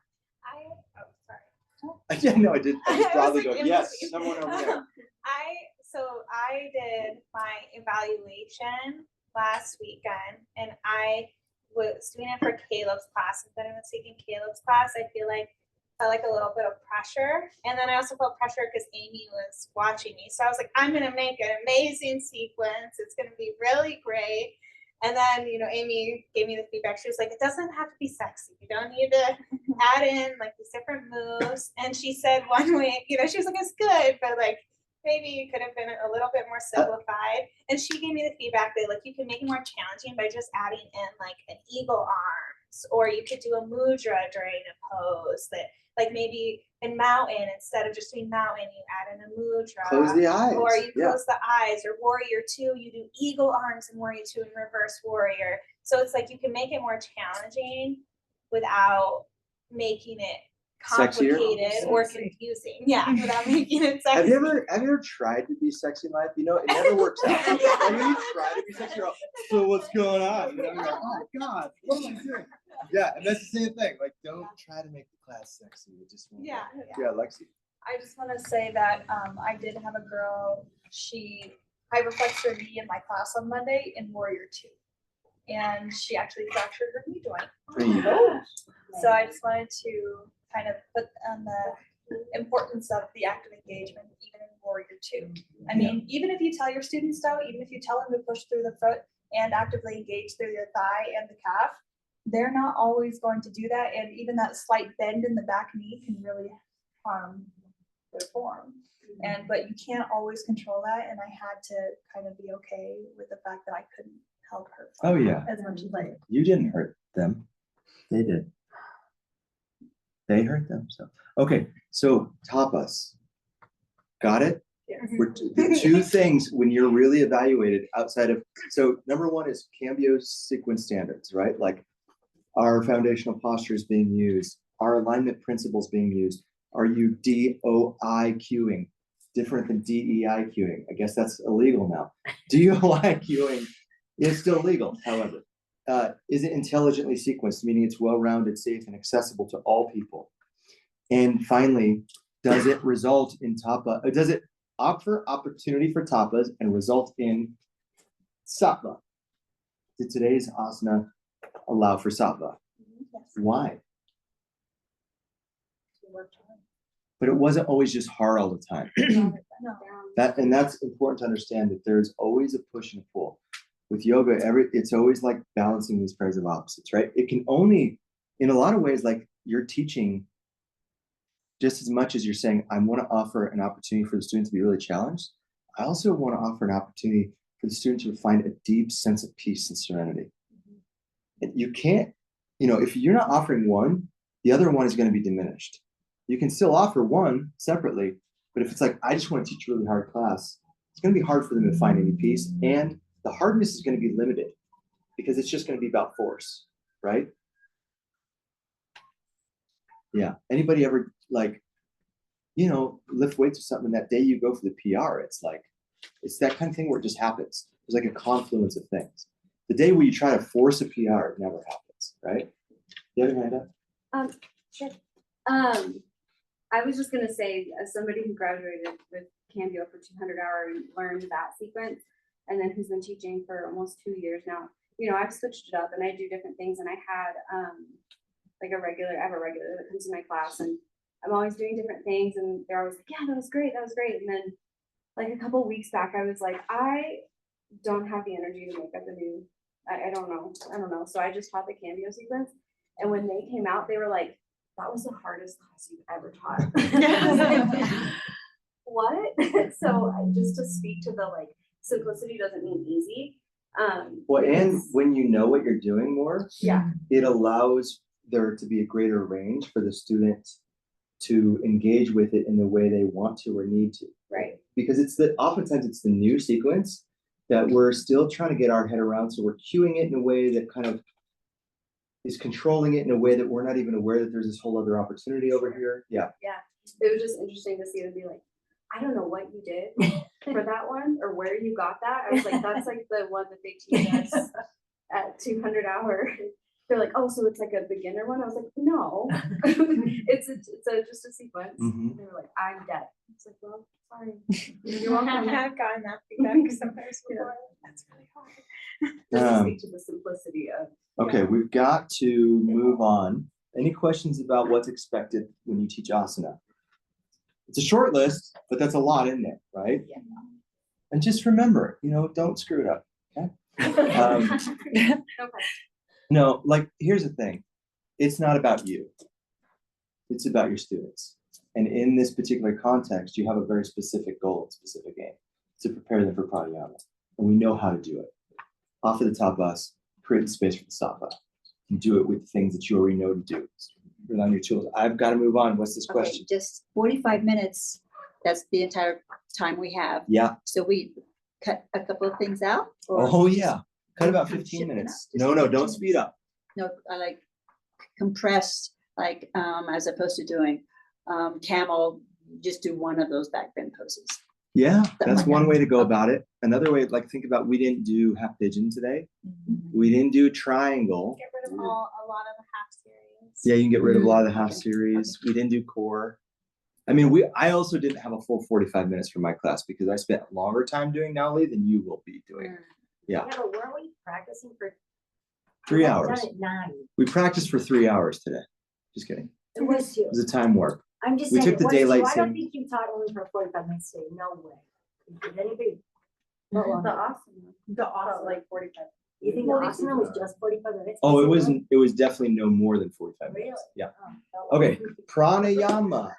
Yeah, no, I just broadly go, yes, someone over there. I did my evaluation last weekend, and I was doing it for Caleb's class. And then I was taking Caleb's class, I felt like a little bit of pressure. And then I also felt pressure because Amy was watching me. So I was like, I'm gonna make an amazing sequence. It's gonna be really great. And then, you know, Amy gave me the feedback. She was like, it doesn't have to be sexy. You don't need to add in like these different moves. And she said one week, you know, she was like, it's good, but like maybe you could have been a little bit more simplified. And she gave me the feedback that like you can make it more challenging by just adding in like an eagle arms, or you could do a mudra during a pose that like maybe in mountain, instead of just doing mountain, you add in a mudra. Close the eyes. Or you Yeah. close the eyes, or warrior two, you do eagle arms and warrior two and reverse warrior. So it's like you can make it more challenging without making it Sexier? complicated or confusing. Yeah, without making it sexy. Have you ever tried to be sexy in life? You know, it never works out. And when you try to be sexy, you're all, so what's going on? You know, you're like, oh God, what am I doing? Yeah, and that's the same thing. Like, don't try to make the class sexy. It just won't work. Yeah, Lexi. I just want to say that I did have a girl, she hyperflexed her knee in my class on Monday in Warrior 2. And she actually fractured her knee joint. So I just wanted to kind of put on the importance of the active engagement even in Warrior 2. I mean, even if you tell your students so, even if you tell them to push through the foot and actively engage through your thigh and the calf, they're not always going to do that. And even that slight bend in the back knee can really harm their form. But you can't always control that. And I had to kind of be okay with the fact that I couldn't help her. Oh, yeah. As much as I. You didn't hurt them. They did. They hurt them. So okay, so tapas. Got it? The two things when you're really evaluated outside of, so number one is Cambio sequence standards, right? Like our foundational postures being used, our alignment principles being used. Are you DOI queuing? Different than DEI queuing. I guess that's illegal now. DOI queuing is still legal, however. Is it intelligently sequenced, meaning it's well-rounded, safe, and accessible to all people? And finally, does it result in tapa? Does it offer opportunity for tapas and result in sattva? Did today's asana allow for sattva? Why? But it wasn't always just hard all the time. That's important to understand, that there's always a push and a pull. With yoga, it's always like balancing these pairs of opposites, right? It can only, in a lot of ways, like you're teaching just as much as you're saying, I want to offer an opportunity for the students to be really challenged. I also want to offer an opportunity for the student to find a deep sense of peace and serenity. And you can't, if you're not offering one, the other one is going to be diminished. You can still offer one separately, but if it's like, I just want to teach a really hard class, it's going to be hard for them to find any peace. And the hardness is going to be limited because it's just going to be about force, right? Yeah. Anybody ever lift weights or something, that day you go for the PR, it's that kind of thing where it just happens. There's like a confluence of things. The day where you try to force a PR, it never happens, right? You have your hand up? Sure. I was just gonna say, as somebody who graduated with Cambio for 200 hour and learned that sequence, and then who's been teaching for almost 2 years now, I've switched it up and I do different things. And I had I have a regular that comes to my class, and I'm always doing different things, and they're always like, yeah, that was great. And then like a couple weeks back, I was like, I don't have the energy to make up a new, I don't know. So I just taught the Cambio sequence. And when they came out, they were like, that was the hardest class you've ever taught. I was like, what? So just to speak to the simplicity doesn't mean easy. Well, and when you know what you're doing more, yeah, it allows there to be a greater range for the student to engage with it in the way they want to or need to. Right. Because oftentimes it's the new sequence that we're still trying to get our head around. So we're cueing it in a way that kind of is controlling it in a way that we're not even aware that there's this whole other opportunity over here. Yeah. Yeah. It was just interesting to see them be like, I don't know what you did for that one or where you got that. I was like, that's like the one that they teach us at 200 hour. They're like, oh, so it's like a beginner one. I was like, no, it's just a sequence. Mm-hmm. They were like, I'm dead. It's like, well, sorry. You're welcome. I've gotten that feedback sometimes before. That's really hard. Just to speak to the simplicity of. Okay, we've got to move on. Any questions about what's expected when you teach asana? It's a short list, but that's a lot in there, right? Yeah. And just remember, don't screw it up, okay? No, here's the thing. It's not about you. It's about your students. And in this particular context, you have a very specific goal and specific aim to prepare them for pranayama. And we know how to do it. Off of the top bus, create the space for the sattva. You do it with things that you already know to do. Rely on your tools. I've got to move on. What's this question? Just 45 minutes. That's the entire time we have. Yeah. So we cut a couple of things out? Or Oh, yeah. Cut about 15 minutes. No, don't speed up. No, I compressed, as opposed to doing camel, just do one of those back bend poses. Yeah, that's one way to go about it. Another way, think about, we didn't do half pigeon today. We didn't do triangle. Get rid of a lot of the half series. Yeah, you can get rid of a lot of the half series. We didn't do core. I also didn't have a full 45 minutes for my class because I spent longer time doing Nauli than you will be doing. Yeah. Yeah, but weren't we practicing for 3 hours? Done at 9. We practiced for 3 hours today. Just kidding. It was It was a time warp. I'm just We saying, took the it was you. daylight I don't saving. think you taught only for 45 minutes today. No way. Did anybody? The awesome. The awesome, like 45. You think the asana was just 45 minutes? Oh, it wasn't. It was definitely no more than 45 minutes. Yeah. Okay. Pranayama.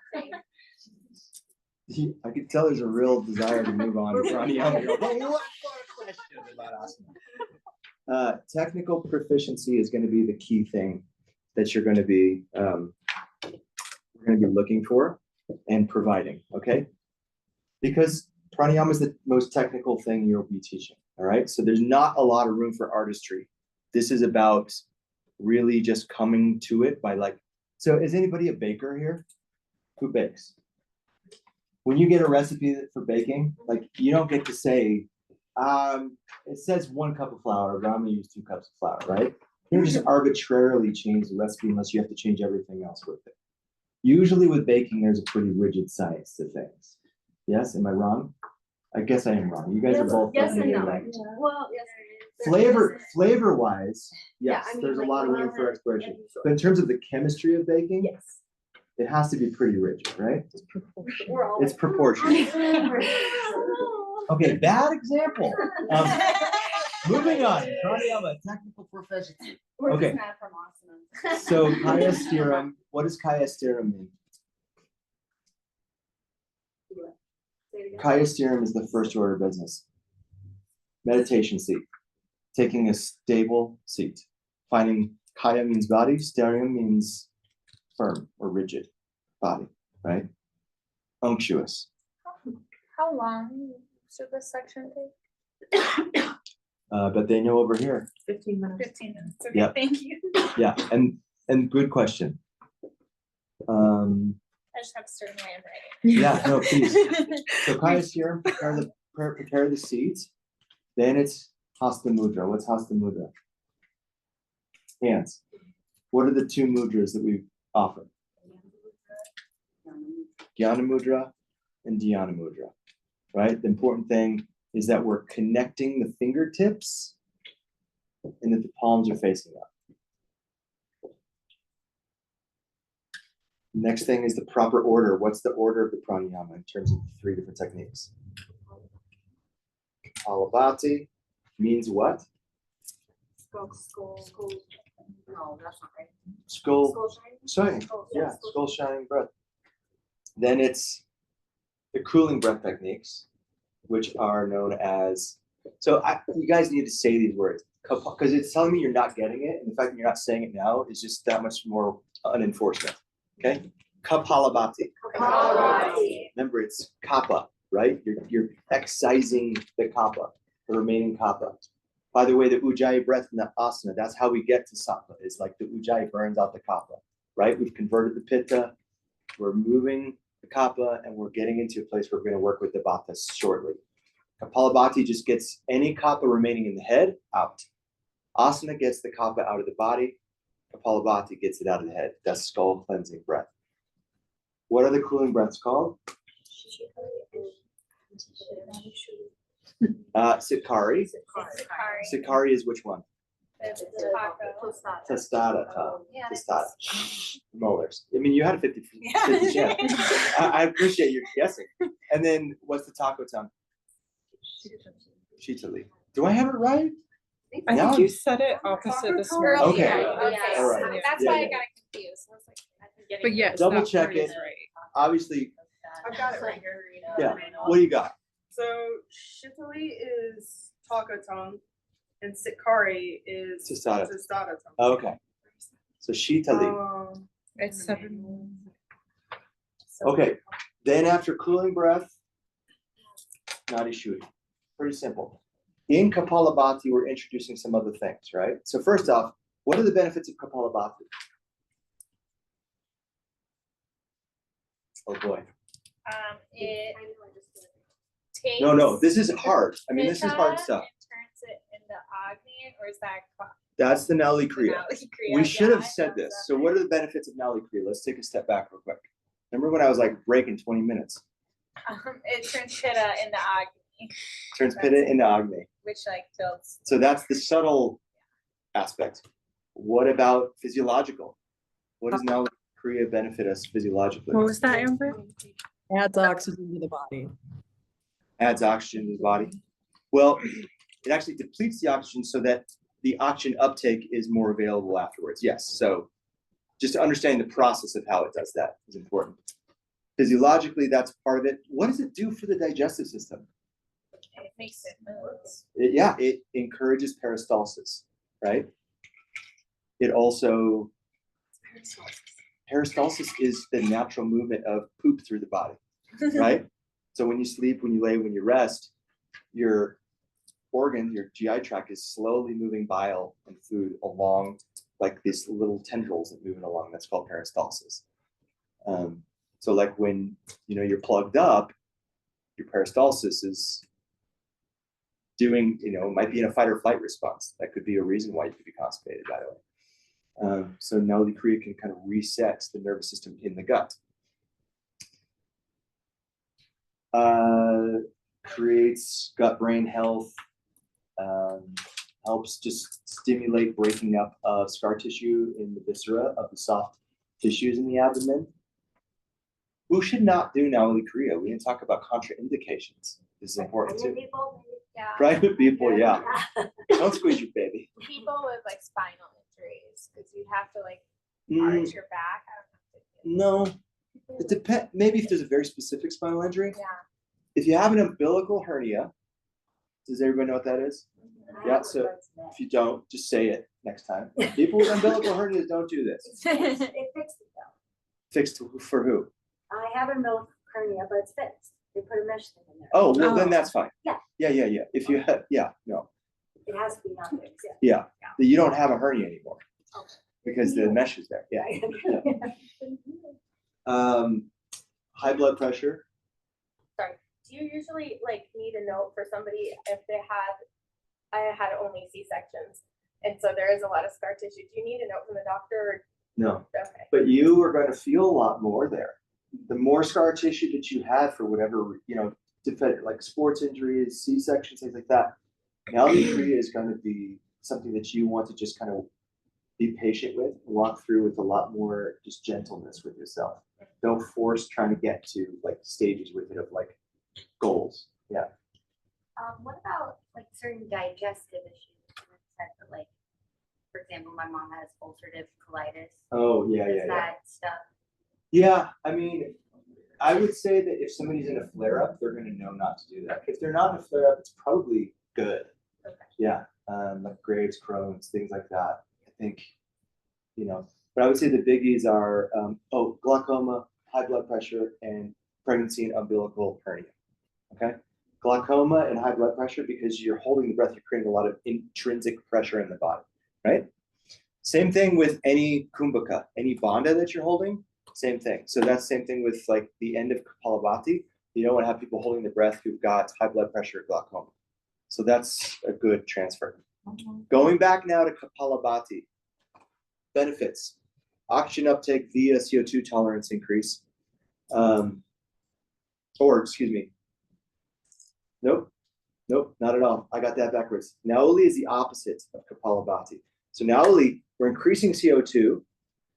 I could tell there's a real desire to move on to pranayama. You're like, "Well, what more questions about asana?" Technical proficiency is going to be the key thing that you're going to be looking for and providing. Okay. Because pranayama is the most technical thing you'll be teaching. All right. So there's not a lot of room for artistry. This is about really just coming to it by so is anybody a baker here? Who bakes? When you get a recipe for baking, you don't get to say, it says 1 cup of flour, but I'm gonna use 2 cups of flour, right? You don't just arbitrarily change the recipe unless you have to change everything else with it. Usually with baking, there's a pretty rigid science to things. Yes, am I wrong? I guess I am wrong. You guys are both. Yes and no. right. Well, yes. Flavor wise, Yeah, yes, I mean, there's a lot of room for whatever- exploration. yeah, sure. But in terms of the chemistry of baking, Yes. it has to be pretty rigid, right? We're all It's proportional. Okay, bad example. Moving on, pranayama, technical proficiency. We're Okay. just mad from asana. So kaya steeram, what does kaya steeram mean? Say it again. Kaya steeram is the first order of business. meditation seat, taking a stable seat. Finding kaya means body, stereo means firm or rigid body, right? Unctuous. How long should this section take? But they know over here. 15 minutes. 15 minutes. Okay, Yep. thank you. Yeah, and good question. I just have a certain way of writing. Yeah, no, please. So Kaya's here, prepare the seats. Then it's Hasta Mudra. What's Hasta Mudra? Hands. What are the two mudras that we offer? Jnana Mudra and Dhyana Mudra, right? The important thing is that we're connecting the fingertips and that the palms are facing up. Next thing is the proper order. What's the order of the pranayama in terms of the three different techniques? Kapalabhati means what? Skull. No, that's not right. Skull shining. shining. Yeah, skull shining breath. Then it's the cooling breath techniques, which are known as. So you guys need to say these words because it's telling me you're not getting it, and the fact that you're not saying it now is just that much more an enforcement. Okay, Kapalabhati. Remember, it's kappa, right? You're excising the kappa, the remaining kappa. By the way, the ujjayi breath in the asana, that's how we get to sattva. It's like the ujjayi burns out the kappa, right? We've converted the pitta, we're moving the kappa, and we're getting into a place where we're going to work with the vata shortly. Kapalabhati just gets any kappa remaining in the head out. Asana gets the kappa out of the body. Kapalabhati gets it out of the head. That's skull cleansing breath. What are the cooling breaths called? Sitkari. Sitkari is which one? Tastata. Molars. I mean, you had a 50 chance. I appreciate you guessing. And then what's the taco tongue? Shitali. Do I have it right? I think you said it opposite this morning. Okay. All right. That's Yeah, why yeah. I got confused. I was like, But yes, Double that check part it. is right. Obviously, I've got it right here. yeah. What do you got? So Shitali is taco tongue and Sitkari is Tastata. tongue. Okay. So Shitali. It's 7. Okay. Then after cooling breath, Nadi Shuddhi. Pretty simple. In Kapalabhati, we're introducing some other things, right? So first off, what are the benefits of Kapalabhati? Oh boy. It takes. No, this is hard. I mean, this is hard Pitta stuff. and turns it into Agni, or is that? That's the Nali Kriya. Nali Kriya, We should yeah, have I said thought this. so. So what are the benefits of Nali Kriya? Let's take a step back real quick. Remember when I was like breaking 20 minutes? It turns Pitta into Agni. Turns Pitta into Agni. Which like builds. So that's the subtle aspect. What about physiological? What does Nali Kriya benefit us physiologically? What was that, Amber? Adds oxygen to the body. Adds oxygen to the body. Well, it actually depletes the oxygen so that the oxygen uptake is more available afterwards. Yes. So just to understand the process of how it does that is important. Physiologically, that's part of it. What does it do for the digestive system? It makes it move. It encourages peristalsis, right? It also, peristalsis is the natural movement of poop through the body, right? So when you sleep, when you lay, when you rest, your organ, your GI tract is slowly moving bile and food along like these little tendrils that moving along. That's called peristalsis. So like when you're plugged up, your peristalsis is doing, might be in a fight or flight response. That could be a reason why you could be constipated, by the way. So Nali Kriya can kind of reset the nervous system in the gut. Creates gut-brain health, helps just stimulate breaking up of scar tissue in the viscera of the soft tissues in the abdomen. Who should not do Nali Kriya? We didn't talk about contraindications. This is important too. Yeah. Private people, yeah. Don't squeeze your baby. People with like spinal injuries, because you have to like Mm. arch your back. No, it depends. Maybe if there's a very specific spinal injury. Yeah. If you have an umbilical hernia, Does everybody know what that is? Yeah, so if you don't, just say it next time. People with umbilical hernias don't do this. It fixed it though. Fixed for who? I have an umbilical hernia, but it's fixed. They put a mesh thing in there. Oh, well, then that's fine. Yeah. Yeah. If you have, no, It has to be not fixed, yeah. yeah. You don't have a hernia anymore because the mesh is there. Yeah. High blood pressure. Sorry. Do you usually like need a note for somebody if I had only C-sections, and so there is a lot of scar tissue? Do you need a note from the doctor? Or? No. Okay. But you are going to feel a lot more there. The more scar tissue that you have for whatever, like sports injuries, C-sections, things like that, Naldi is going to be something that you want to just kind of be patient with, walk through with a lot more just gentleness with yourself. Don't force trying to get to like stages with it of like goals. Yeah. What about like certain digestive issues? Like, for example, my mom has ulcerative colitis. Oh, yeah. That stuff. Yeah, I mean, I would say that if somebody's in a flare-up, they're going to know not to do that. If they're not in a flare-up, it's probably good. Okay. Yeah, like Graves, Crohn's, things like that. I think, but I would say the biggies are, glaucoma, high blood pressure, and pregnancy and umbilical hernia. Okay? Glaucoma and high blood pressure, because you're holding the breath, you're creating a lot of intrinsic pressure in the body, right? Same thing with any kumbhaka, any bandha that you're holding, same thing. So that's the same thing with like the end of Kapalabhati. You don't want to have people holding the breath who've got high blood pressure or glaucoma. So that's a good transfer. Going back now to Kapalabhati, benefits. Oxygen uptake via CO2 tolerance increase. Nope, not at all. I got that backwards. Naoli is the opposite of Kapalabhati. So Naoli, we're increasing CO2,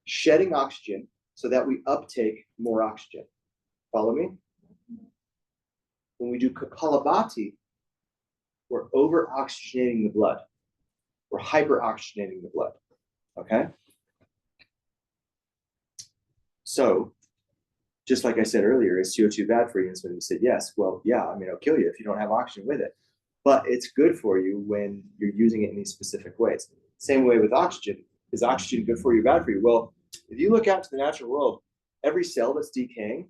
shedding oxygen so that we uptake more oxygen. Follow me? When we do Kapalabhati, we're over-oxygenating the blood. We're hyper-oxygenating the blood, okay? So, just like I said earlier, is CO2 bad for you? And somebody said yes. Well, yeah, I mean, it'll kill you if you don't have oxygen with it. But it's good for you when you're using it in these specific ways. Same way with oxygen. Is oxygen good for you or bad for you? Well, if you look out to the natural world, every cell that's decaying,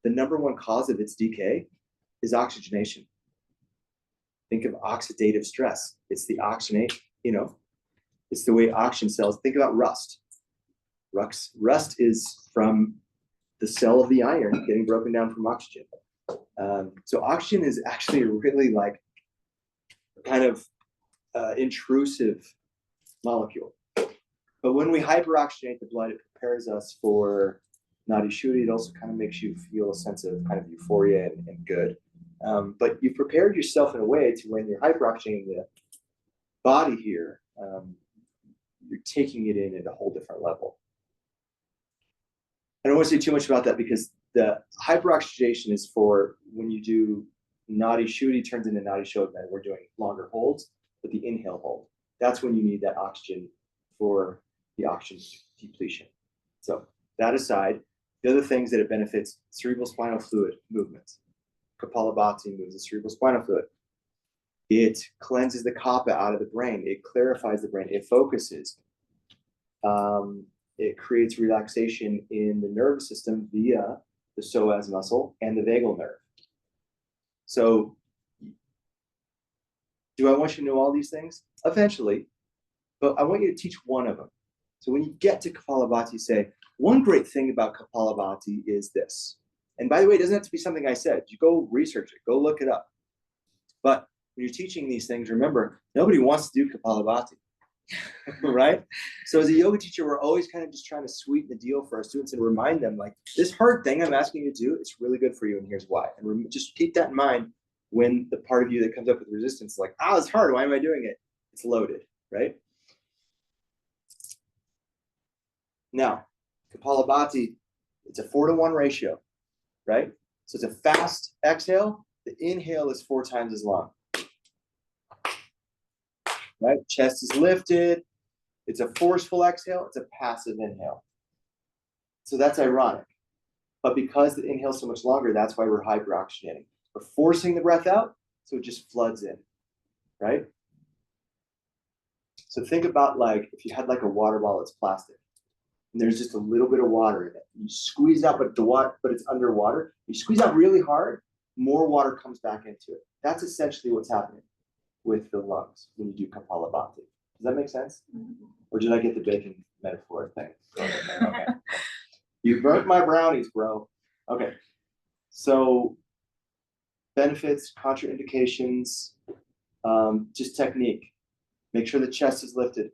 the number one cause of its decay is oxygenation. Think of oxidative stress. It's the oxygenation, it's the way oxygen cells, think about rust. Rust is from the cell of the iron getting broken down from oxygen. So oxygen is actually really like kind of intrusive molecule. But when we hyperoxygenate the blood, it prepares us for nadi shuddhi. It also kind of makes you feel a sense of kind of euphoria and good. But you've prepared yourself in a way to when you're hyperoxygenating the body here, you're taking it in at a whole different level. I don't want to say too much about that because the hyperoxygenation is for when you do nadi shuddhi turns into nadi shodhana, and we're doing longer holds, but the inhale hold. That's when you need that oxygen for the oxygen depletion. So that aside, the other things that it benefits, cerebral spinal fluid movements. Kapalabhati moves the cerebral spinal fluid. It cleanses the kapha out of the brain. It clarifies the brain. It focuses. It creates relaxation in the nervous system via the psoas muscle and the vagal nerve. So, do I want you to know all these things? Eventually, but I want you to teach one of them. So when you get to Kapalabhati, say, one great thing about Kapalabhati is this. And by the way, it doesn't have to be something I said. You go research it, go look it up. But when you're teaching these things, remember, nobody wants to do Kapalabhati, right? So as a yoga teacher, we're always kind of just trying to sweeten the deal for our students and remind them, like, this hard thing I'm asking you to do, it's really good for you, and here's why. And just keep that in mind when the part of you that comes up with resistance is like, it's hard, why am I doing it? It's loaded, right? Now, Kapalabhati, it's a 4-to-1 ratio, right? So it's a fast exhale. The inhale is 4 times as long, right? Chest is lifted. It's a forceful exhale. It's a passive inhale. So that's ironic. But because the inhale is so much longer, that's why we're hyperoxygenating. We're forcing the breath out, so it just floods in. right? So think about like if you had like a water bottle that's plastic and there's just a little bit of water in it. You squeeze out, but it's underwater. You squeeze out really hard, more water comes back into it. That's essentially what's happening with the lungs when you do Kapalabhati. Does that make sense? Or did I get the bacon metaphor thing? Okay. You burnt my brownies, bro. Okay. So benefits, contraindications, just technique. Make sure the chest is lifted.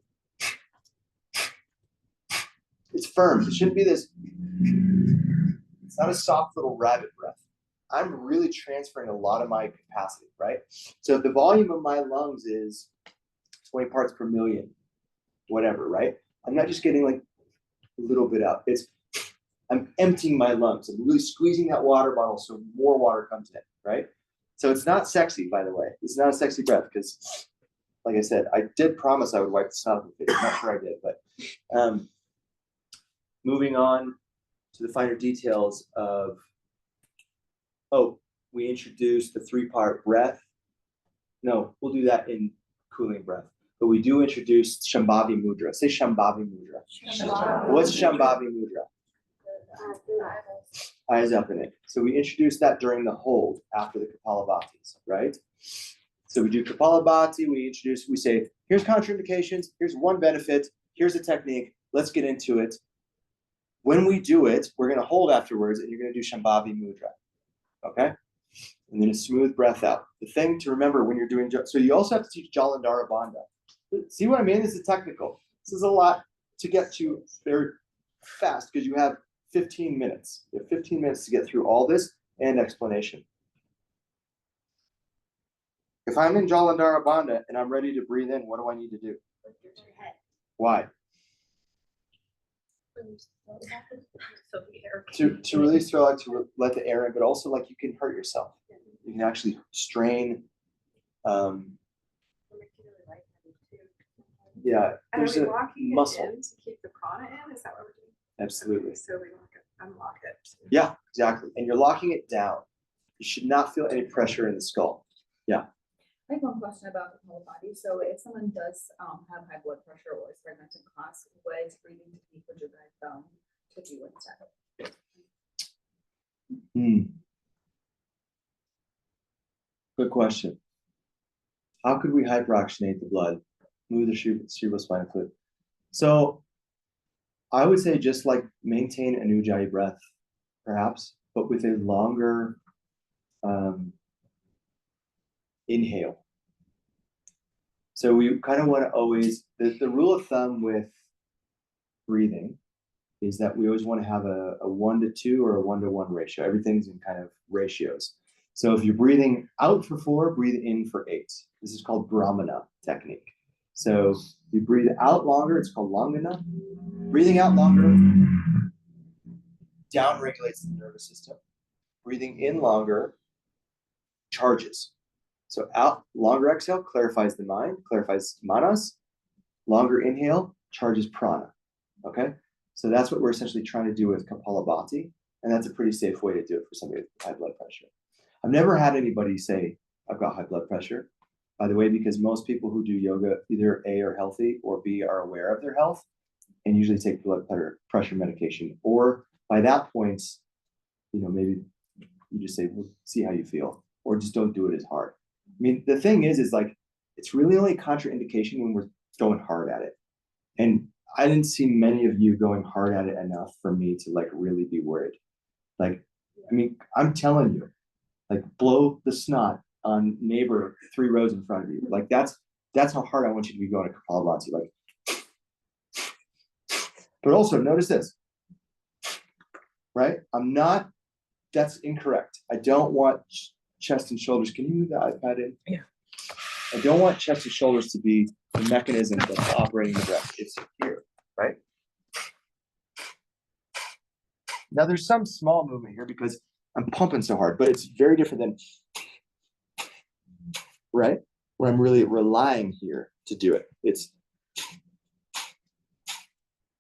It's firm. It shouldn't be this. It's not a soft little rabbit breath. I'm really transferring a lot of my capacity, right? So if the volume of my lungs is 20 parts per million, whatever, right? I'm not just getting like a little bit out. I'm emptying my lungs. I'm really squeezing that water bottle so more water comes in, right? So it's not sexy, by the way. It's not a sexy breath because, like I said, I did promise I would wipe the snot off the face. I'm not sure I did, but moving on to the finer details of, we introduced the 3-part breath. No, we'll do that in cooling breath. But we do introduce Shambhavi Mudra. Say Shambhavi Mudra. Shambhavi. What's Shambhavi Mudra? Eyes up in it. So we introduce that during the hold after the Kapalabhatis, right? So we do Kapalabhati, we say, here's contraindications, here's one benefit, here's a technique, let's get into it. When we do it, we're going to hold afterwards and you're going to do Shambhavi Mudra, okay? And then a smooth breath out. The thing to remember when you're doing, so you also have to teach Jalandhara Bandha. See what I mean? This is technical. This is a lot to get to very fast because you have 15 minutes. You have 15 minutes to get through all this and explanation. If I'm in Jalandhara Bandha and I'm ready to breathe in, what do I need to do? Why? To release through, like to let the air in, but also like you can hurt yourself. You can actually strain. Yeah, And there's are we a locking muscle. it in to keep the prana in? Is that what we're doing? Absolutely. So we lock it, unlock it. Yeah, exactly. And you're locking it down. You should not feel any pressure in the skull. Yeah. I have one question about the whole body. So if someone does have high blood pressure or is pregnant in class, what is breathing technique would you guide them to do instead? Good question. How could we hyperoxygenate the blood? Move the cerebrospinal fluid. So I would say just like maintain an ujjayi breath, perhaps, but with a longer inhale. So we kind of want to always, the rule of thumb with breathing is that we always want to have a 1-to-2 or a 1-to-1 ratio. Everything's in kind of ratios. So if you're breathing out for 4, breathe in for 8. This is called Brahmana technique. So you breathe out longer, it's called Langana. Breathing out longer down regulates the nervous system. Breathing in longer charges. So out, longer exhale clarifies the mind, clarifies manas. Longer inhale charges prana. Okay? So that's what we're essentially trying to do with Kapalabhati. And that's a pretty safe way to do it for somebody with high blood pressure. I've never had anybody say, I've got high blood pressure. By the way, because most people who do yoga either A, are healthy, or B, are aware of their health and usually take blood pressure medication. Or by that point, maybe you just say, well, see how you feel, or just don't do it as hard. I mean, the thing is like, it's really only a contraindication when we're going hard at it. And I didn't see many of you going hard at it enough for me to like really be worried. Like, I mean, I'm telling you, like blow the snot on neighbor 3 rows in front of you. Like that's how hard I want you to be going to Kapalabhati. Like, but also notice this, right? That's incorrect. I don't want chest and shoulders. Can you move the iPad in? Yeah. I don't want chest and shoulders to be the mechanism that's operating the breath. It's here, right? Now there's some small movement here because I'm pumping so hard, but it's very different than, right? Where I'm really relying here to do it. It's,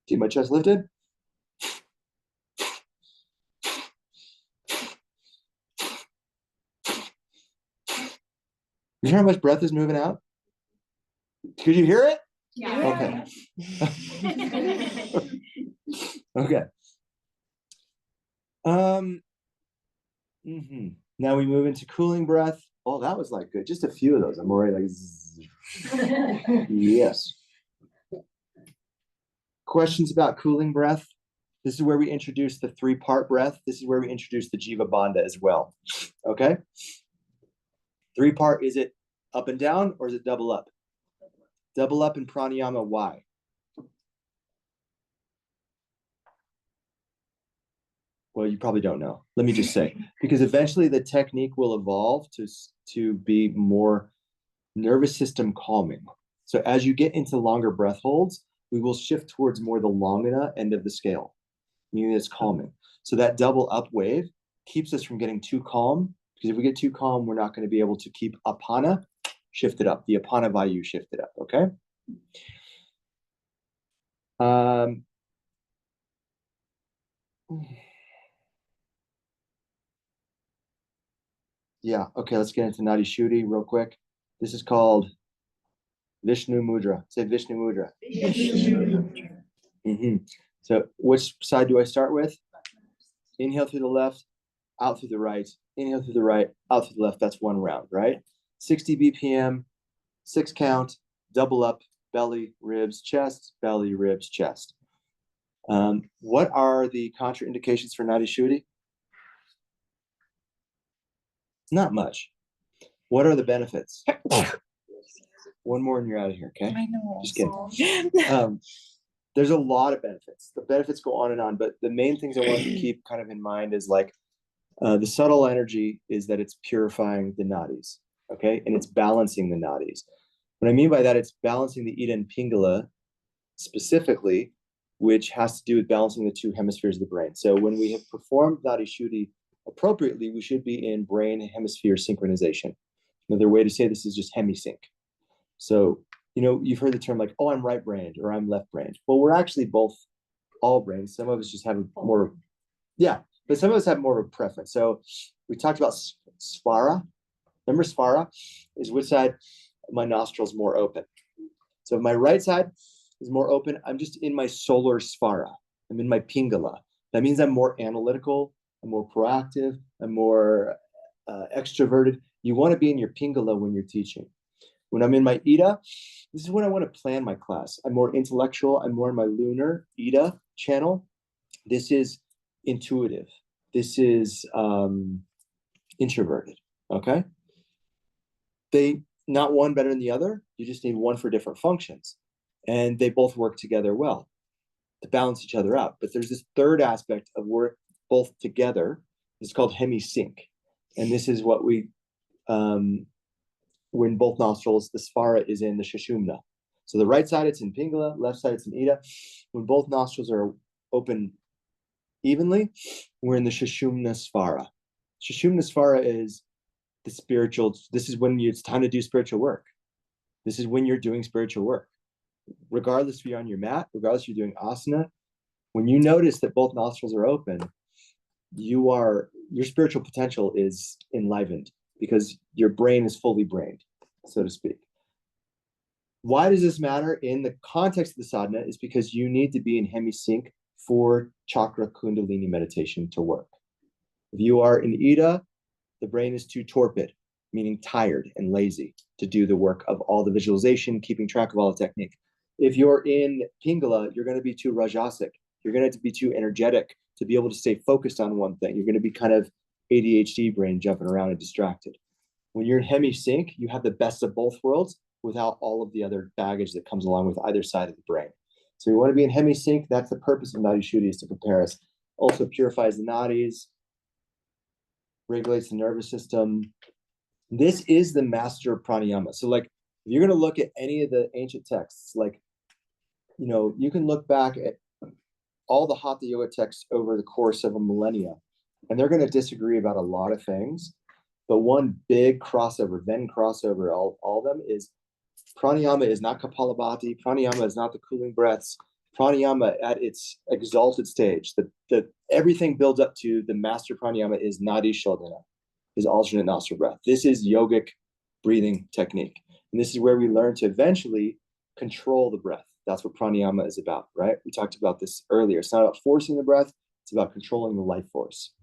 keep my chest lifted. You hear how much breath is moving out? Could you hear it? Yeah. Okay. Okay. Now we move into cooling breath. Oh, that was like good. Just a few of those. I'm already like, zzz. Yes. Questions about cooling breath? This is where we introduce the 3-part breath. This is where we introduce the Jiva Bandha as well. Okay? 3-part, is it up and down or is it double up? Double up in pranayama, why? Well, you probably don't know. Let me just say, because eventually the technique will evolve to be more nervous system calming. So as you get into longer breath holds, we will shift towards more the longana end of the scale, meaning it's calming. So that double up wave keeps us from getting too calm, because if we get too calm, we're not going to be able to keep apana shifted up, the apana vayu shifted up, okay? Yeah, okay, let's get into Nadi Shuddhi real quick. This is called Vishnu Mudra. Say Vishnu Mudra. So which side do I start with? Inhale through the left, out through the right. Inhale through the right, out through the left. That's one round, right? 60 BPM, 6 count, double up, belly, ribs, chest, belly, ribs, chest. What are the contraindications for Nadi Shuddhi? Not much. What are the benefits? One more and you're out of here, okay? I know. Just kidding. There's a lot of benefits. The benefits go on and on, but the main things I want to keep kind of in mind is like the subtle energy is that it's purifying the nadis, okay? And it's balancing the nadis. What I mean by that, it's balancing the Ida and Pingala specifically, which has to do with balancing the 2 hemispheres of the brain. So when we have performed Nadi Shuddhi appropriately, we should be in brain hemisphere synchronization. Another way to say this is just hemisync. So, you know, you've heard the term like, oh, I'm right-brained or I'm left-brained. Well, we're actually both all brains. Some of us just have more, yeah, but some of us have more of a preference. So we talked about sphara. Remember sphara is which side my nostrils more open. So if my right side is more open, I'm just in my solar sphara. I'm in my pingala. That means I'm more analytical, I'm more proactive, I'm more extroverted. You want to be in your pingala when you're teaching. When I'm in my Ida, this is when I want to plan my class. I'm more intellectual. I'm more in my lunar Ida channel. This is intuitive. This is introverted, okay? They, not one better than the other. You just need one for different functions. And they both work together well to balance each other out. But there's this third aspect of work both together. It's called hemisync. And this is what we, when both nostrils, the sphara is in the Sushumna. So the right side, it's in Pingala, left side, it's in Ida. When both nostrils are open evenly, we're in the Sushumna sphara. Sushumna sphara is the spiritual, this is when it's time to do spiritual work. This is when you're doing spiritual work. Regardless if you're on your mat, regardless if you're doing asana, when you notice that both nostrils are open, your spiritual potential is enlivened because your brain is fully brained, so to speak. Why does this matter in the context of the sadhana? Is because you need to be in hemisync for chakra kundalini meditation to work. If you are in Ida, the brain is too torpid, meaning tired and lazy to do the work of all the visualization, keeping track of all the technique. If you're in Pingala, you're going to be too rajasic. You're going to be too energetic to be able to stay focused on one thing. You're going to be kind of ADHD brain jumping around and distracted. When you're in hemisync, you have the best of both worlds without all of the other baggage that comes along with either side of the brain. So you want to be in hemisync. That's the purpose of Nadi Shuddhi, is to prepare us. Also purifies the nadis, regulates the nervous system. This is the master of pranayama. So like, if you're going to look at any of the ancient texts, like, you know, you can look back at all the Hatha Yoga texts over the course of a millennia, and they're going to disagree about a lot of things. But one big crossover, all of them, is pranayama is not Kapalabhati. Pranayama is not the cooling breaths. Pranayama at its exalted stage, the everything builds up to the master pranayama is Nadi Shodhana, is alternate nostril breath. This is yogic breathing technique. And this is where we learn to eventually control the breath. That's what pranayama is about, right? We talked about this earlier. It's not about forcing the breath, it's about controlling the life force.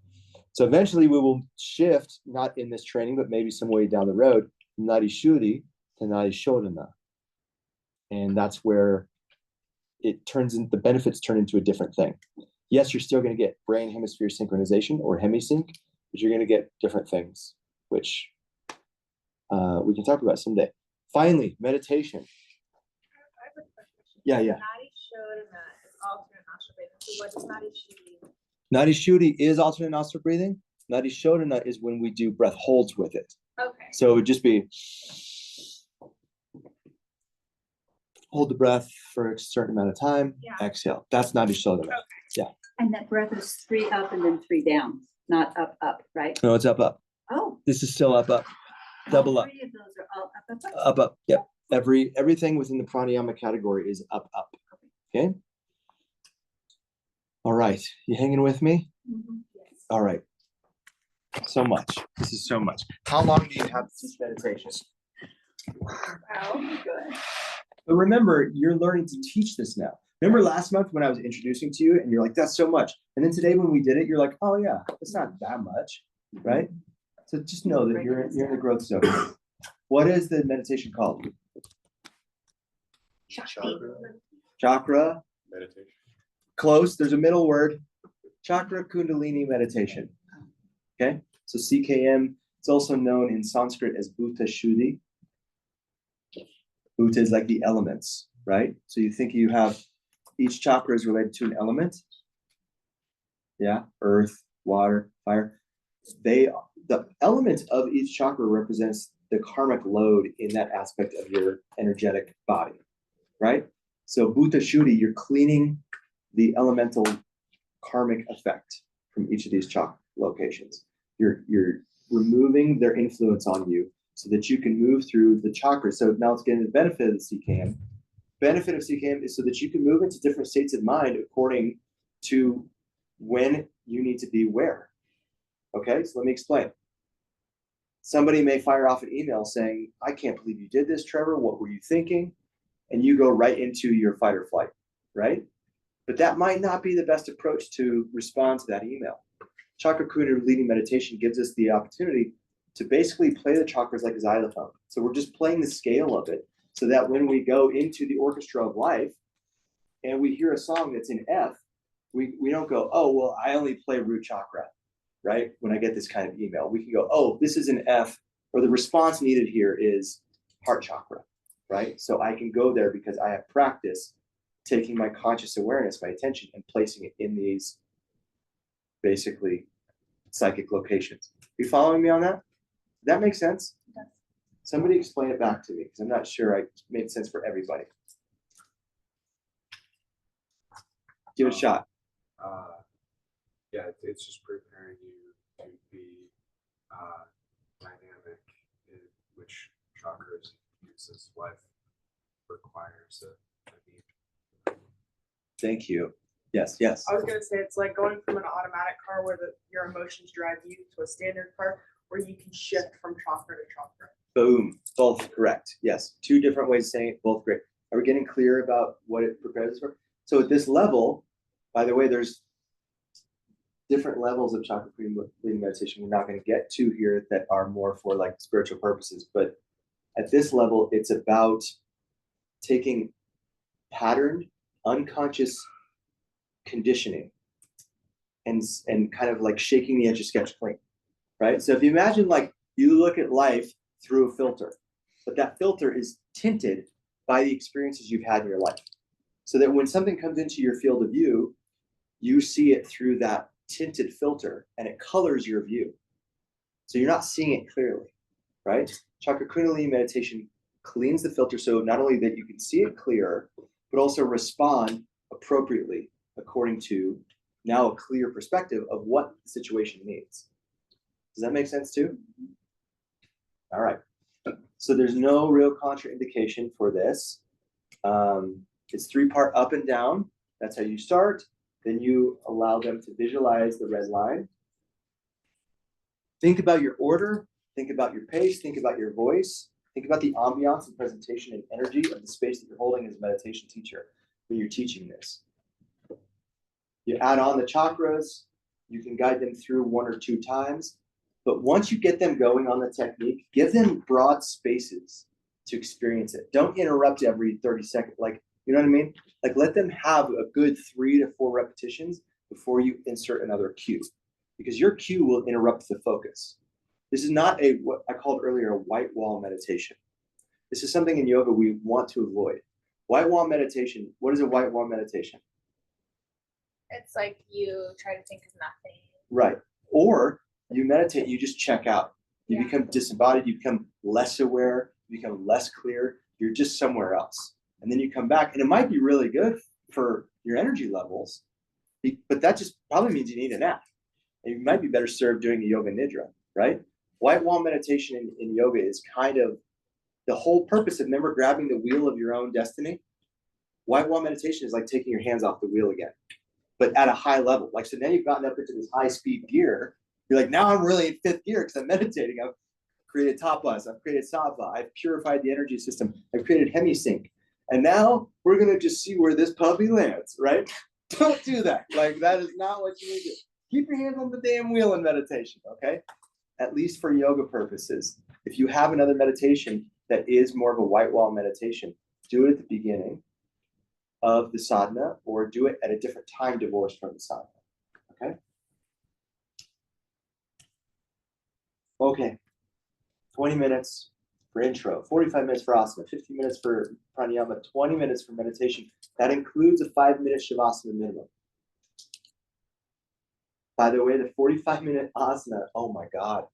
So eventually we will shift, not in this training, but maybe some way down the road, nadi shuddhi to nadi shodhana. And that's where it turns in, the benefits turn into a different thing. Yes, you're still going to get brain hemisphere synchronization or hemisync, but you're going to get different things, which we can talk about someday. Finally, meditation. I have a question. Yeah. Nadi Shodhana is alternate nostril breathing. So what does Nadi Shuddhi? Nadi shuddhi is alternate nostril breathing. Nadi shodhana is when we do breath holds with it. Okay. So it would just be hold the breath for a certain amount of time, exhale. That's nadi shodhana. Okay. Yeah. And that breath is 3 up and then 3 down, not up, up, right? No, it's up, up. Oh. This is still up, up. Double up. 3 of those are all up, up, up. Up, up. Yep. Everything within the pranayama category is up, up. Okay. All right. You hanging with me? Mm-hmm. Yes. All right. So much. This is so much. How long do you have to teach meditation? Oh, good. But remember, you're learning to teach this now. Remember last month when I was introducing to you and you're like, that's so much. And then today when we did it, you're like, oh yeah, it's not that much, right? So just know that you're in the growth zone. What is the meditation called? Chakra. Meditation. Close. There's a middle word. Chakra Kundalini meditation. Okay. So CKM, it's also known in Sanskrit as Bhuta Shuddhi. Bhuta is like the elements, right? So you think you have each chakra is related to an element. Yeah. Earth, water, fire. The element of each chakra represents the karmic load in that aspect of your energetic body, right? So Bhuta Shuddhi, you're cleaning the elemental karmic effect from each of these chakra locations. You're removing their influence on you so that you can move through the chakras. So now let's get into the benefit of the CKM. Benefit of CKM is so that you can move into different states of mind according to when you need to be where. Okay, so let me explain. Somebody may fire off an email saying, I can't believe you did this, Trevor. What were you thinking? And you go right into your fight or flight, right? But that might not be the best approach to respond to that email. Chakra Kundalini meditation gives us the opportunity to basically play the chakras like a xylophone. So we're just playing the scale of it so that when we go into the orchestra of life and we hear a song that's in F, we don't go, oh, well, I only play root chakra, right? When I get this kind of email, we can go, oh, this is an F, or the response needed here is heart chakra, right? So I can go there because I have practice taking my conscious awareness, my attention, and placing it in these basically psychic locations. You following me on that? That makes sense? Yes. Somebody explain it back to me because I'm not sure I made sense for everybody. Give it a shot. Yeah, it's just preparing you to be dynamic in which chakras uses life requires a need. Thank you. Yes, yes. I was gonna say it's like going from an automatic car where your emotions drive you to a standard car where you can shift from chakra to chakra. Boom. Both correct. Yes. Two different ways of saying it, both great. Are we getting clear about what it prepares for? So at this level, by the way, there's different levels of chakra cleaning meditation we're not going to get to here that are more for like spiritual purposes. But at this level, it's about taking patterned, unconscious conditioning and kind of like shaking the edge of sketch clean, right? So if you imagine like you look at life through a filter, but that filter is tinted by the experiences you've had in your life. So that when something comes into your field of view, you see it through that tinted filter and it colors your view. So you're not seeing it clearly, right? Chakra Kundalini meditation cleans the filter so not only that you can see it clearer, but also respond appropriately according to now a clear perspective of what the situation needs. Does that make sense too? All right. So there's no real contraindication for this. It's 3-part up and down. That's how you start. Then you allow them to visualize the red line. Think about your order. Think about your pace. Think about your voice. Think about the ambiance and presentation and energy of the space that you're holding as a meditation teacher when you're teaching this. You add on the chakras, you can guide them through 1 or 2 times, but once you get them going on the technique, give them broad spaces to experience it. Don't interrupt every 30 seconds. Like, you know what I mean? Like, let them have a good 3 to 4 repetitions before you insert another cue, because your cue will interrupt the focus. This is not what I called earlier a white wall meditation. This is something in yoga we want to avoid. White wall meditation. What is a white wall meditation? It's like you try to think of nothing. Right. Or you meditate, you just check out. You become disembodied, you become less aware, you become less clear, you're just somewhere else. And then you come back, and it might be really good for your energy levels, but that just probably means you need a nap. And you might be better served doing a yoga nidra, right? White wall meditation in yoga is kind of the whole purpose of never grabbing the wheel of your own destiny. White wall meditation is like taking your hands off the wheel again, but at a high level. Like, so now you've gotten up into this high speed gear. You're like, now I'm really in 5th gear because I'm meditating. I've created tapas, I've created sattva, I've purified the energy system, I've created hemisync. And now we're going to just see where this puppy lands, right? Don't do that. Like, that is not what you need to do. Keep your hands on the damn wheel in meditation, okay? At least for yoga purposes. If you have another meditation that is more of a white wall meditation, do it at the beginning of the sadhana, or do it at a different time divorced from the sadhana, okay? Okay, 20 minutes for intro, 45 minutes for asana, 15 minutes for pranayama, 20 minutes for meditation. That includes a 5-minute shavasana minimum. By the way, the 45-minute asana, oh my God,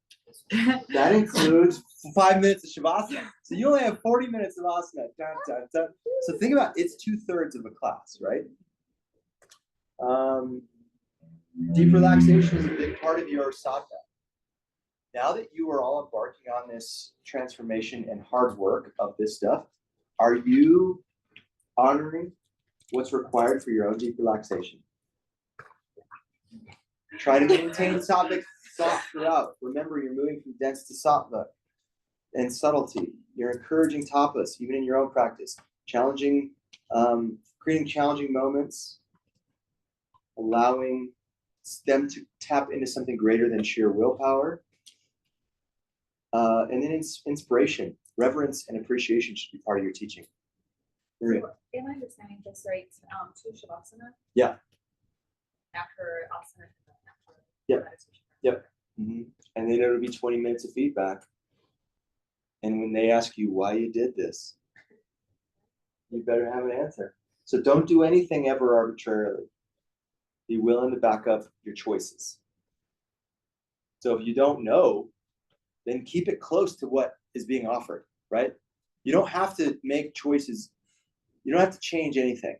that includes 5 minutes of shavasana. So you only have 40 minutes of asana. Dun, dun, dun. So think about it's 2/3 of a class, right? Deep relaxation is a big part of your sadhana. Now that you are all embarking on this transformation and hard work of this stuff, are you honoring what's required for your own deep relaxation? Try to maintain sattvic thought throughout. Remember, you're moving from dense to sattva and subtlety. You're encouraging tapas, even in your own practice. Challenging, creating challenging moments, allowing them to tap into something greater than sheer willpower. And then inspiration, reverence, and appreciation should be part of your teaching. Maria. Am I understanding this right? 2 shavasana Yeah. after asana. Yep. Yep. Mm-hmm. And then it'll be 20 minutes of feedback. And when they ask you why you did this, you better have an answer. So don't do anything ever arbitrarily. Be willing to back up your choices. So if you don't know, then keep it close to what is being offered, right? You don't have to make choices. You don't have to change anything.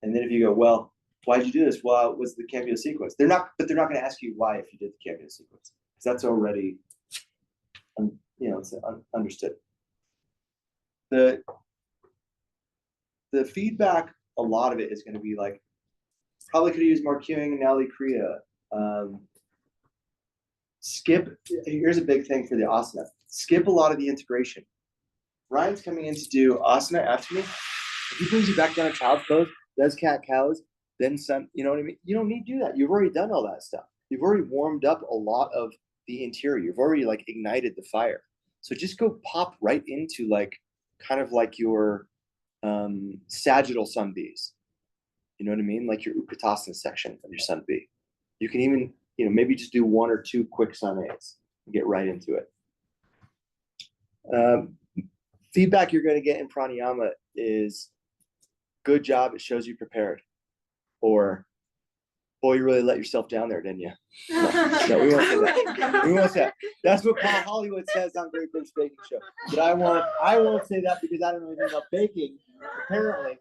And then if you go, well, why'd you do this? Well, it was the cameo sequence. They're not going to ask you why if you did the cameo sequence, because that's already, it's understood. The feedback, a lot of it is going to be like, probably could have used more cueing and Nali Kriya. Here's a big thing for the asana. Skip a lot of the integration. Ryan's coming in to do asana after me. If he brings you back down to child's pose, does cat cows, then some, you know what I mean? You don't need to do that. You've already done all that stuff. You've already warmed up a lot of the interior. You've already like ignited the fire. So just go pop right into like, kind of like your sagittal sun Bs. You know what I mean? Like your Utkatasana section of your sun B. You can even, maybe just do 1 or 2 quick sun A's and get right into it. Feedback you're going to get in pranayama is good job. It shows you prepared. Or, boy, you really let yourself down there, didn't you? No, we won't say that. We won't say that. That's what Paul Hollywood says on Great British Baking Show. But I won't say that because I don't know anything about baking, apparently.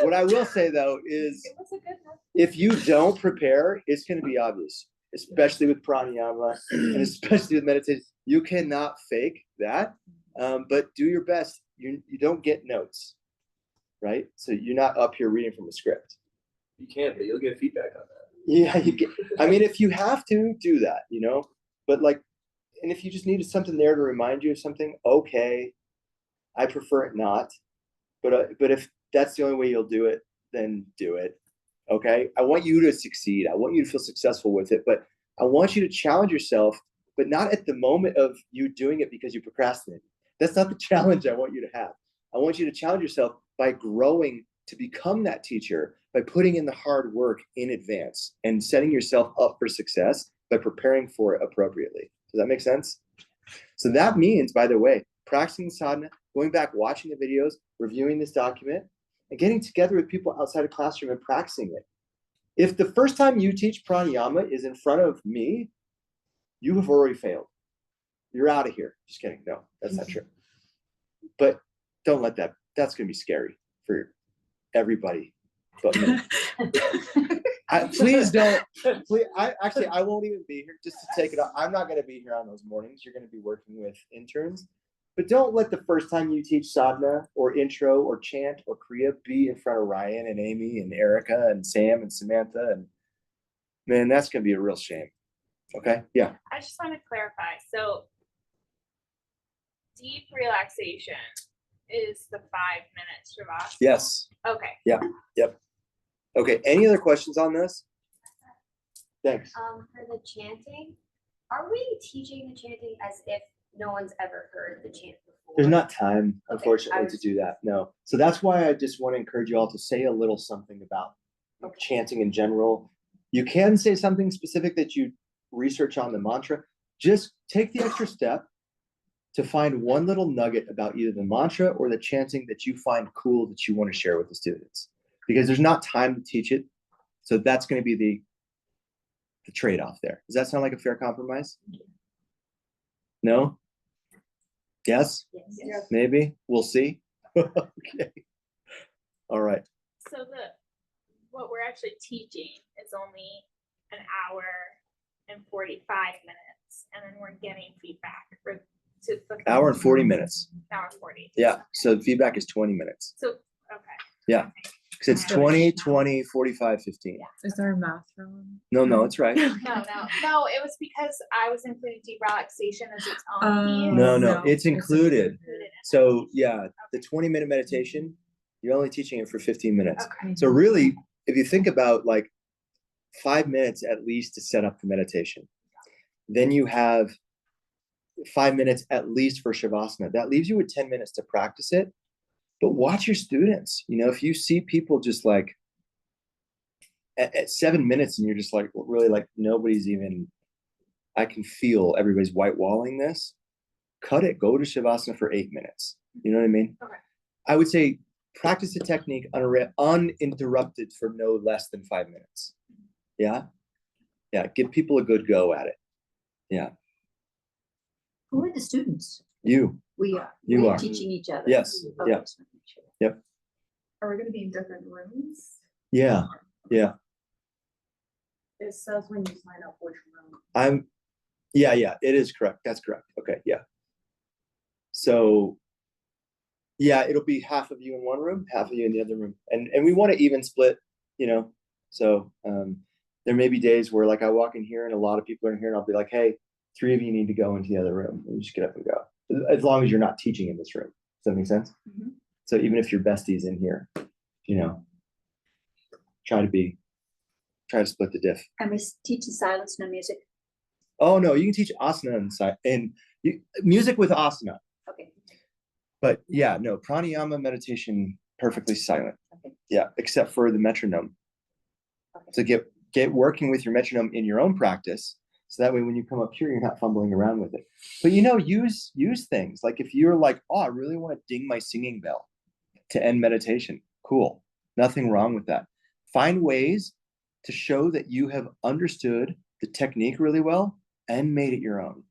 What I will say, though, is if you don't prepare, it's going to be obvious, especially with pranayama and especially with meditation. You cannot fake that, but do your best. You don't get notes, right? So you're not up here reading from a script. You can't, but you'll get feedback on that. Yeah, you get. I mean, if you have to, do that, but like, and if you just needed something there to remind you of something, okay. I prefer it not, but if that's the only way you'll do it, then do it. Okay. I want you to succeed. I want you to feel successful with it, but I want you to challenge yourself, but not at the moment of you doing it because you procrastinate. That's not the challenge I want you to have. I want you to challenge yourself by growing to become that teacher, by putting in the hard work in advance and setting yourself up for success by preparing for it appropriately. Does that make sense? So that means, by the way, practicing sadhana, going back, watching the videos, reviewing this document, and getting together with people outside of classroom and practicing it. If the first time you teach pranayama is in front of me, you have already failed. You're out of here. Just kidding. No, that's not true. But don't let that, that's going to be scary for everybody but me. Please don't, please, I won't even be here just to take it off. I'm not going to be here on those mornings. You're going to be working with interns. But don't let the first time you teach sadhana or intro or chant or kriya be in front of Ryan and Amy and Erica and Sam and Samantha. And man, that's going to be a real shame. Okay. Yeah. I just want to clarify. So deep relaxation is the 5 minutes, Shavasana? Yes. Okay. Yeah. Yep. Okay. Any other questions on this? Thanks. For the chanting, are we teaching the chanting as if no one's ever heard the chant before? There's not time, Okay, unfortunately, I to was- do that. No. So that's why I just want to encourage you all to say a little something about chanting in general. You can say something specific that you research on the mantra. Just take the extra step to find one little nugget about either the mantra or the chanting that you find cool that you want to share with the students. Because there's not time to teach it. So that's going to be the trade-off there. Does that sound like a fair compromise? No? Yes? Yes. Maybe? We'll see. Okay. All right. So what we're actually teaching is only an hour and 45 minutes, and then we're getting feedback to the Hour and 40 minutes. Hour and 40. Yeah. So feedback is 20 minutes. So okay. Yeah. Because it's 20, 20, 45, 15. Is there a math wrong? No, it's right. No, it was because I was including deep relaxation as its own piece. No, it's included. So yeah, the 20-minute meditation, you're only teaching it for 15 minutes. Okay. So really, if you think about like 5 minutes at least to set up the meditation, then you have 5 minutes at least for Shavasana. That leaves you with 10 minutes to practice it. But watch your students. You know, if you see people just like at 7 minutes and you're just like, really like nobody's even, I can feel everybody's white walling this, cut it, go to Shavasana for 8 minutes. You know what I mean? Okay. I would say practice the technique uninterrupted for no less than 5 minutes. Yeah? Yeah, give people a good go at it. Yeah. Who are the students? You. We are. You We're are. teaching each other. Yes. Okay, Yeah. just wanna make sure. Yep. Are we gonna be in different rooms? Yeah. Yeah. It says when you sign up which room. Yeah, it is correct. That's correct. Okay, yeah. So, yeah, it'll be half of you in one room, half of you in the other room. And we want to even split, you know. So there may be days where like I walk in here and a lot of people are in here and I'll be like, hey, 3 of you need to go into the other room. And you just get up and go. As long as you're not teaching in this room. Does that make sense? Mm-hmm. So even if your bestie's in here, you know, try to split the diff. And we teach in silence, no music. Oh no, you can teach asana and music with asana. Okay. But yeah, no, pranayama meditation perfectly silent. Okay. Yeah, except for the metronome. Okay. So get working with your metronome in your own practice. So that way when you come up here, you're not fumbling around with it. But you know, use things. Like if you're like, oh, I really want to ding my singing bell to end meditation. Cool. Nothing wrong with that. Find ways to show that you have understood the technique really well and made it your own.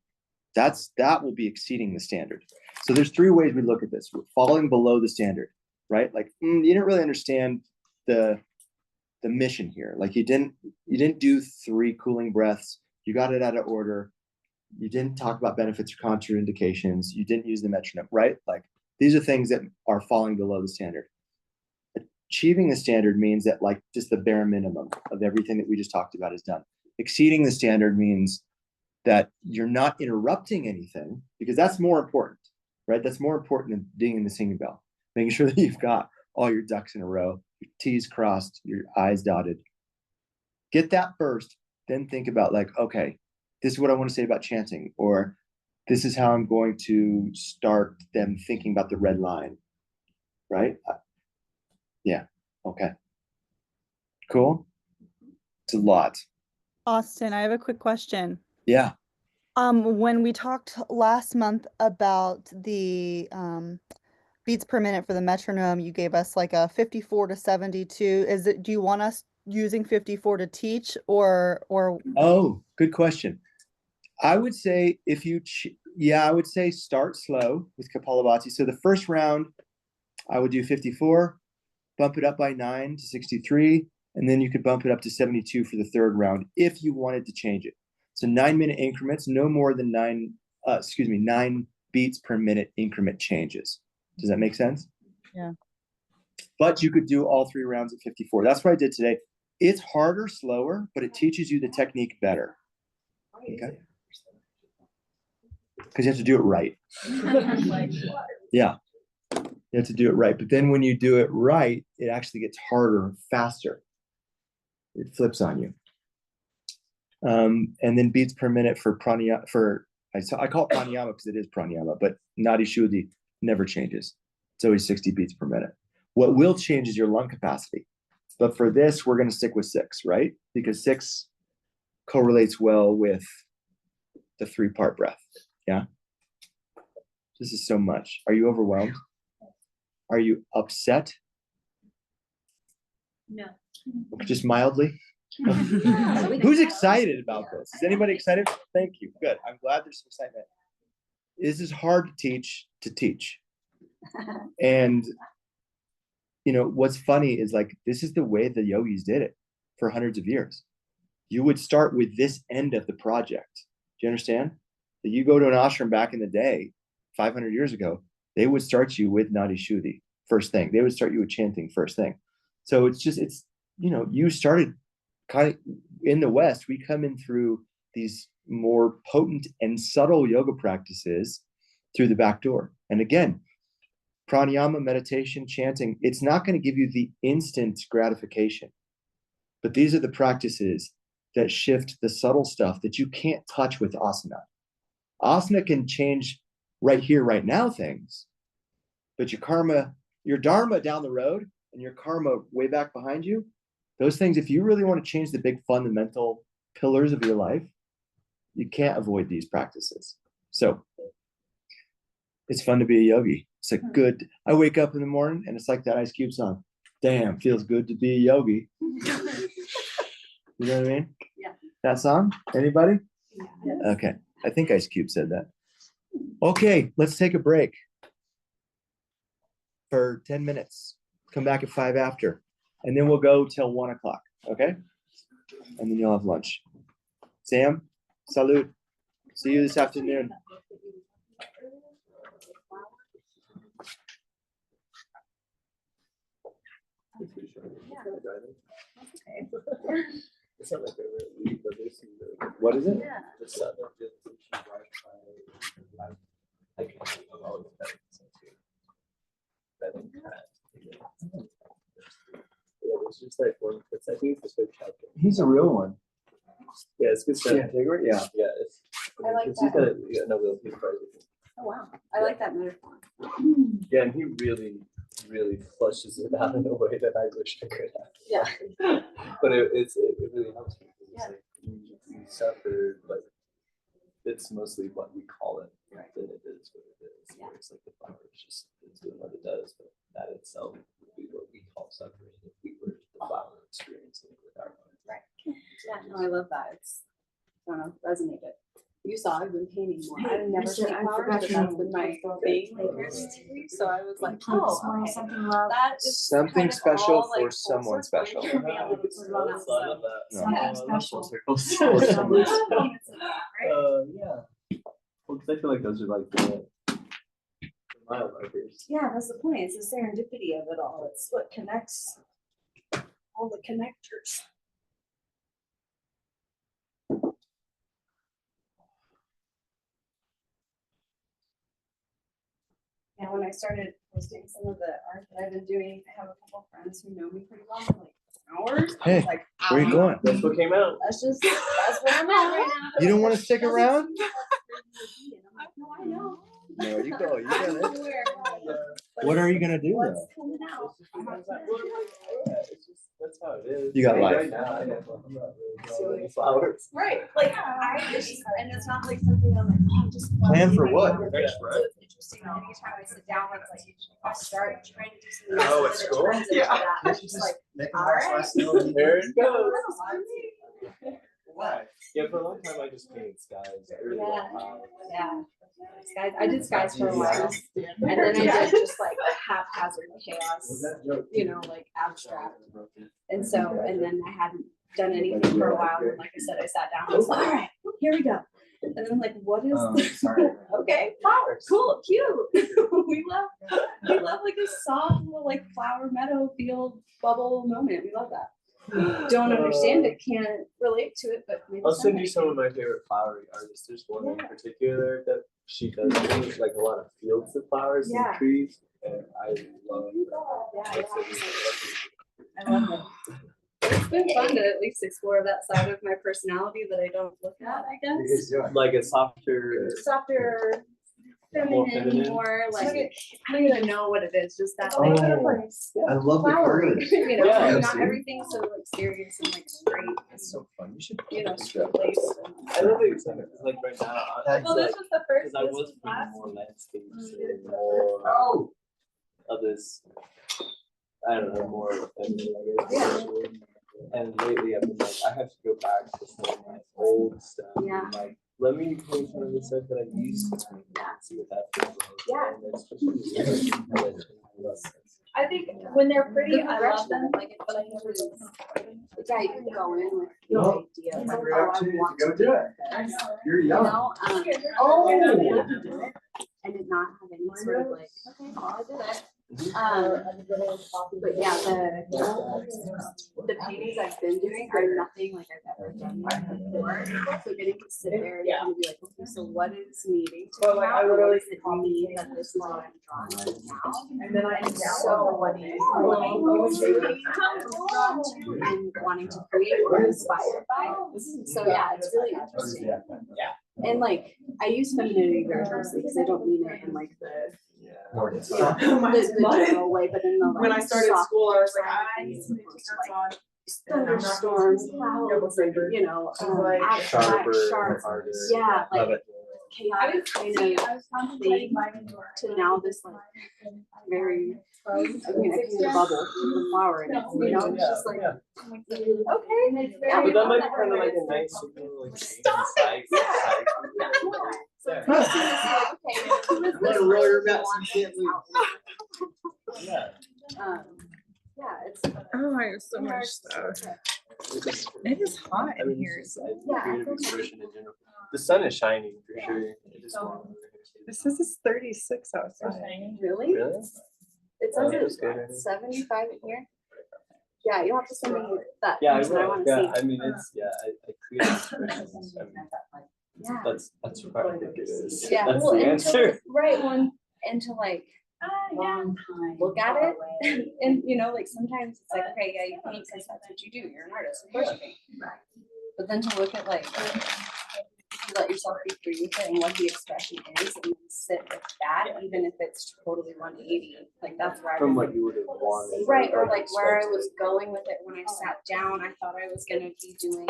That will be exceeding the standard. So there's 3 ways we look at this. We're falling below the standard, right? Like you didn't really understand the mission here. Like you didn't do 3 cooling breaths. You got it out of order. You didn't talk about benefits or contraindications. You didn't use the metronome, right? Like these are things that are falling below the standard. Achieving the standard means that like just the bare minimum of everything that we just talked about is done. Exceeding the standard means that you're not interrupting anything, because that's more important, right? That's more important than dinging the singing bell. Making sure that you've got all your ducks in a row, your T's crossed, your I's dotted. Get that first, then think about like, okay, this is what I want to say about chanting, or this is how I'm going to start them thinking about the red line, right? Yeah, okay. Cool. It's a lot. Austin, I have a quick question. Yeah. When we talked last month about the beats per minute for the metronome, you gave us like a 54 to 72. Do you want us using 54 to teach or? Oh, good question. I would say if you, I would say start slow with Kapalabhati. So the first round, I would do 54, bump it up by 9 to 63, and then you could bump it up to 72 for the third round if you wanted to change it. So 9-minute increments, no more than 9 beats per minute increment changes. Does that make sense? Yeah. But you could do all 3 rounds at 54. That's what I did today. It's harder, slower, but it teaches you the technique better. Okay. Because you have to do it right. Yeah. You have to do it right. But then when you do it right, it actually gets harder faster. It flips on you. And then beats per minute for pranayama, I call it pranayama because it is pranayama, but nadi shuddhi never changes. It's always 60 beats per minute. What will change is your lung capacity. But for this, we're going to stick with 6, right? Because 6 correlates well with the 3-part breath. Yeah. This is so much. Are you overwhelmed? Are you upset? No. Just mildly? Who's excited about this? Is anybody excited? Thank you. Good. I'm glad there's some excitement. This is hard to teach. And you know, what's funny is like, this is the way the yogis did it for hundreds of years. You would start with this end of the project. Do you understand? That you go to an ashram back in the day, 500 years ago, they would start you with Nadi Shuddhi first thing. They would start you with chanting first thing. So it's you know, you started kind of in the West, we come in through these more potent and subtle yoga practices through the back door. And again, pranayama, meditation, chanting, it's not going to give you the instant gratification. But these are the practices that shift the subtle stuff that you can't touch with asana. Asana can change right here, right now things, but your karma, your dharma down the road and your karma way back behind you, those things, if you really want to change the big fundamental pillars of your life, you can't avoid these practices. So it's fun to be a yogi. It's like good. I wake up in the morning and it's like that Ice Cube song. Damn, feels good to be a yogi. You know what I mean? Yeah. That song? Anybody? Yeah. Okay. I think Ice Cube said that. Okay, let's take a break for 10 minutes. Come back at 5 after. And then we'll go till 1 o'clock. Okay? And then you'll have lunch. Sam, salute. See you this afternoon. What is it? He's a real one. Yeah, it's good stuff. Yeah, Tigger? Yeah. Yeah, I like he's that. got no real people. Oh, wow. I like that metaphor. Yeah, and he really flushes it out in a way that I wish I could have. Yeah. But it really helps me. Yeah. Like, you suffer, but it's mostly what we call it than it is what it is. Yeah. It's like the flower is just it's doing what it does, but that itself would be what we call suffering if we were the flower experiencing it with our mind. Right. Yeah, no, I love that. It's, I don't know, resonated. You saw I've been painting more. I've never Mister, seen I flowers, forgot but your that's name. been my thing lately. So I was like, oh, okay. That is Something kind of special all, for like, someone circle special. for me. I'm like, it's I love so- that. No. Something special. Yeah. Well, because I feel like those are like the mile markers. Yeah, that's the point. It's the serendipity of it all. It's what connects all the connectors. when I started posting some of the art that I've been doing, I have a couple friends who know me pretty well, and like hours. I Hey, was like, where you going? That's what came out. that's where I'm at right now. You don't want to stick around? No, I know. No, you go. You got it. Where? What are you gonna do What's though? coming out? That's how it is. You got Right life. now, I don't know any flowers. Right, like I just, and it's not like something I'm like, oh, I'm just. Plan for what? So it's interesting, anytime I sit down, it's like, I'll start trying to do something. Oh, else, it's and cool. it turns into Yeah. that. It's just like, Nick all right. There it goes. Why? Yeah, for a long time I just painted skies. I really like flowers. Yeah. Skies, I did skies for a while, and then I did just like haphazard chaos, you know, like abstract. And so, and then I hadn't done anything for a while, and like I said, I sat down, I was like, all right, here we go. And then I'm like, what is this? Okay, flowers, cool, cute. We love like a soft little like flower meadow field bubble moment. We love that. Don't understand it, can't relate to it, but maybe I'll send you someday. some of my favorite flowery artists. There's one in particular that she does do, like a lot of fields of flowers Yeah. and trees, and I love Yeah, I love it. It's been fun to at least explore that side of my personality that I don't look at, I guess. like a softer, Softer, more feminine, feminine. more like, I don't even know what it is, just that Oh, like. I love the flower, curves. you know, Yeah. not everything's so like serious and like straight. It's so fun. You should. You know, straight laced. I love the excitement. Like right now, Well, this was the first. because I was painting more landscapes and more of this. I don't know, more feminine, I guess. And lately, I've been like, I have to go back to some of my old stuff. Yeah. And like, let me paint some of the stuff that I used to paint and see what that feels like. Yeah. And it's just I think when they're pretty, The I love them. progression, like it's like yeah, you can go in with the No. idea of like, Every oh, I opportunity want to go to do do it. this. You're You young. know, Oh. and did not have any sort of like, okay, well, I did it. But yeah, the paintings I've been doing are nothing like I've ever done before. So getting to sit there and kind of be like, okay, so what is needing to come out? Or what does it mean that this is what I'm drawing now? And then I'm so drawn to and wanting to create or inspired by. So yeah, it's really interesting. And like, I use femininity very loosely because I don't mean it in like the general way, but in the like. When I started soft school, I was like, side, I need to make it's shirts like on. Thunderstorms, clouds, you know, abstract, Sharper, sharp, harder. yeah, Love like it. chaotic kind of thing to now this like very, I mean, I painted a bubble with the flower in it, you know, it's just like, okay. Yeah, But that might be kind of like a nice, like, psych. So it's interesting to see like, okay, who is I'm this gonna roll your person nuts, who you can't wants leave. Yeah. yeah, it's. Oh, I have so much stuff. It is hot I in mean, here. it's just, creative expression in general. The sun is shining for sure. It is warm over here. This is 36 outside. Really? Really? It Oh, says that's good, I think. it's 75 in here. Yeah, you'll have to send me that. Yeah, I picture, I will. wanna Yeah, see. I mean, it's, I create expressions. I mean, Yeah. that's what I think it is. Yeah, That's well, the and to- answer. Right, one, and to like, look at it, and you know, like sometimes it's like, okay, yeah, you paint because that's what you do, you're an artist, of course you paint. But then to look at like, you let yourself be free with it and what the expression is, and then sit with that, even if it's totally 180, like that's where I From was what you would have wanted. right, or like where I was going with it when I sat down, I thought I was gonna be doing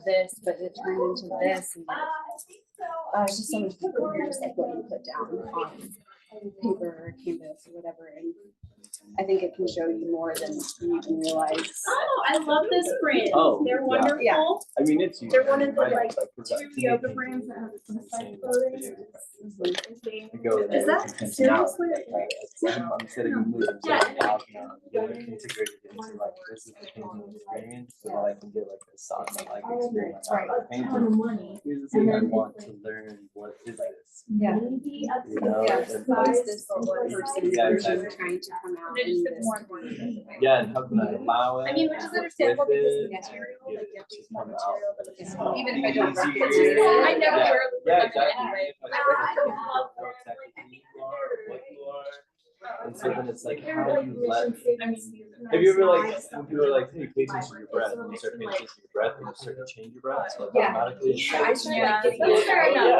this, but it turned into this, and it's just so much deeper than just like what you put down on paper or canvas or whatever, and I think it can show you more than you can realize. Oh, I love this brand. Oh, They're yeah. wonderful. Yeah. I mean, it's you. They're one of the I like that two to yoga me, brands that have a inside you go Is there, that it's an seriously? instead of you moving Yeah. 7,000 now, you get it integrated into like this is the painting experience, so that I can get like a Sadhana like experience. Right. out of painting. Here's the thing, I want to learn what is this. Yeah. You know, Yeah, and what is this person's Yeah, version exactly. trying to come out They in just get this? more and more. Yeah, and how can I allow it? I mean, which is work understandable with because it, the material, and like you have to use more come out. material, but it's Yeah. Even if I don't Easier. recognize it. I never Yeah. really Yeah, recommend exactly. anyway. If I I don't love know exactly who you are, what you are, And so then it's like, how do you let, have you ever like, when people are like, hey, pay attention to your breath, and you start paying attention to your breath, and you start to change your breath, so like automatically. It's like, I started like getting.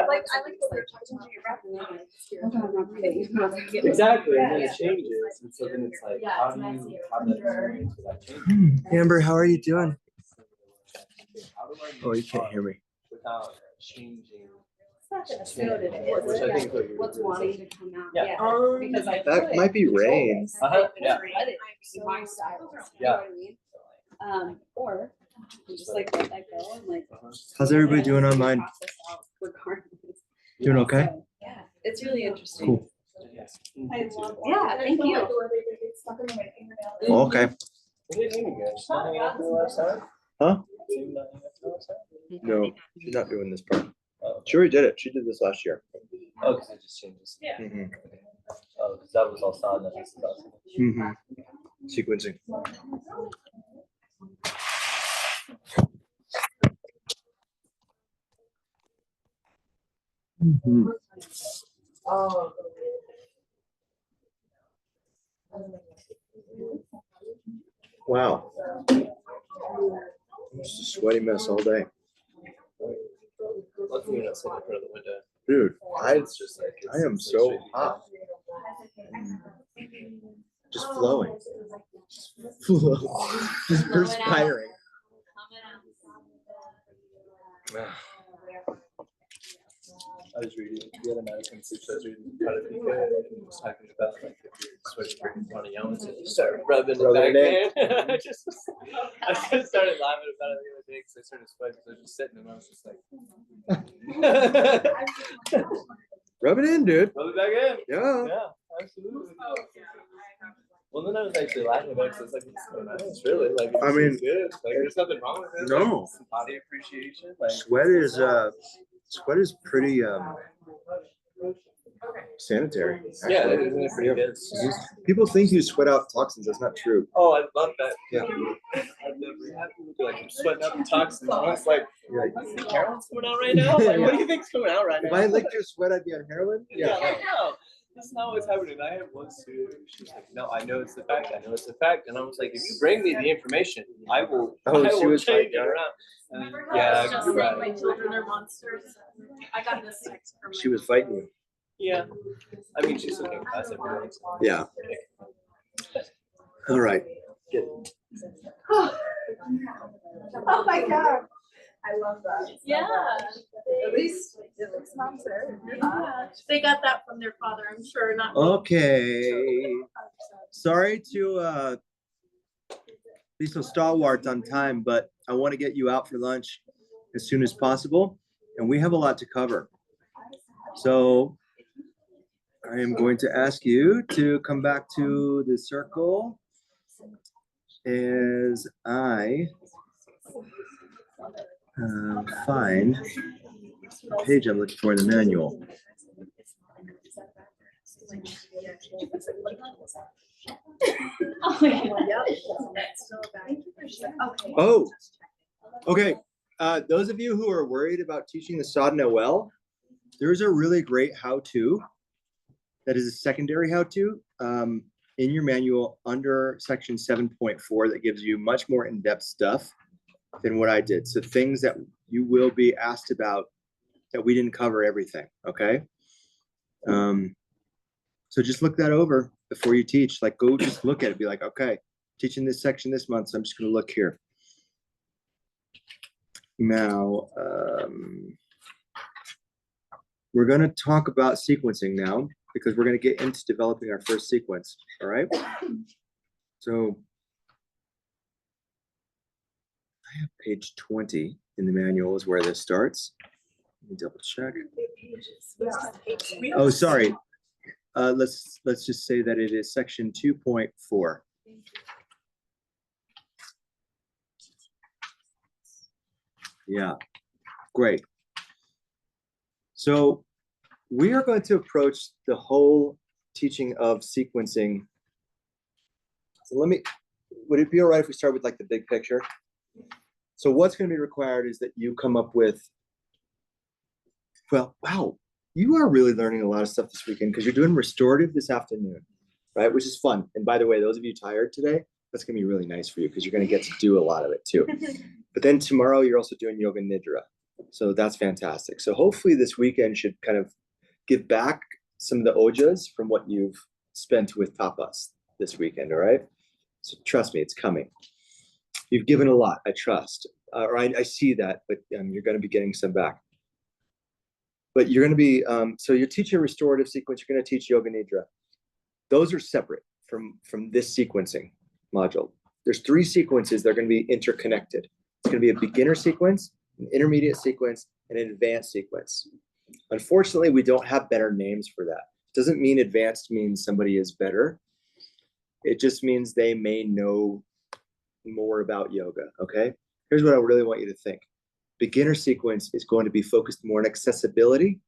Like I like to start touching to your breath and then like, oh God, I'm not breathing. exactly, and then it changes, and so then it's like, how do you have that experience without changing? Amber, how are you doing? How do I Oh, you make can't art hear me. without changing? Which I think is what's wanting to come out. Yeah. Because I That might be rain. Yeah. let it be my style. You know Yeah. what I mean? Or just like let that go and like. How's everybody doing online? process out regardless. Doing okay? So, yeah, it's really interesting. Cool. Yeah, thank you. Oh, okay. Huh? No, she's not doing this part. She already did it. She did this last year. Oh, because it just changes. Yeah. Mhm. Oh, because that was all Sadhana. This is awesome. Sequencing. Mhm. Oh. Wow. Just a sweaty mess all day. Luckily, you're not sitting in front of the window. Dude, It's just like, I am so hot. Just flowing. Just perspiring. I was reading the other night, and I was reading How to Be Good, and it was talking about like if you're sweating drinking pranayama, so you start rubbing it back in. I just started laughing about it the other day because I started sweating, so I was just sitting and I was just like, Rub it in, dude. rub it back in. Yeah. Yeah, absolutely. Well, then I was actually laughing about it because it's like, it's so nice, really. Like, I mean, it's good. Like, there's nothing wrong with it. no. Like, some body appreciation. Like, Sweat is pretty sanitary. yeah, actually. isn't it pretty good? People think you sweat out toxins. That's not true. Oh, I love that. Yeah. I've never had people be like, I'm sweating out the toxins. I was like, Yeah. heroin's coming out right now? Like, what do you think's coming out right now? If I licked your sweat, I'd be on heroin. Yeah, like, no. That's not what's happening. I had one student, she's like, no, I know it's the fact. I know it's the fact. And I was like, if you bring me the information, I will, Oh, I she will was change like, it around. And yeah, Just you're saying right. my children are monsters. I got this text from She was fighting you. Yeah. I mean, she's looking past everybody. So. Yeah. All right. Oh my God. I love that. Yeah. At least mom's there. Yeah, they got that from their father, I'm sure, not me. Okay. Sorry to be so stalwart on time, but I want to get you out for lunch as soon as possible, and we have a lot to cover. So I am going to ask you to come back to the circle as I find the page I'm looking for in the manual. Oh, okay. Those of you who are worried about teaching the Sadhana well, there's a really great how-to that is a secondary how-to in your manual under section 7.4 that gives you much more in-depth stuff than what I did. So things that you will be asked about that we didn't cover everything, okay? So just look that over before you teach. Like, go just look at it, be like, okay, teaching this section this month, so I'm just gonna look here. Now, we're gonna talk about sequencing now because we're gonna get into developing our first sequence, all right? So I have page 20 in the manual is where this starts. Let me double check. Oh, sorry. Let's just say that it is section 2.4. Yeah, great. So we are going to approach the whole teaching of sequencing. So would it be all right if we start with like the big picture? So what's going to be required is that you come up with, well, wow, you are really learning a lot of stuff this weekend because you're doing restorative this afternoon. right? Which is fun. And by the way, those of you tired today, that's gonna be really nice for you because you're gonna get to do a lot of it too. But then tomorrow you're also doing yoga nidra. So that's fantastic. So hopefully this weekend should kind of give back some of the ojas from what you've spent with tapas this weekend, all right? So trust me, it's coming. You've given a lot, I trust. Or I see that, but you're gonna be getting some back. But you're gonna be, so you're teaching restorative sequence, you're gonna teach yoga nidra. Those are separate from this sequencing module. There's 3 sequences that are gonna be interconnected. It's gonna be a beginner sequence, an intermediate sequence, and an advanced sequence. Unfortunately, we don't have better names for that. Doesn't mean advanced means somebody is better. It just means they may know more about yoga, okay? Here's what I really want you to think. Beginner sequence is going to be focused more on accessibility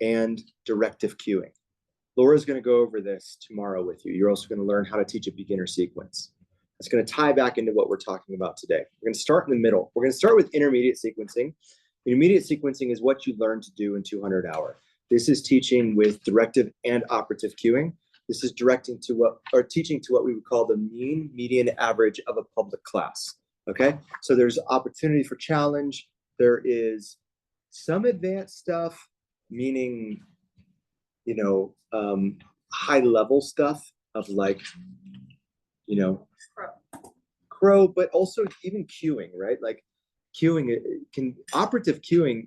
and directive cueing. Laura's going to go over this tomorrow with you. You're also going to learn how to teach a beginner sequence. It's going to tie back into what we're talking about today. We're going to start in the middle. We're going to start with intermediate sequencing. Intermediate sequencing is what you learn to do in 200 hour. This is teaching with directive and operative cueing. This is directing to what, or teaching to what we would call the mean, median, average of a public class. Okay, so there's opportunity for challenge. There is some advanced stuff, meaning, you know, high level stuff of like, you know, crow, but also even cueing, right? Like cueing operative cueing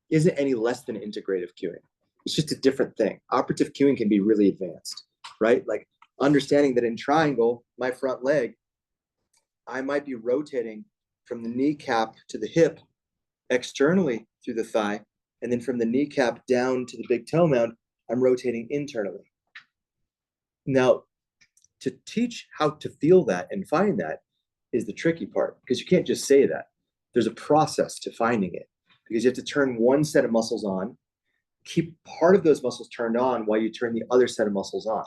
isn't any less than integrative cueing. It's just a different thing. Operative cueing can be really advanced, right? Like understanding that in triangle, my front leg, I might be rotating from the kneecap to the hip externally through the thigh, and then from the kneecap down to the big toe mound, I'm rotating internally. Now, to teach how to feel that and find that is the tricky part, because you can't just say that. There's a process to finding it, because you have to turn one set of muscles on, keep part of those muscles turned on while you turn the other set of muscles on.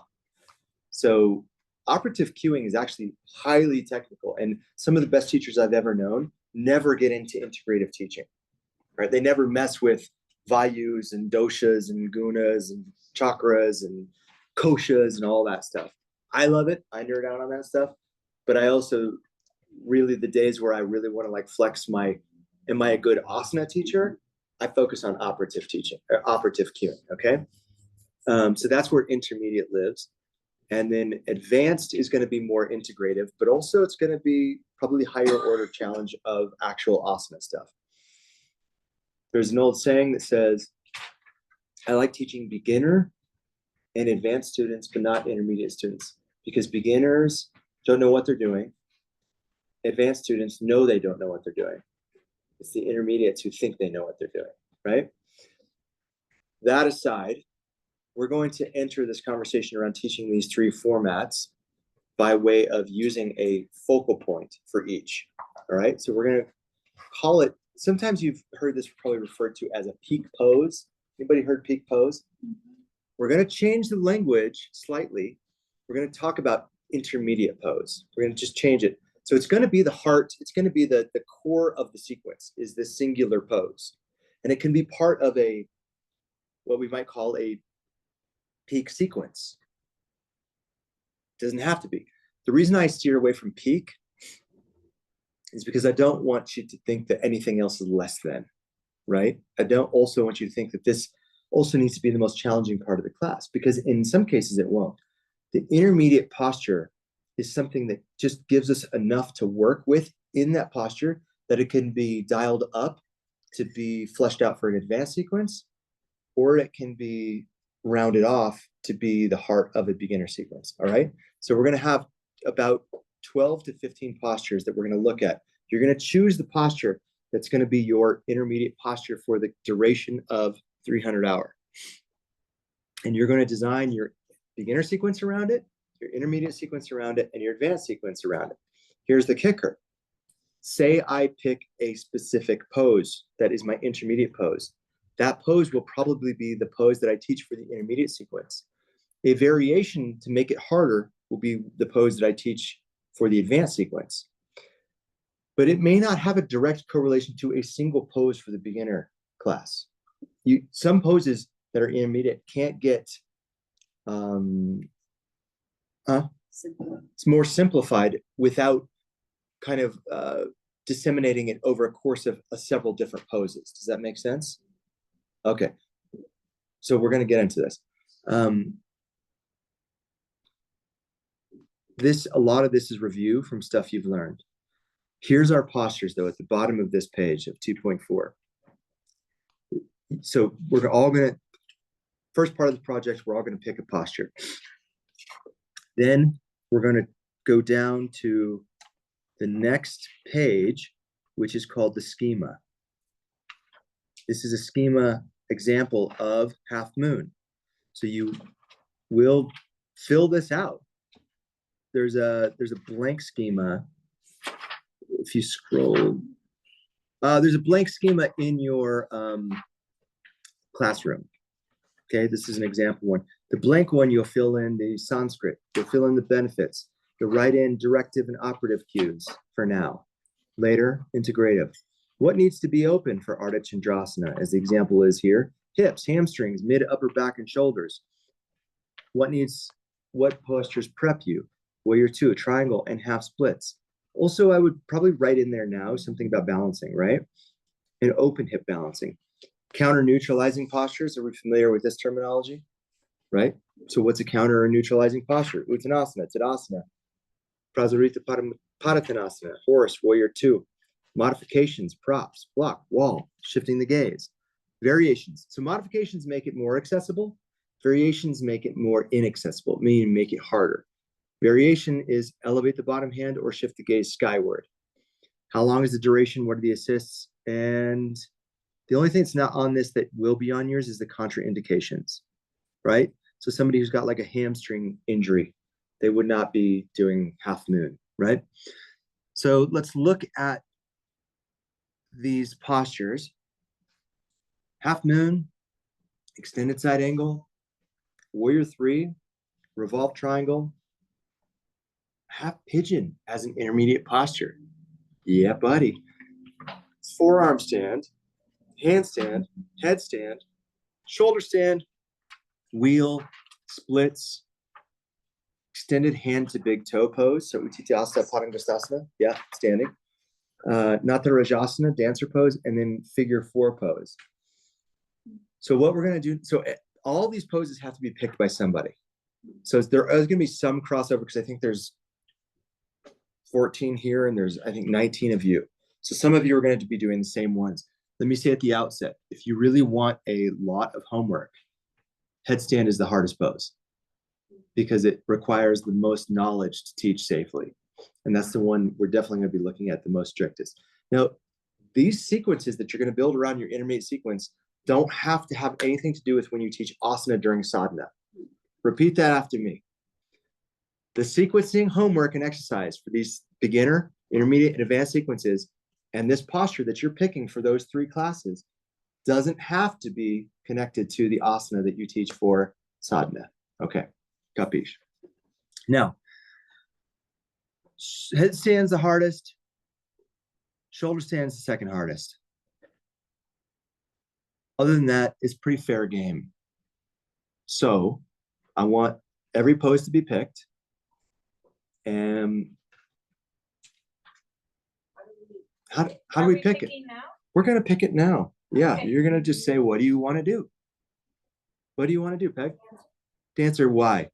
So operative cueing is actually highly technical, and some of the best teachers I've ever known never get into integrative teaching, right? They never mess with vayus and doshas and gunas and chakras and koshas and all that stuff. I love it. I nerd out on that stuff, but I also really, the days where I really want to like flex my, am I a good asana teacher? I focus on operative teaching or operative cueing, okay? So that's where intermediate lives. And then advanced is going to be more integrative, but also it's going to be probably higher order challenge of actual asana stuff. There's an old saying that says, I like teaching beginner and advanced students, but not intermediate students, because beginners don't know what they're doing. Advanced students know they don't know what they're doing. It's the intermediates who think they know what they're doing, right? That aside, we're going to enter this conversation around teaching these 3 formats by way of using a focal point for each, all right? So we're gonna call it, sometimes you've heard this probably referred to as a peak pose. Anybody heard peak pose? We're gonna change the language slightly. We're gonna talk about intermediate pose. We're gonna just change it. So it's gonna be the heart, it's gonna be the core of the sequence is this singular pose. And it can be part of a, what we might call a peak sequence. Doesn't have to be. The reason I steer away from peak is because I don't want you to think that anything else is less than, right? I don't also want you to think that this also needs to be the most challenging part of the class, because in some cases it won't. The intermediate posture is something that just gives us enough to work with in that posture that it can be dialed up to be fleshed out for an advanced sequence, or it can be rounded off to be the heart of a beginner sequence, all right? So we're gonna have about 12 to 15 postures that we're gonna look at. You're gonna choose the posture that's gonna be your intermediate posture for the duration of 300 hour. And you're gonna design your beginner sequence around it, your intermediate sequence around it, and your advanced sequence around it. Here's the kicker. Say I pick a specific pose that is my intermediate pose. That pose will probably be the pose that I teach for the intermediate sequence. A variation to make it harder will be the pose that I teach for the advanced sequence. But it may not have a direct correlation to a single pose for the beginner class. Some poses that are intermediate can't get It's more simplified without kind of disseminating it over a course of several different poses. Does that make sense? Okay. So we're going to get into this. A lot of this is review from stuff you've learned. Here's our postures, though, at the bottom of this page of 2.4. So we're all going to, first part of the project, we're all going to pick a posture. Then we're going to go down to the next page, which is called the schema. This is a schema example of half moon. So you will fill this out. There's a blank schema. If you scroll, there's a blank schema in your classroom. Okay, this is an example one. The blank one, you'll fill in the Sanskrit. You'll fill in the benefits. You'll write in directive and operative cues for now. Later, integrative. What needs to be open for Ardha Chandrasana, as the example is here? Hips, hamstrings, mid, upper back, and shoulders. What postures prep you? Warrior two, a triangle, and half splits. Also, I would probably write in there now something about balancing, right? And open hip balancing. Counter neutralizing postures. Are we familiar with this terminology? Right? So what's a counter or neutralizing posture? Uttanasana, Tadasana, Prasarita Padottanasana, horse, warrior two. Modifications, props, block, wall, shifting the gaze. Variations. So modifications make it more accessible. Variations make it more inaccessible, meaning make it harder. Variation is elevate the bottom hand or shift the gaze skyward. How long is the duration? What are the assists? And the only thing that's not on this that will be on yours is the contraindications, right? So somebody who's got like a hamstring injury, they would not be doing half moon, right? So let's look at these postures. Half moon, extended side angle, warrior three, revolve triangle, half pigeon as an intermediate posture. Yeah, buddy. Forearm stand, handstand, headstand, shoulder stand, wheel, splits, extended hand to big toe pose. So Uttitasana, Padangustasana. Yeah, standing. Nata Rajasana, dancer pose, and then figure four pose. So what we're going to do, so all these poses have to be picked by somebody. So there is going to be some crossover because I think there's 14 here and there's, I think, 19 of you. So some of you are going to be doing the same ones. Let me say at the outset, if you really want a lot of homework, headstand is the hardest pose because it requires the most knowledge to teach safely. And that's the one we're definitely going to be looking at the most strictest. Now, these sequences that you're going to build around your intermediate sequence don't have to have anything to do with when you teach asana during sadhana. Repeat that after me. The sequencing homework and exercise for these beginner, intermediate, and advanced sequences, and this posture that you're picking for those three classes doesn't have to be connected to the asana that you teach for sadhana. Okay, capiche. Now, headstand's the hardest. Shoulder stand's the second hardest. Other than that, it's pretty fair game. So I want every pose to be picked. And how do we pick it? Now? We're going to pick it now. Yeah, Okay. you're going to just say, what do you want to do? What do you want to do, Peg? Dancer, why?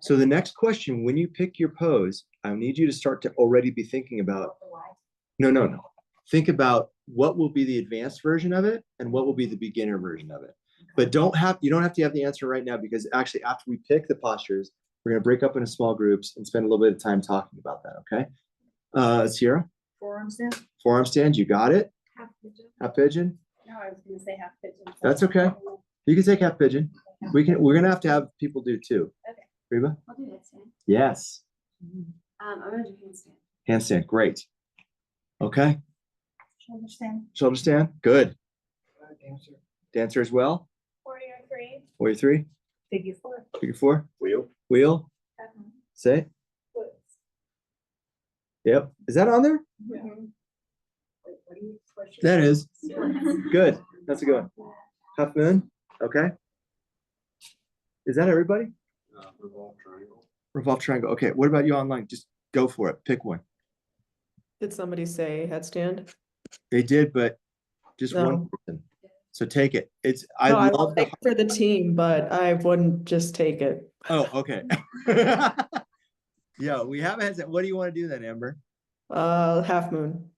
So the next question, when you pick your pose, I need you to start to already be thinking about, no. Think about what will be the advanced version of it and what will be the beginner version of it. But you don't have to have the answer right now because actually after we pick the postures, we're going to break up into small groups and spend a little bit of time talking about that, okay? Sierra? Forearm stand. Forearm stand, you got it? Half pigeon. Half pigeon? No, I was gonna say half pigeon. That's okay. You can take half pigeon. We're going to have people do two. Okay. Reba? I'll do headstand. Yes. I'm gonna do handstand. Handstand, great. Okay. Shoulder stand. Shoulder stand, good. Dancer as well. Warrior three. Warrior three. Figure four. Figure four. Wheel. Wheel. Say. Yep. Is that on there? That is. Good. That's a good one. Half moon. Okay. Is that everybody? Revolve triangle. Revolve triangle. Okay, what about you online? Just go for it. Pick one. Did somebody say headstand? They did, but just one No. person. So take it. It's I No, I love will the take it for the team, but I wouldn't just take it. oh, okay. Yeah, we have a headset. What do you want to do then, Amber? Half moon.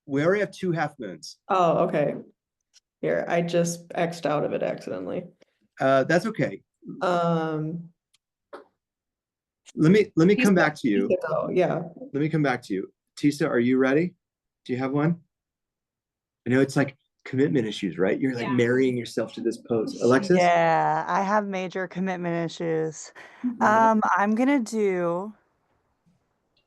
We already have 2 half moons. Oh, okay. Here, I just X'd out of it accidentally. That's okay. Um, Let me come back to you. Yeah. Let me come back to you. Tisa, are you ready? Do you have one? I know it's like commitment issues, right? You're like marrying yourself to this pose. Alexis? Yeah, I have major commitment issues. I'm gonna do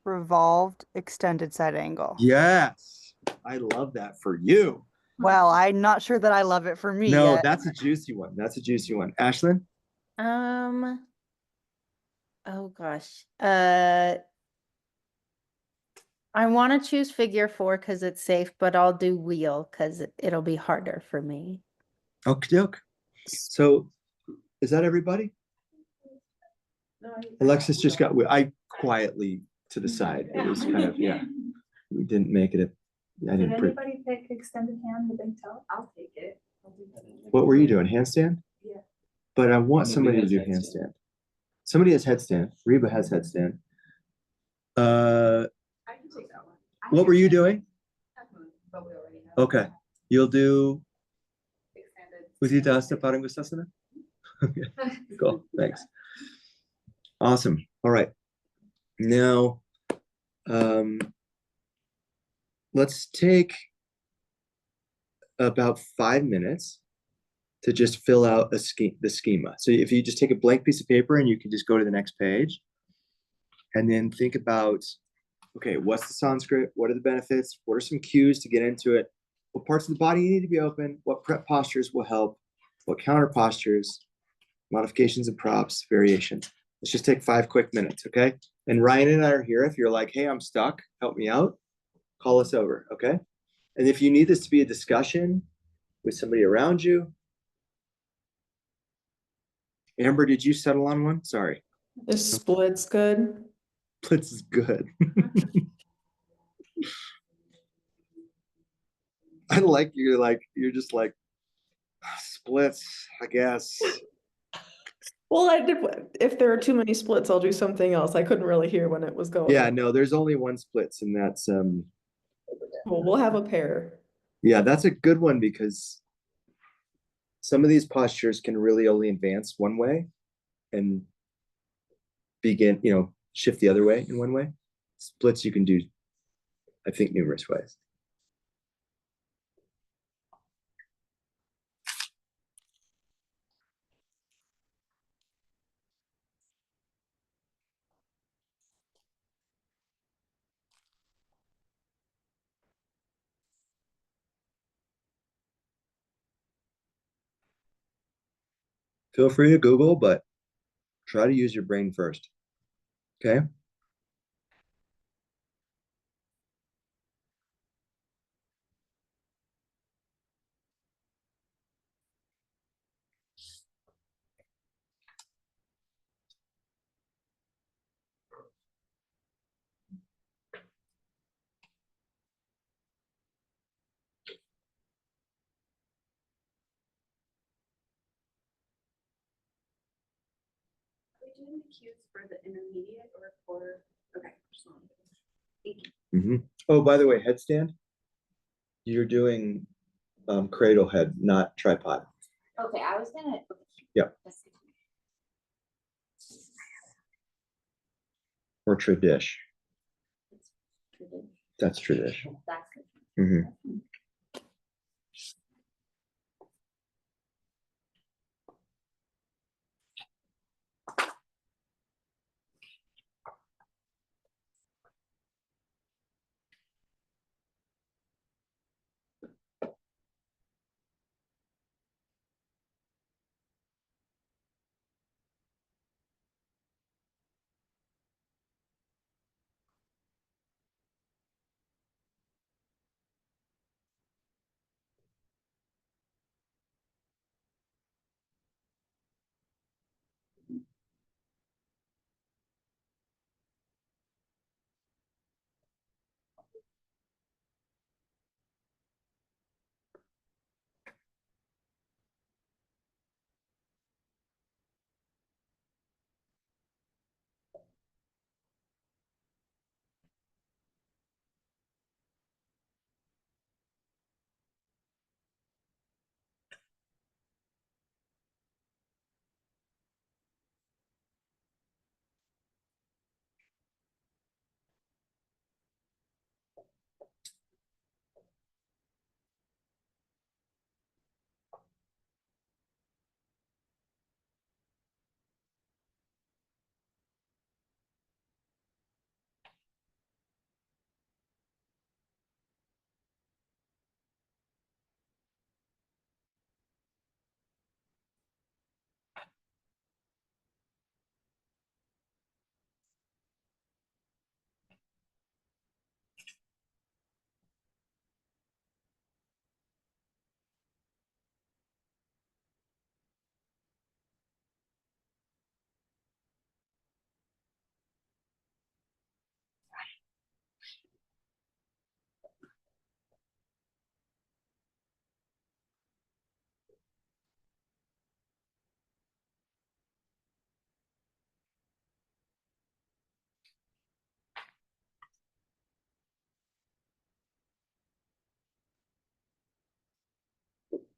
revolved extended side angle. Yes. I love that for you. Well, I'm not sure that I love it for me No, yet. that's a juicy one. That's a juicy one. Ashlyn? Oh gosh. I want to choose figure 4 because it's safe, but I'll do wheel because it'll be harder for me. Okie doke. So is that everybody? Alexis just got, I quietly to the side. It was kind of, yeah. We didn't make it. I Did didn't. anybody pick extended hand, the big toe? I'll take it. What were you doing? Handstand? Yeah. But I want somebody to do handstand. Somebody has headstand. Reba has headstand. I can take that one. What were you doing? But we already have. Okay. You'll do Extended. Usita Parangasasana? Okay. Cool. Thanks. Awesome. All right. Now, let's take about 5 minutes to just fill out the schema. So if you just take a blank piece of paper and you can just go to the next page and then think about, okay, what's the Sanskrit? What are the benefits? What are some cues to get into it? What parts of the body need to be open? What prep postures will help? What counter postures? Modifications and props, variations. Let's just take 5 quick minutes, okay? And Ryan and I are here. If you're like, hey, I'm stuck, help me out, call us over, okay? And if you need this to be a discussion with somebody around you, Amber, did you settle on one? Sorry. The split's good. Splits is good. I like you're just like splits, I guess. Well, if there are too many splits, I'll do something else. I couldn't really hear when it was going. Yeah, no, there's only one splits, and that's Well, we'll have a pair. yeah, that's a good one because some of these postures can really only advance one way and begin, shift the other way in one way. Splits you can do, I think, numerous ways. Feel free to Google, but try to use your brain first. Okay? Are we doing the cues for the intermediate or for, okay, just wanted to- thank you. Oh, by the way, headstand. You're doing cradle head, not tripod. Okay, I was gonna. Yep. Or tradish. That's tradition. That's good. Mm-hmm.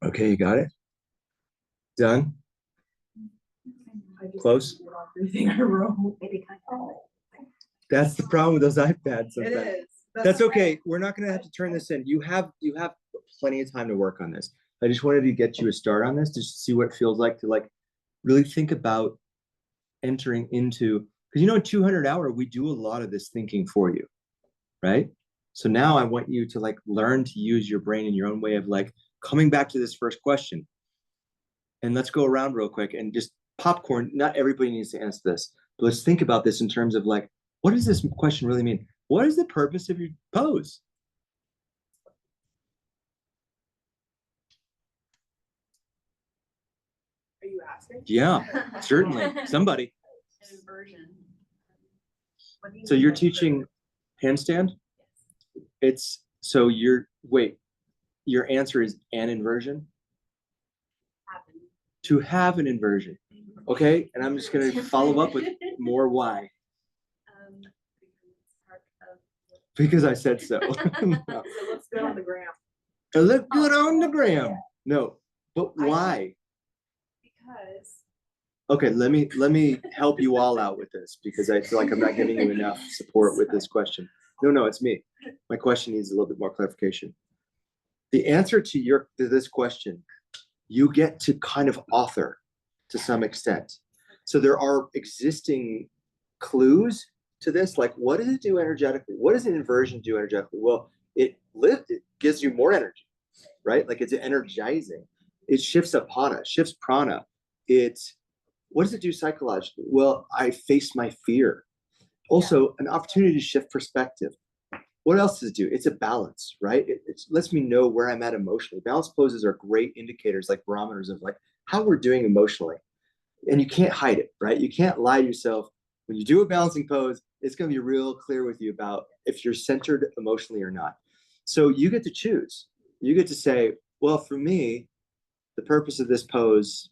Okay, you got it? Done? Close? That's the problem with those iPads sometimes. That's okay. We're not gonna have to turn this in. You have plenty of time to work on this. I just wanted to get you a start on this, just to see what it feels like to like really think about entering into, because in 200 hour, we do a lot of this thinking for you, right? So now I want you to like learn to use your brain in your own way of like coming back to this first question. And let's go around real quick and just popcorn. Not everybody needs to answer this, but let's think about this in terms of like, what does this question really mean? What is the purpose of your pose? Are you asking? Yeah, certainly. Somebody. An inversion. What do you So mean you're by teaching handstand? It's so your answer is an inversion? happen? To have an inversion. Okay, and I'm just gonna follow up with more why. Because I said so. So let's go on the gram. It looked good on the gram. No, but why? Because Okay, let me help you all out with this because I feel like I'm not giving you enough support with this question. No, it's me. My question needs a little bit more clarification. The answer to this question, you get to kind of author to some extent. So there are existing clues to this, like what does it do energetically? What does an inversion do energetically? Well, it gives you more energy, right? Like it's energizing. It shifts apana, shifts prana. What does it do psychologically? Well, I face my fear. Also, an opportunity to shift perspective. What else does it do? It's a balance, right? It lets me know where I'm at emotionally. Balance poses are great indicators, like barometers of like how we're doing emotionally. And you can't hide it, right? You can't lie to yourself. When you do a balancing pose, it's going to be real clear with you about if you're centered emotionally or not. So you get to choose. You get to say, well, for me, the purpose of this pose,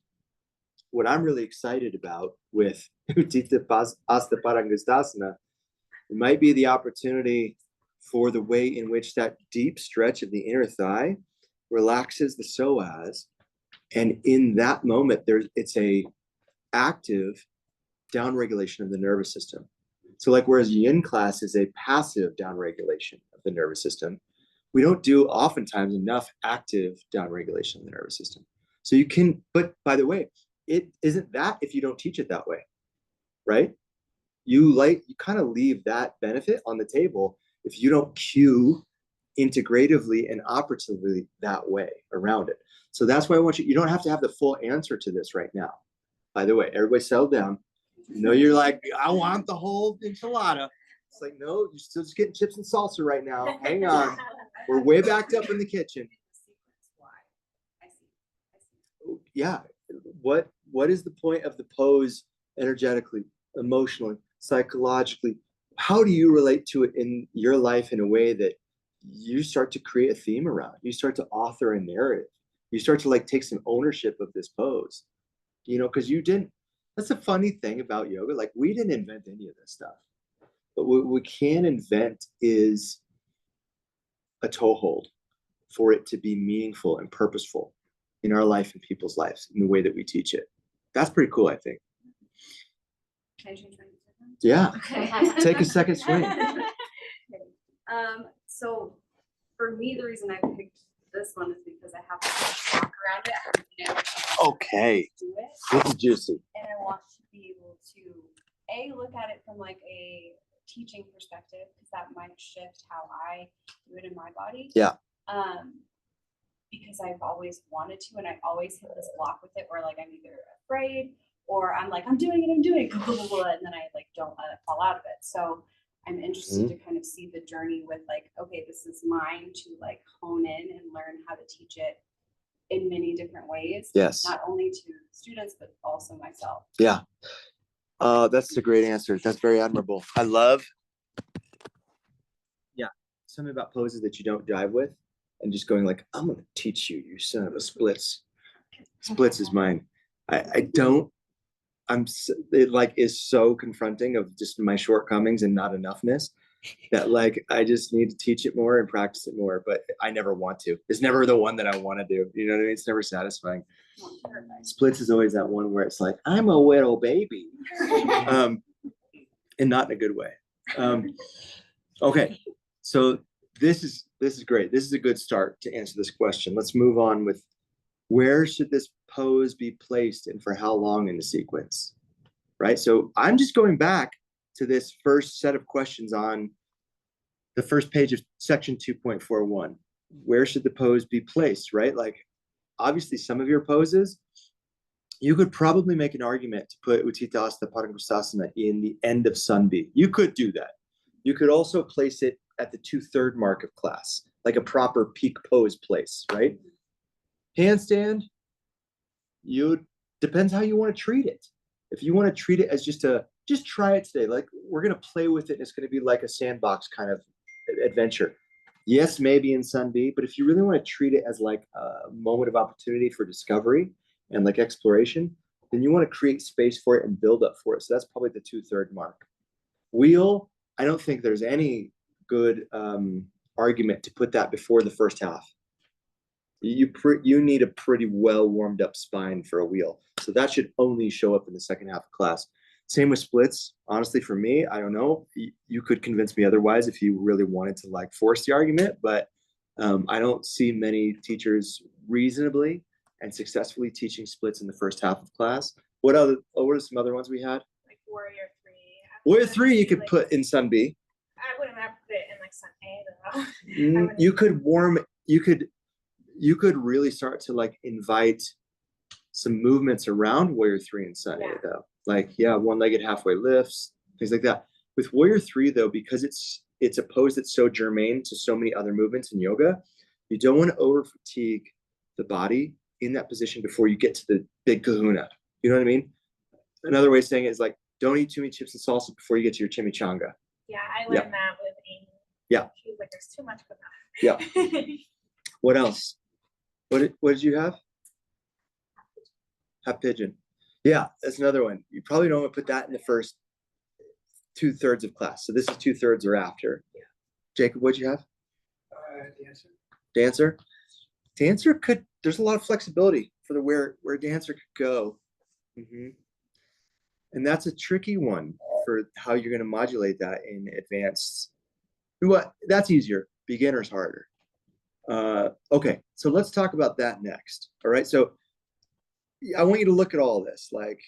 what I'm really excited about with Utthita Hasta Padangusthasana, it might be the opportunity for the way in which that deep stretch of the inner thigh relaxes the psoas. And in that moment, it's a active downregulation of the nervous system. So like whereas yin class is a passive downregulation of the nervous system, we don't do oftentimes enough active downregulation of the nervous system. So you can, but by the way, it isn't that if you don't teach it that way, right? You kind of leave that benefit on the table if you don't cue integratively and operatively that way around it. So that's why I want you don't have to have the full answer to this right now. By the way, everybody settle down. You're like, I want the whole enchilada. It's like, no, you're still just getting chips and salsa right now. Hang on. We're way backed up in the kitchen. Yeah. What is the point of the pose energetically, emotionally, psychologically? How do you relate to it in your life in a way that you start to create a theme around? You start to author a narrative. You start to like take some ownership of this pose, because you didn't. That's the funny thing about yoga. Like we didn't invent any of this stuff, but what we can invent is a toehold for it to be meaningful and purposeful in our life and people's lives in the way that we teach it. That's pretty cool, I think. Can I change my decision? Yeah. Okay. Take a second swing. So for me, the reason I picked this one is because I have to walk around it. I haven't been Okay. do it. This is juicy. And I want to be able to look at it from like a teaching perspective, because that might shift how I do it in my body. Yeah. Because I've always wanted to, and I always hit this block with it where like I'm either afraid or I'm like, I'm doing it, blah, blah, blah, and then I like don't let it fall out of it. So I'm interested to kind of see the journey with like, okay, this is mine to like hone in and learn how to teach it in many different ways. Yes. Not only to students, but also myself. Yeah. That's a great answer. That's very admirable. I love, something about poses that you don't dive with and just going like, I'm going to teach you, you son of a splits. Splits is mine. It like is so confronting of just my shortcomings and not enoughness. that like I just need to teach it more and practice it more, but I never want to. It's never the one that I want to do. You know what I mean? It's never satisfying. Splits is always that one where it's like, I'm a little baby. And not in a good way. Okay. So this is great. This is a good start to answer this question. Let's move on with where should this pose be placed and for how long in the sequence, right? So I'm just going back to this first set of questions on the first page of section 2.41. Where should the pose be placed, right? Like, obviously, some of your poses, you could probably make an argument to put Utthita Hasta Padangusthasana in the end of Sun B. You could do that. You could also place it at the 2/3 mark of class, like a proper peak pose place, right? Handstand, depends how you want to treat it. If you want to treat it as just try it today, like we're going to play with it and it's going to be like a sandbox kind of adventure. Yes, maybe in Sun B, but if you really want to treat it as like a moment of opportunity for discovery and like exploration, then you want to create space for it and build up for it. So that's probably the 2/3 mark. Wheel, I don't think there's any good argument to put that before the first half. You need a pretty well warmed up spine for a wheel. So that should only show up in the second half of class. Same with splits. Honestly, for me, I don't know. You could convince me otherwise if you really wanted to like force the argument, but I don't see many teachers reasonably and successfully teaching splits in the first half of class. What are some other ones we had? Like Warrior 3. Warrior 3 you could put in Sun B. I wouldn't have put it in like Sun A though. You could really start to like invite some movements around Warrior 3 and Sun A though. Like, one-legged halfway lifts, things like that. With Warrior 3 though, because it's a pose that's so germane to so many other movements in yoga, you don't want to over fatigue the body in that position before you get to the big kahuna. You know what I mean? Another way of saying it is like, don't eat too many chips and salsa before you get to your chimichanga. Yeah, I learned that with Amy. Yeah. She was like, there's too much for that. Yeah. What else? What did you have? Half pigeon. Yeah, that's another one. You probably don't want to put that in the first 2/3 of class. So this is 2/3 or after. Yeah. Jacob, what'd you have? Dancer. Dancer could. There's a lot of flexibility for the where dancer could go. Mm-hmm. And that's a tricky one for how you're going to modulate that in advanced. What? That's easier. Beginner's harder. Okay, so let's talk about that next. All right, so I want you to look at all this, like,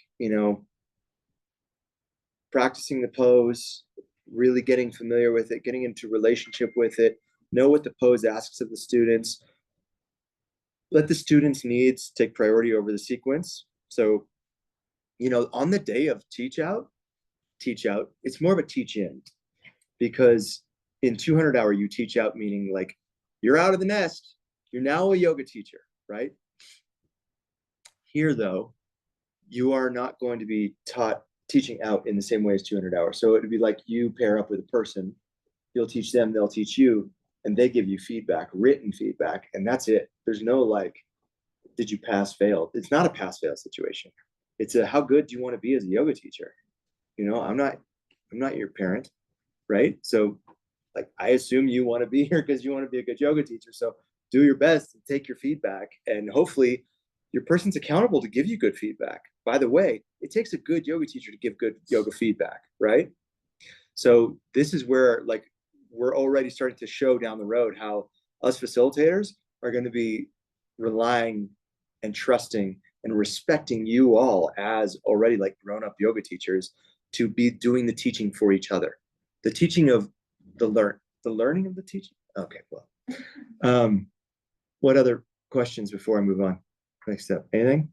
practicing the pose, really getting familiar with it, getting into relationship with it, know what the pose asks of the students. Let the students' needs take priority over the sequence. So, on the day of teach out, it's more of a teach in, because in 200 hour, you teach out, meaning like you're out of the nest, you're now a yoga teacher, right? Here, though, you are not going to be taught teaching out in the same way as 200 hours. So it would be like you pair up with a person, you'll teach them, they'll teach you, and they give you feedback, written feedback, and that's it. There's no like, did you pass, fail? It's not a pass, fail situation. It's a how good do you want to be as a yoga teacher? I'm not your parent, right? So like, I assume you want to be here because you want to be a good yoga teacher. So do your best and take your feedback, and hopefully your person's accountable to give you good feedback. By the way, it takes a good yoga teacher to give good yoga feedback, right? So this is where like we're already starting to show down the road how us facilitators are going to be relying and trusting and respecting you all as already like grown-up yoga teachers to be doing the teaching for each other. The teaching of the learning of the teaching. Okay, well, what other questions before I move on? Next step, anything?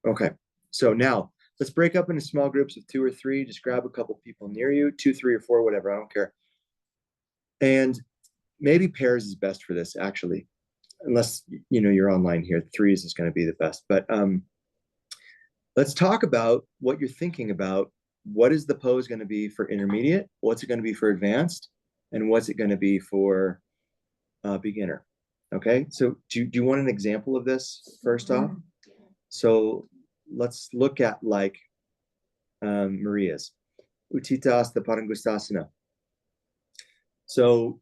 Okay, so now let's break up into small groups of 2 or 3. Just grab a couple people near you, 2, 3, or 4, whatever, I don't care. And maybe pairs is best for this, actually, unless you're online here. 3s is going to be the best. But let's talk about what you're thinking about. What is the pose going to be for intermediate? What's it going to be for advanced? And what's it going to be for beginner? Okay, so do you want an example of this first off? So let's look at like Maria's. Utthita Hasta Padangusthasana. So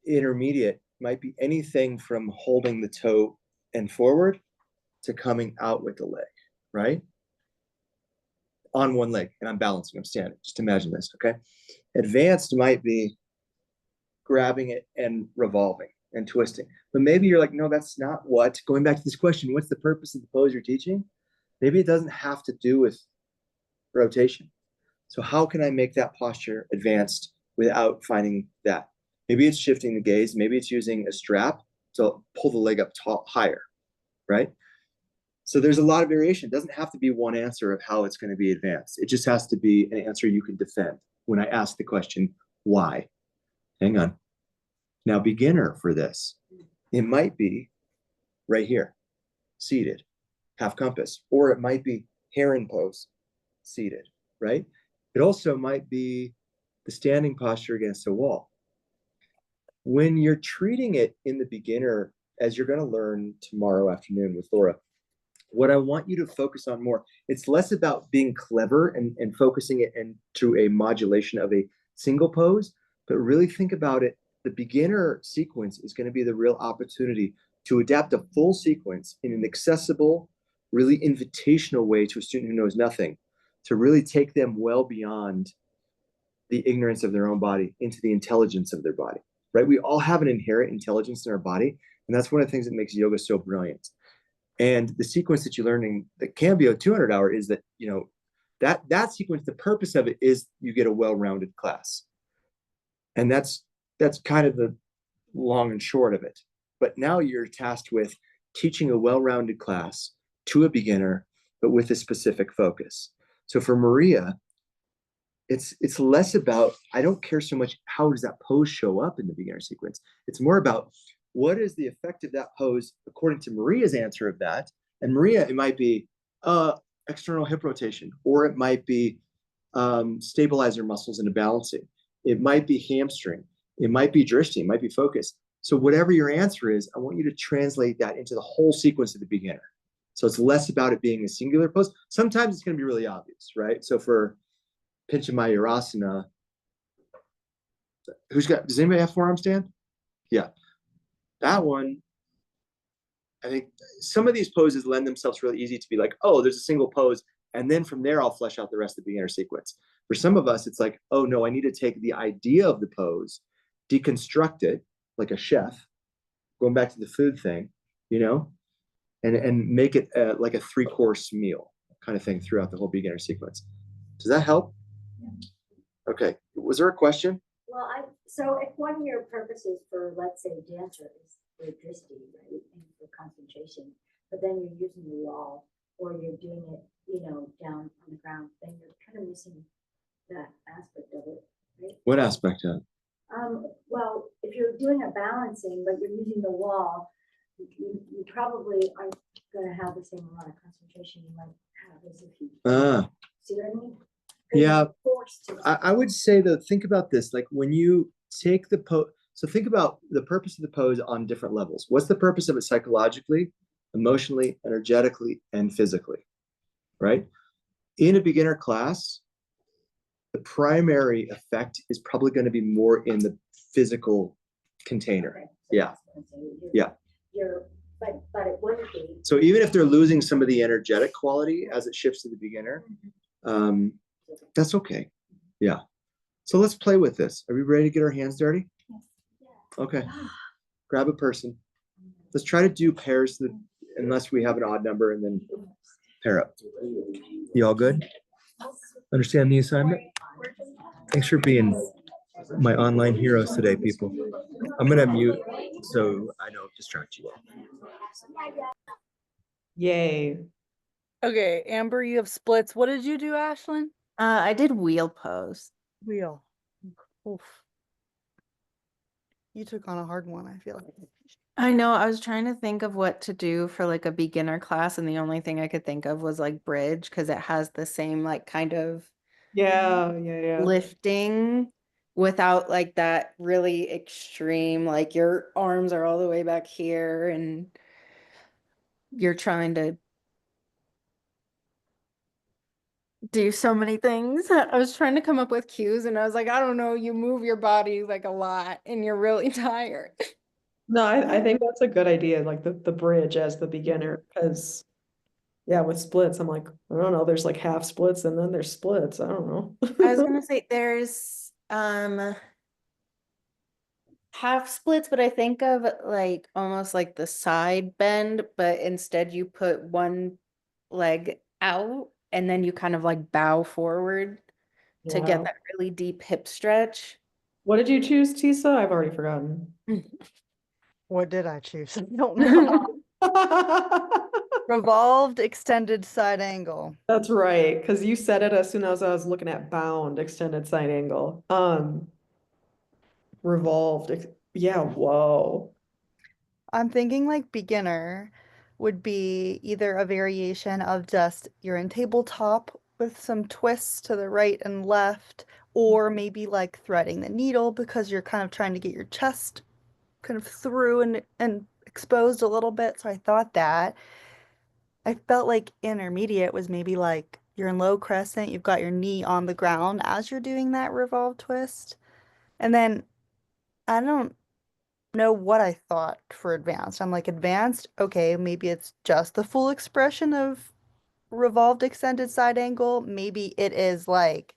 intermediate might be anything from holding the toe and forward to coming out with the leg, right? On one leg, and I'm balancing, I'm standing. Just imagine this, okay? Advanced might be grabbing it and revolving and twisting. But maybe you're like, no, that's not what, going back to this question, what's the purpose of the pose you're teaching? Maybe it doesn't have to do with rotation. So how can I make that posture advanced without finding that? Maybe it's shifting the gaze. Maybe it's using a strap to pull the leg up higher, right? So there's a lot of variation. It doesn't have to be one answer of how it's going to be advanced. It just has to be an answer you can defend when I ask the question, why? Hang on. Now, beginner for this, it might be right here, seated, half compass, or it might be heron pose, seated, right? It also might be the standing posture against a wall. When you're treating it in the beginner, as you're going to learn tomorrow afternoon with Laura, what I want you to focus on more, it's less about being clever and focusing it into a modulation of a single pose, but really think about it. The beginner sequence is going to be the real opportunity to adapt a full sequence in an accessible, really invitational way to a student who knows nothing, to really take them well beyond the ignorance of their own body into the intelligence of their body, right? We all have an inherent intelligence in our body, and that's one of the things that makes yoga so brilliant. And the sequence that you're learning that can be a 200-hour is that, you know, that sequence, the purpose of it is you get a well-rounded class. And that's kind of the long and short of it. But now you're tasked with teaching a well-rounded class to a beginner, but with a specific focus. So for Maria, it's less about, I don't care so much how does that pose show up in the beginner sequence. It's more about what is the effect of that pose according to Maria's answer of that. And Maria, it might be external hip rotation, or it might be stabilizer muscles in a balancing. It might be hamstring. It might be drishti. It might be focus. So whatever your answer is, I want you to translate that into the whole sequence of the beginner. So it's less about it being a singular pose. Sometimes it's going to be really obvious, right? So for Pinchamayurasana, does anybody have forearm stand? Yeah. That one, I think some of these poses lend themselves really easy to be like, oh, there's a single pose, and then from there, I'll flesh out the rest of the beginner sequence. For some of us, it's like, oh no, I need to take the idea of the pose, deconstruct it like a chef, going back to the food thing, you know, and make it like a 3-course meal kind of thing throughout the whole beginner sequence. Does that help? Okay. Was there a question? Well, so if one of your purposes for, let's say, dancer is for drishti, right, and for concentration, but then you're using the wall or you're doing it, you know, down on the ground, then you're kind of missing that aspect of it, right? What aspect of it? Well, if you're doing a balancing, but you're using the wall, you probably aren't going to have the same amount of concentration you might have as if you see what I mean? Yeah, I would say though, think about this, like when you take the pose, so think about the purpose of the pose on different levels. What's the purpose of it psychologically, emotionally, energetically, and physically, right? In a beginner class, the primary effect is probably going to be more in the physical container. Yeah. Yeah. But it wouldn't be. So even if they're losing some of the energetic quality as it shifts to the beginner, that's okay. Yeah. So let's play with this. Are we ready to get our hands dirty? Okay. Grab a person. Let's try to do pairs unless we have an odd number, and then pair up. You all good? Understand the assignment? Thanks for being my online heroes today, people. I'm going to mute so I don't distract you all. Yay. Okay, Amber, you have splits. What did you do, Ashlyn? I did wheel pose. Wheel. Oof. You took on a hard one, I feel like. I know, I was trying to think of what to do for like a beginner class, and the only thing I could think of was like bridge, because it has the same like kind of Yeah. lifting without like that really extreme, like your arms are all the way back here and you're trying to do so many things. I was trying to come up with cues and I was like, I don't know, you move your body like a lot and you're really tired. No, I think that's a good idea, like the bridge as the beginner, because yeah, with splits, I'm like, I don't know, there's like half splits and then there's splits. I don't know. I was gonna say there's half splits, but I think of like almost like the side bend, but instead you put one leg out and then you kind of like bow forward to get Yeah. that really deep hip stretch. What did you choose, Tisa? I've already forgotten. What did I choose? I don't know. Revolved extended side angle. That's right, because you said it as soon as I was looking at bound extended side angle. Revolved. Yeah, whoa. I'm thinking like beginner would be either a variation of just you're in tabletop with some twists to the right and left, or maybe like threading the needle because you're kind of trying to get your chest kind of through and exposed a little bit. So I thought that. I felt like intermediate was maybe like you're in low crescent, you've got your knee on the ground as you're doing that revolve twist. And then I don't know what I thought for advanced. I'm like, advanced, okay, maybe it's just the full expression of revolved extended side angle. Maybe it is like,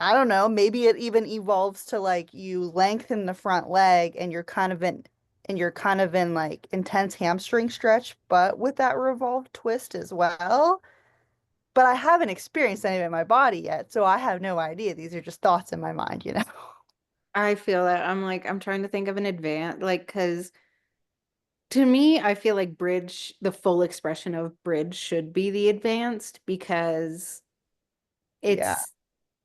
I don't know, maybe it even evolves to like you lengthen the front leg and you're kind of in like intense hamstring stretch, but with that revolved twist as well. But I haven't experienced any of it in my body yet, so I have no idea. These are just thoughts in my mind, you know? I feel that I'm like, I'm trying to think of an advance, like, because to me, I feel like bridge, the full expression of bridge should be the advanced because Yeah. it's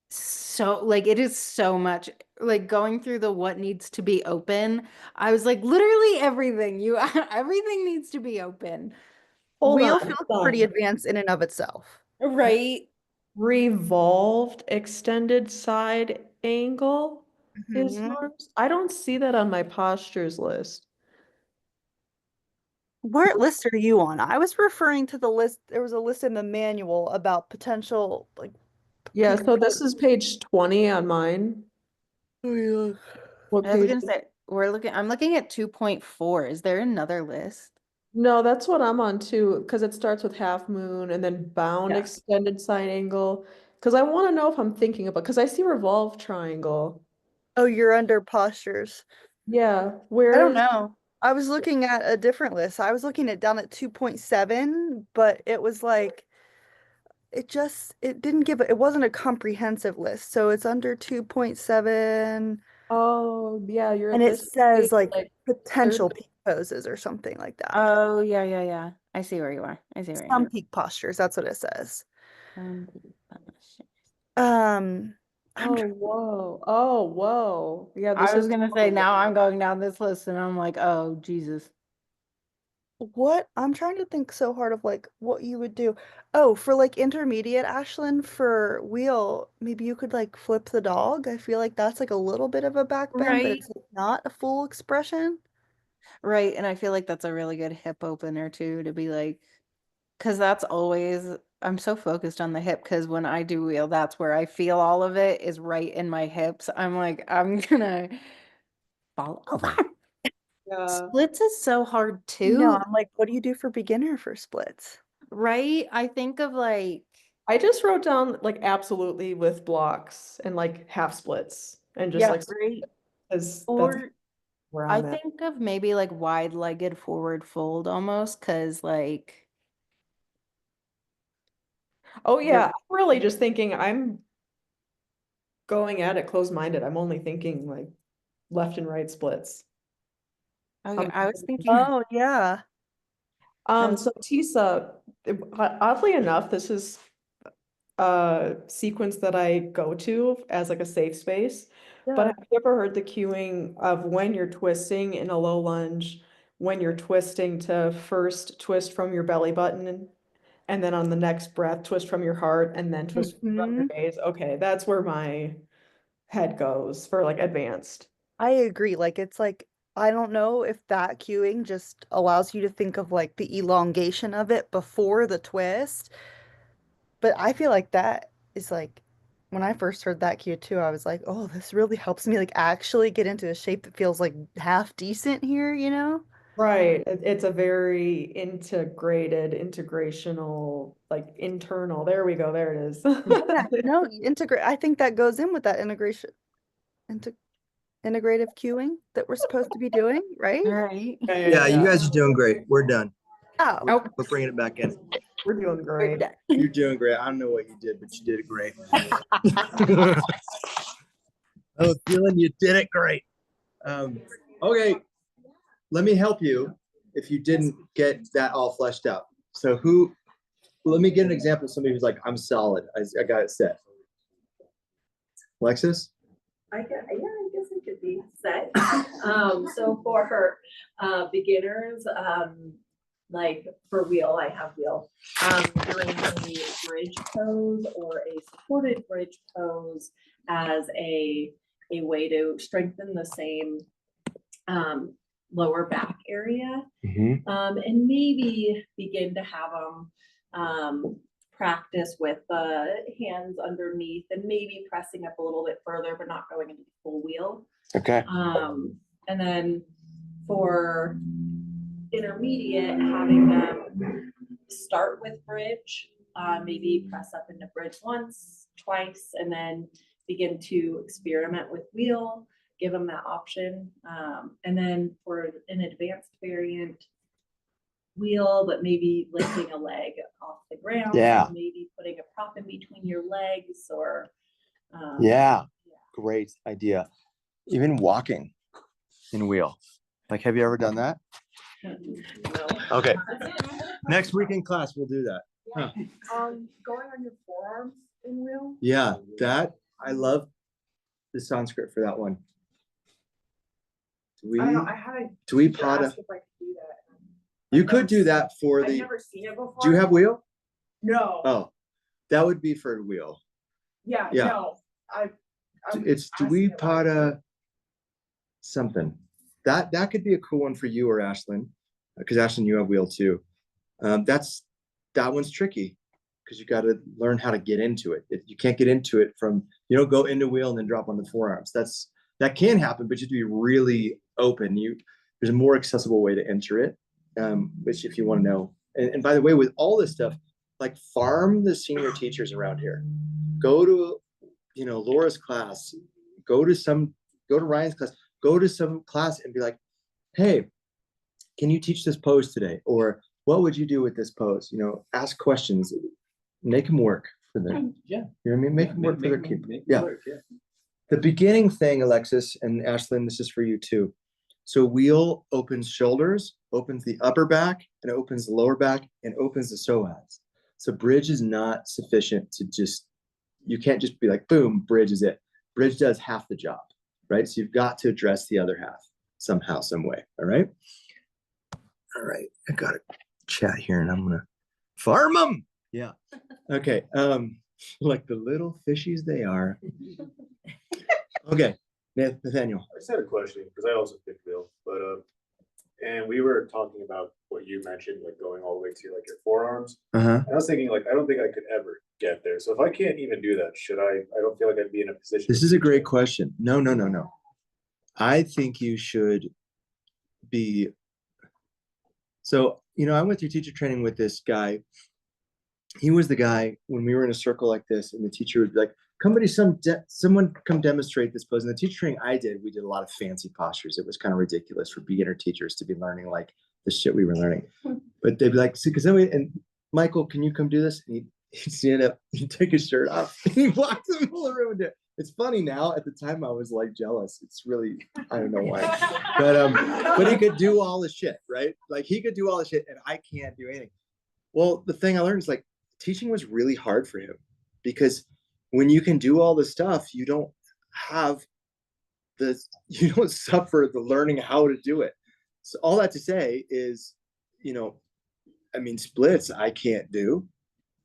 so like it is so much like going through the what needs to be open. I was like, literally everything you everything needs to be open. Hold Wheel on, feels hold pretty on. advanced in and of itself. Right. Revolved extended side angle is Mhm. yours. I don't see that on my postures list. What list are you on? I was referring to the list. There was a list in the manual about potential like Yeah, so this is page 20 on mine. Oh, yeah. What I was page? gonna say I'm looking at 2.4. Is there another list? No, that's what I'm on too, because it starts with half moon and then bound Yeah. extended side angle. Because I want to know if I'm thinking about, because I see revolve triangle. Oh, you're under postures. Yeah, I where don't is? know. I was looking at a different list. I was looking at down at 2.7, but it was like it didn't give it wasn't a comprehensive list. So it's under 2.7 Oh, yeah, and it this says is like like potential 30. peak poses or something like that. Oh, yeah, yeah, yeah. I see where you are. I see where you Some are. peak postures, that's what it says. Um, Um, I'm Oh, whoa. Oh, whoa. Yeah, I this was is gonna say now I'm going down this list and I'm like, oh Jesus. What? I'm trying to think so hard of like what you would do. Oh, for like intermediate, Ashlyn, for wheel, maybe you could like flip the dog. I feel like that's like a little bit of a back bend, but Right. it's like, not a full expression. Right. And I feel like that's a really good hip opener too, to be like, because that's always, I'm so focused on the hip because when I do wheel, that's where I feel all of it is right in my hips. I'm like, I'm gonna fall over. Yeah. Splits is so hard No, too, I'm like, what do you do for beginner for splits? right? I think of like, I just wrote down like absolutely with blocks and like half splits and just Yeah. like, right? because that's Or where I I'm at. think of maybe like wide-legged forward fold almost because like Oh, the yeah, I'm really just thinking I'm going at it closed-minded. I'm only thinking like left and right splits. okay, Um, I was thinking Oh, yeah. I was so Tisa, oddly enough, this is a sequence that I go to as like a safe space. But Yeah. have you ever heard the cueing of when you're twisting in a low lunge, when you're twisting to first twist from your belly button and then on the next breath, twist from your heart and then twist from your Hmm. gaze? Okay, that's where my head goes for like advanced. I agree. Like it's like I don't know if that cueing just allows you to think of like the elongation of it before the twist. But I feel like that is like when I first heard that cue too, I was like, oh, this really helps me like actually get into a shape that feels like half decent here, you know? Right. It's a very integrated, integrational, like internal. There we go. There it is. Yeah, no, integrate. I think that goes in with that integration, into integrative cueing that we're supposed to be doing, right? Right. Yeah, you guys are doing great. We're done. Oh, We're bringing it back in. We're doing great. You're doing great. I don't know what you did, but you did it great. I have a feeling you did it great. Okay, let me help you if you didn't get that all fleshed out. So let me get an example of somebody who's like, I'm solid. I got it set. Alexis? I guess it could be set. So for beginners, like for wheel, I have wheel. Doing a bridge pose or a supported bridge pose as a way to strengthen the same lower back area. And maybe begin to have them practice with the hands underneath and maybe pressing up a little bit further, but not going into the full wheel. Okay. And then for intermediate, having them start with bridge, maybe press up into bridge once, twice, and then begin to experiment with wheel, give them that option. And then for an advanced variant, wheel, but maybe lifting a leg off the ground. Yeah. Maybe putting a prop in between your legs or. Yeah, great idea. Even walking in wheel. Like, have you ever done that? No. Okay. Next week in class, we'll do that. Huh. Going on your forearms in wheel. Yeah, I love the Sanskrit for that one. I know, I had a do we teacher pada? ask if I could do that. You could do that for I've the. never seen it before. Do you have wheel? No. Oh, that would be for wheel. Yeah, Yeah. no. It's Dweepada something. That could be a cool one for you or Ashlyn, because Ashlyn, you have wheel too. That one's tricky because you got to learn how to get into it. You can't get into it from, you don't go into wheel and then drop on the forearms. That can happen, but you have to be really open. There's a more accessible way to enter it, which if you want to know. And by the way, with all this stuff, like farm the senior teachers around here. Go to, Laura's class. Go to Ryan's class. Go to some class and be like, hey, can you teach this pose today? Or what would you do with this pose? Ask questions. Make them work for them. Yeah. You know what I mean? Make them work for their keep. Yeah. Work, yeah. The beginning thing, Alexis and Ashlyn, this is for you too. So wheel opens shoulders, opens the upper back, and opens the lower back, and opens the psoas. So bridge is not sufficient to you can't just be like, boom, bridge is it. Bridge does half the job, right? So you've got to address the other half somehow, some way, all right? All right, I got a chat here and I'm gonna farm them. Yeah, okay, like the little fishies they are. Okay, Nathaniel. I just had a question because I also picked wheel, but and we were talking about what you mentioned, like going all the way to like your forearms. Uh-huh. And I was thinking, like, I don't think I could ever get there. So if I can't even do that, should I? I don't feel like I'd be in a position. This is a great question. No. I think you should be. So, I went through teacher training with this guy. He was the guy when we were in a circle like this, and the teacher would be like, someone come demonstrate this pose. And the teacher training I did, we did a lot of fancy postures. It was kind of ridiculous for beginner teachers to be learning like the shit we were learning. But they'd be like, see, because then and Michael, can you come do this? And he'd stand up, he'd take his shirt off, and he walks in the middle of the room and do it. It's funny now. At the time, I was like jealous. It's really, I don't know why. But he could do all the shit, right? Like he could do all the shit, and I can't do anything. Well, the thing I learned is like teaching was really hard for him because when you can do all the stuff, you don't suffer the learning how to do it. So all that to say is, splits I can't do,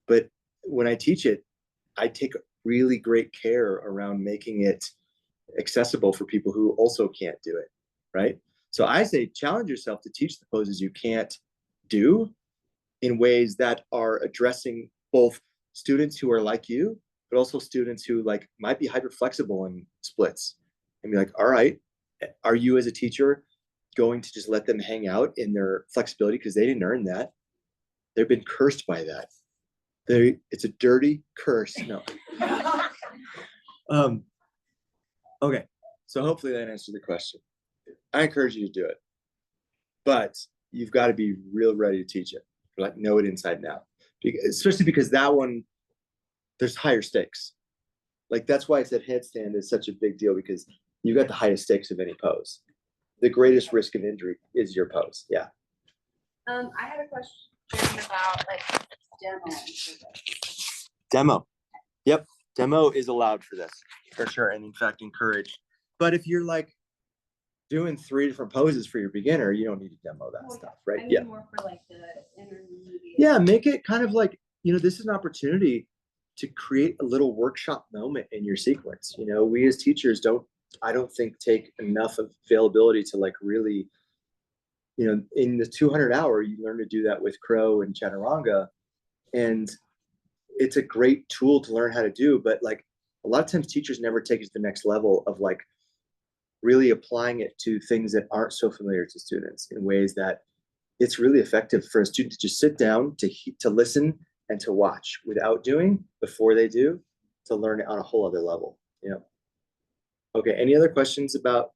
but when I teach it, I take really great care around making it accessible for people who also can't do it, right? So I say challenge yourself to teach the poses you can't do in ways that are addressing both students who are like you, but also students who like might be hyper flexible in splits, and be like, all right, are you as a teacher going to just let them hang out in their flexibility because they didn't earn that? They've been cursed by that. It's a dirty curse. No. Okay, so hopefully that answered the question. I encourage you to do it, but you've got to be real ready to teach it. Like know it inside and out, especially because that one, there's higher stakes. Like that's why I said headstand is such a big deal, because you got the highest stakes of any pose. The greatest risk of injury is your pose. Yeah. I had a question about like demo. Demo. Yep. Demo is allowed for this for sure. And in fact, encouraged. But if you're like doing 3 different poses for your beginner, you don't need to demo that stuff, right? I mean, Yeah. more for like the intermediate. Yeah. Make it kind of like, this is an opportunity to create a little workshop moment in your sequence. We as teachers I don't think take enough availability to like really, in the 200 hour, you learn to do that with Crow and Chaturanga. And it's a great tool to learn how to do, but like a lot of times teachers never take it to the next level of like really applying it to things that aren't so familiar to students in ways that it's really effective for a student to just sit down to listen and to watch without doing before they do, to learn it on a whole other level. Okay, any other questions about?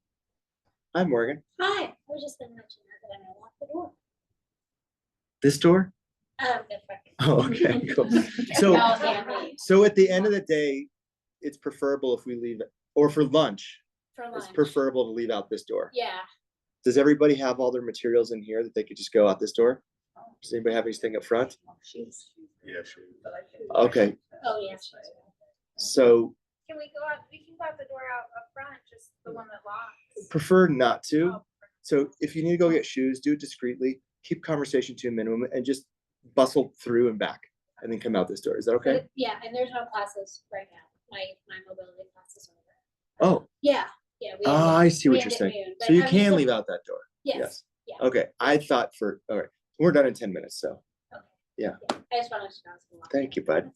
Hi, Morgan. Hi, I was just gonna mention that I'm gonna lock the door. This door? That's right. Oh, okay, cool. So at the end of the day, it's preferable if we leave it, or for lunch, it's preferable to leave out this door. Yeah. Does everybody have all their materials in here that they could just go out this door? Does anybody have anything up front? Yeah, sure. Okay, Oh, yes. so Can we go out, we can go out the door out up front, just the one that locks. prefer not to. So if you need to go get shoes, do it discreetly, keep conversation to a minimum, and just bustle through and back, and then come out this door. Is that okay? Yeah, and there's no classes right now. My mobility class is over. Oh, Yeah, yeah. we ended- I see we what you're ended saying. noon, So but you I mean, can still- leave out that door. Yes. Yeah. Okay, I thought all right, we're done in 10 minutes, so. Yeah, I just wanted to know. it's been a while. thank you, bud.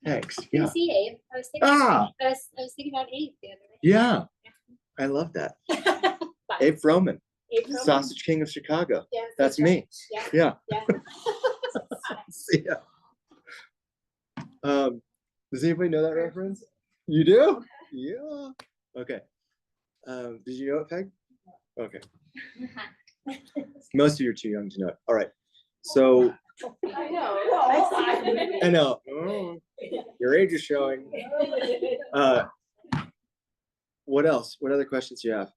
Thanks, Can yeah. you see Abe? I was thinking. Ah. I was thinking about Abe the other day. Yeah, I love that. Abe Froman, Abe Froman. Sausage King of Chicago. Yeah, That's that's me. right. Yeah. Yeah. See ya. Does anybody know that reference? You do? Yeah. Okay. Did you know it, Peg? Okay. Most of you are too young to know it. All right. So I know. I know. Oh, your age is showing. What else? What other questions do you have?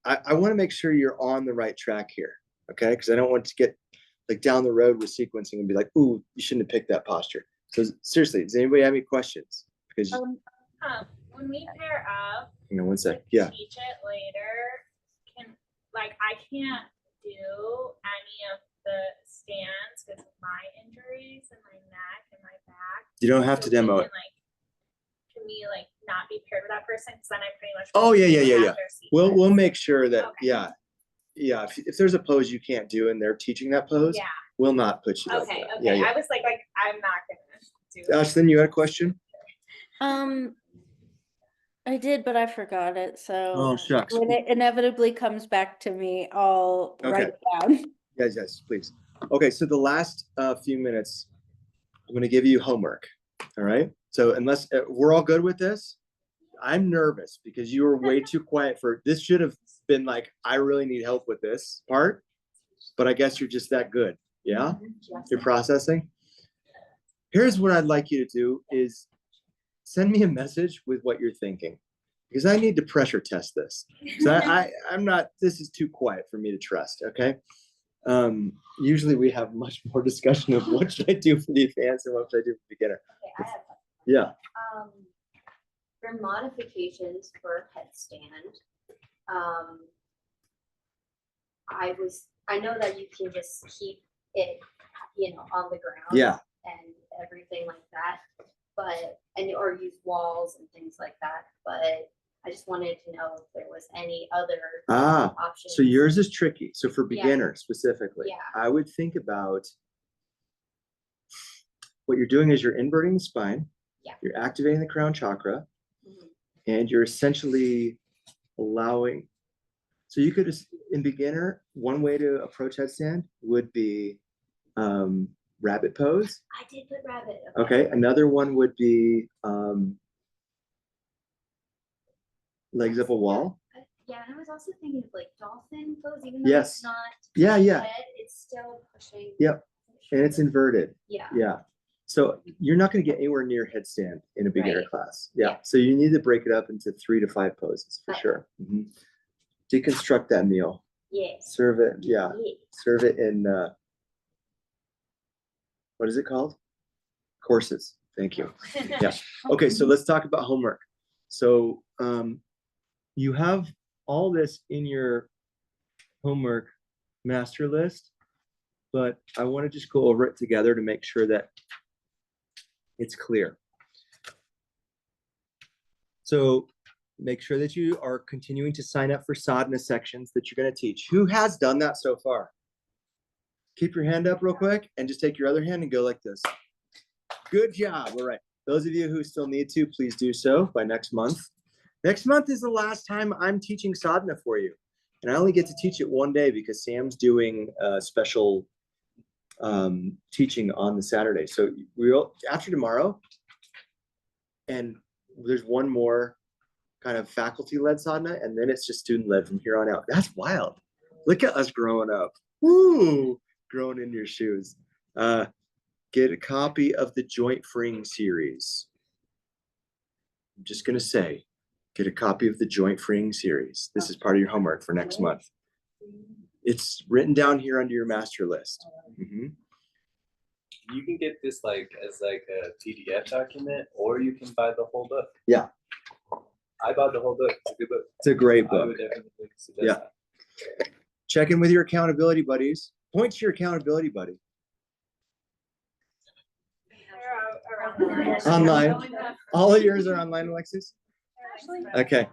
I want to make sure you're on the right track here. Okay. Because I don't want to get like down the road with sequencing and be like, ooh, you shouldn't have picked that posture. So seriously, does anybody have any questions? Because When we pair up, 1 sec. Yeah. teach it later, I can't do any of the stands because of my injuries and my neck and my back. You don't have to demo it. Can we not be paired with that person? Because then I pretty much. Oh yeah. have their sequence. We'll make sure that Okay. yeah. If there's a pose you can't do and they're teaching that pose, Yeah. we'll not put you. Okay. Like that. Okay. Yeah. I was like I'm not gonna do. Ashton, you had a question? I did, but I forgot it. So Oh, shucks. when it inevitably comes back to me, I'll write Okay. it down. Yes, please. Okay, so the last few minutes, I'm going to give you homework. All right. So unless we're all good with this, I'm nervous because you were way too quiet for this. Should have been like, I really need help with this part, but I guess you're just that good. Yeah. You're processing. Here's what I'd like you to do is send me a message with what you're thinking, because I need to pressure test this. So I'm not, this is too quiet for me to trust. Okay. Usually we have much more discussion of what should I do for the advanced and what should I do for the beginner. Okay, I have. Yeah. For modifications for headstand, I know that you can just keep it, on the ground. Yeah. And everything like that, or use walls and things like that. But I just wanted to know if there was any other Ah, options. so yours is tricky. So for Yeah. beginners specifically, Yeah. I would think about what you're doing is you're inverting the spine. Yeah. You're activating the crown chakra, Mhm. and you're essentially allowing. So you could just, in beginner, one way to approach headstand would be rabbit pose. I did put rabbit. Okay. Another one would be legs up a wall. Yeah, and I was also thinking of like dolphin pose, even though Yes. it's not. Yeah, yeah. Head, it's still pushing. Yep. And it's inverted. Yeah. Yeah. So you're not going to get anywhere near headstand in a beginner Right. class. Yeah. So you need to break it up into 3 to 5 poses for Okay. sure. Deconstruct that meal. Yeah. Serve it. Yeah. Yeah. Serve it in, what is it called? Courses. Thank you. Yeah. Okay. So let's talk about homework. So you have all this in your homework master list, but I want to just go over it together to make sure that it's clear. So make sure that you are continuing to sign up for sadhana sections that you're going to teach. Who has done that so far? Keep your hand up real quick and just take your other hand and go like this. Good job. All right. Those of you who still need to, please do so by next month. Next month is the last time I'm teaching sadhana for you. And I only get to teach it one day because Sam's doing a special teaching on the Saturday. So we'll, after tomorrow, and there's one more kind of faculty-led sadhana, and then it's just student-led from here on out. That's wild. Look at us growing up. Woo! Growing in your shoes. Get a copy of the Joint Freeing series. I'm just going to say, get a copy of the Joint Freeing series. This is part of your homework for next month. It's written down here under your master list. You can get this like as like a PDF document, or you can buy the whole book. Yeah. I bought the whole book. It's a good book. It's a great I book. would definitely suggest Yeah. that. Check in with your accountability buddies. Point to your accountability buddy. Online. All of yours are online, Alexis? Okay.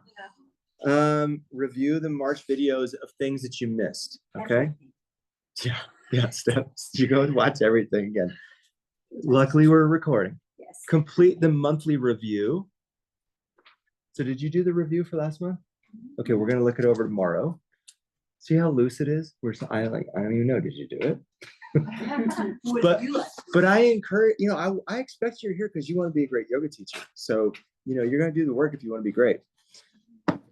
Review the March videos of things that you missed. Okay. Yeah. Yeah. Steps. You go and watch everything again. Luckily, we're recording. Yes. Complete the monthly review. So did you do the review for last month? Okay, we're gonna look it over tomorrow. See how loose it is? I don't even know. Did you do it? but I encourage, I expect you're here because you want to be a great yoga teacher. So, you're going to do the work if you want to be great.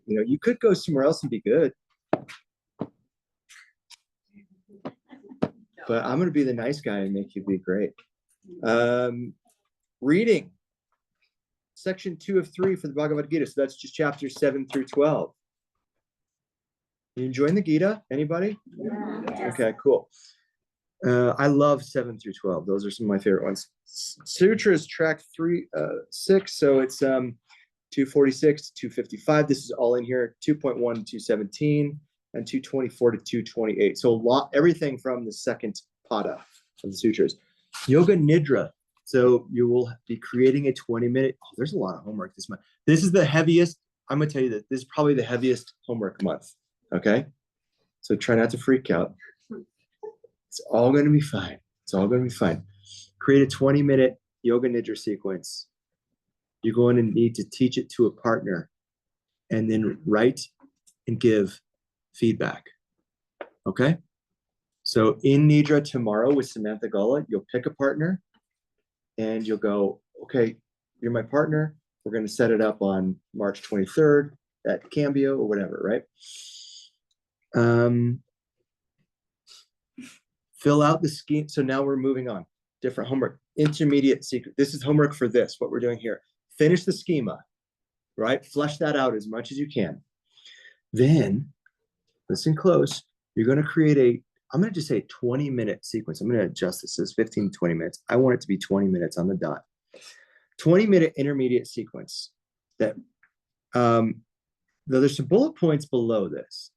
You could go somewhere else and be good. But I'm going to be the nice guy and make you be great. Reading. Section 2 of 3 for the Bhagavad Gita. So that's just chapters 7 through 12. You enjoying the Gita? Anybody? Yeah. Okay, cool. I love 7 through 12. Those are some of my favorite ones. Sutras track 6. So it's 246 to 255. This is all in here. 2.1 to 217 and 224 to 228. So everything from the second pada of the sutras. Yoga Nidra. So you will be creating a 20-minute. Oh, there's a lot of homework this month. This is the heaviest. I'm gonna tell you that this is probably the heaviest homework month. Okay, so try not to freak out. It's all gonna be fine. It's all gonna be fine. Create a 20-minute Yoga Nidra sequence. You're going to need to teach it to a partner, and then write and give feedback. Okay. So in Nidra tomorrow with Samantha Gullah, you'll pick a partner. And you'll go, okay, you're my partner. We're going to set it up on March 23rd at Cambio or whatever, right? Fill out the scheme. So now we're moving on. Different homework. Intermediate secret. This is homework for this, what we're doing here. Finish the schema, right? Flesh that out as much as you can. Then, listen close. You're going to create I'm going to just say 20-minute sequence. I'm going to adjust this as 15 to 20 minutes. I want it to be 20 minutes on the dot. 20-minute intermediate sequence that there's some bullet points below this.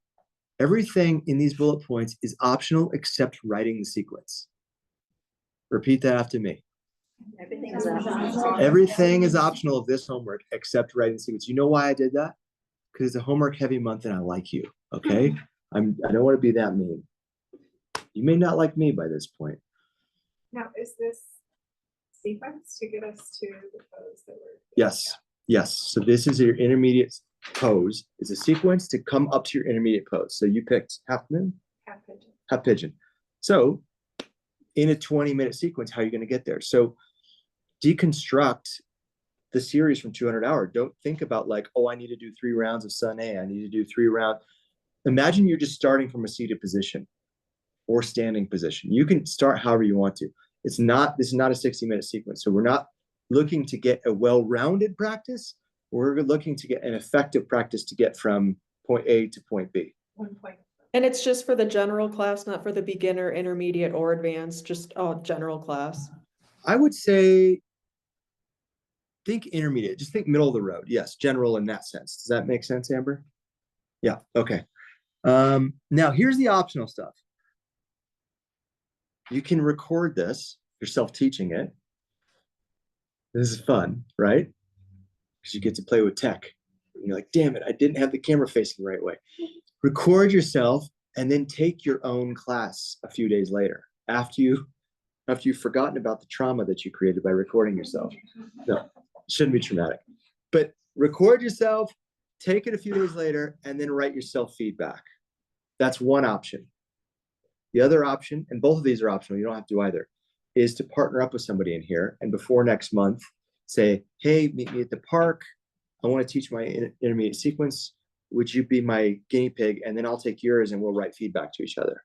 Everything in these bullet points is optional except writing the sequence. Repeat that after me. Everything is optional. Everything is optional of this homework except writing the sequence. You know why I did that? because it's a homework heavy month and I like you. Okay. I don't want to be that mean. You may not like me by this point. Now, is this sequence to get us to the pose that we're? Yes. Yes. So this is your intermediate pose. It's a sequence to come up to your intermediate pose. So you picked half moon, Half pigeon. half pigeon. So in a 20-minute sequence, how are you going to get there? So deconstruct the series from 200 hour. Don't think about like, oh, I need to do 3 rounds of sun A. I need to do 3 rounds. Imagine you're just starting from a seated position or standing position. You can start however you want to. This is not a 60-minute sequence. So we're not looking to get a well-rounded practice. We're looking to get an effective practice to get from point A to point B. 1 point. And it's just for the general class, not for the beginner, intermediate, or advanced, just general class. I would say think intermediate, just think middle of the road. Yes, general in that sense. Does that make sense, Amber? Yeah, okay. Now here's the optional stuff. You can record this, yourself teaching it. This is fun, right? Because you get to play with tech. And you're like, damn it, I didn't have the camera facing the right way. Record yourself and then take your own class a few days later after you've forgotten about the trauma that you created by recording yourself. No, it shouldn't be traumatic. But record yourself, take it a few days later, and then write yourself feedback. That's one option. The other option, and both of these are optional, you don't have to either, is to partner up with somebody in here and before next month, say, hey, meet me at the park. I want to teach my intermediate sequence. Would you be my guinea pig? And then I'll take yours and we'll write feedback to each other.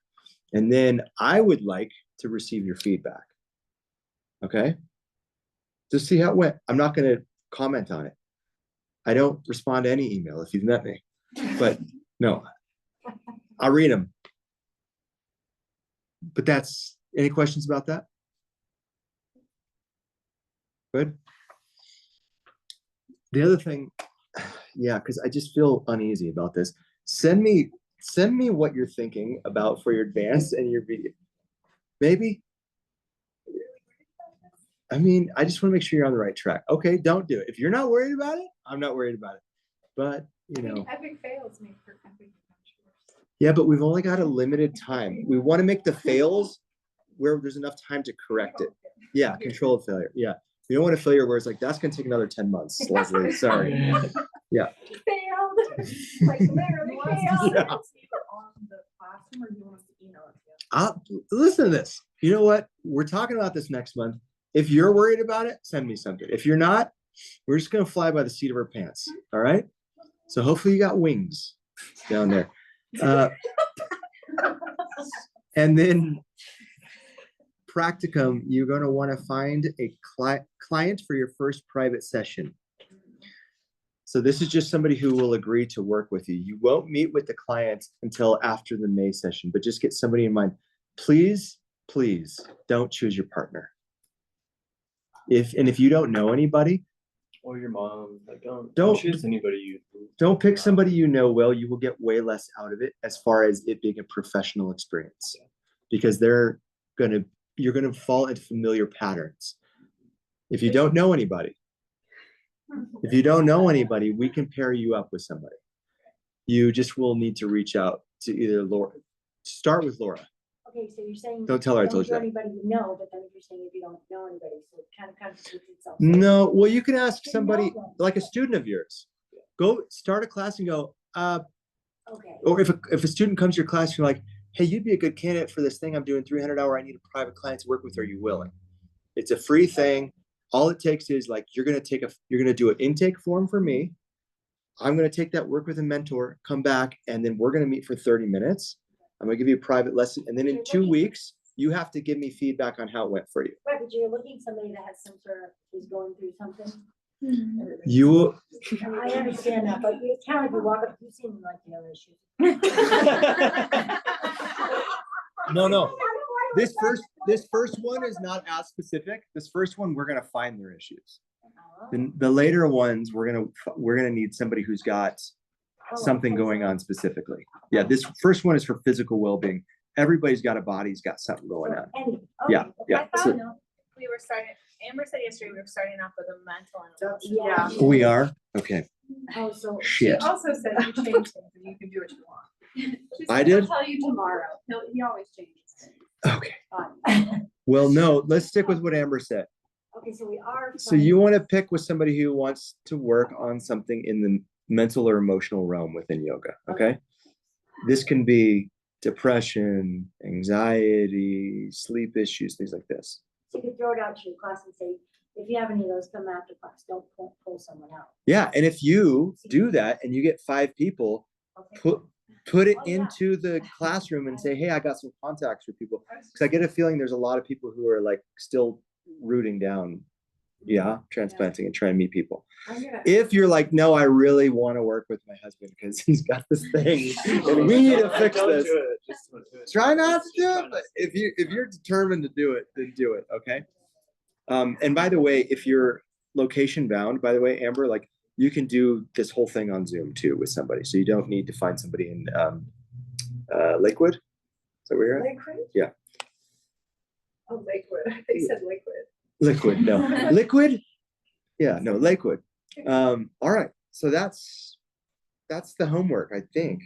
And then I would like to receive your feedback. Okay? Just see how it went. I'm not going to comment on it. I don't respond to any email if you've met me. But no, I'll read them. But that's, any questions about that? Good. The other thing, yeah, because I just feel uneasy about this. Send me what you're thinking about for your advanced and your video. Maybe. I mean, I just want to make sure you're on the right track. Okay, don't do it. If you're not worried about it, I'm not worried about it. But, you know. Epic fails make for epic adventures. Yeah, but we've only got a limited time. We want to make the fails where there's enough time to correct it. Yeah, controlled failure. Yeah. We don't want a failure where it's like, that's going to take another 10 months. Leslie, sorry. Yeah. Failed. Like literally failed. Yeah. On the classroom, or do you want us to email it to you? Listen to this. You know what? We're talking about this next month. If you're worried about it, send me something. If you're not, we're just going to fly by the seat of our pants. All right? So hopefully you got wings down there. And then practicum, you're going to want to find a client for your first private session. So this is just somebody who will agree to work with you. You won't meet with the client until after the May session, but just get somebody in mind. Please, please don't choose your partner. If you don't know anybody, Or your mom, like don't Don't- choose anybody you. don't pick somebody you know well. You will get way less out of it as far as it being a professional experience, because you're gonna fall into familiar patterns. If you don't know anybody, we can pair you up with somebody. You just will need to reach out to either Laura. Start with Laura. Okay, so you're saying. Don't tell her I told you Don't that. do anybody you know, but then you're saying if you don't know anybody, so it kind of contradicts itself. No, well, you can ask Then somebody, no one. like a student of yours. Go start a class and go, Okay. or if a student comes to your class, you're like, hey, you'd be a good candidate for this thing I'm doing 300 hour. I need a private client to work with. Are you willing? It's a free thing. All it takes is like, you're going to do an intake form for me. I'm going to take that, work with a mentor, come back, and then we're going to meet for 30 minutes. I'm going to give you a private lesson. And then in 2 weeks, you have to give me feedback on how it went for you. Right, but you're looking at somebody that has some sort of, is going through something. You I understand that, but it's kind of like you walk up, you seem like you know issues. No. This first one is not as specific. This first one, we're gonna find their issues. The later ones, we're gonna need somebody who's got something going on specifically. Yeah, this first one is for physical well-being. Everybody's got a body, has got something going on. Yeah, yeah. I So- thought we were starting Amber said yesterday we were starting off with a mental and Yeah. emotional. We are? Okay. Oh, so. She Shit. also said you change things and you can do what you want. She I said, "He'll did? tell you tomorrow. He always changes. Okay. Fine. Well, no, let's stick with what Amber said. Okay, so we are. So you want to pick with somebody who wants to work on something in the mental or emotional realm within yoga, okay? This can be depression, anxiety, sleep issues, things like this. So you could throw it out to your class and say, if you have any of those, come after class, don't pull someone out. Yeah, and if you do that and you get 5 people, put it into the classroom and say, hey, I got some contacts for people. Because I get a feeling there's a lot of people who are like still rooting down, transplanting and trying to meet people. If you're like, no, I really want to work with my husband because he's got this thing and we need to fix this. Try not to do it, but if you're determined to do it, then do it, okay? And by the way, if you're location bound, by the way, Amber, like you can do this whole thing on Zoom too with somebody. So you don't need to find somebody in Lakewood. Is that where you're at? Lakewood? Yeah. Oh, Lakewood. They said liquid. Liquid, no. Liquid? Yeah, no, Lakewood. All right. So that's the homework, I think.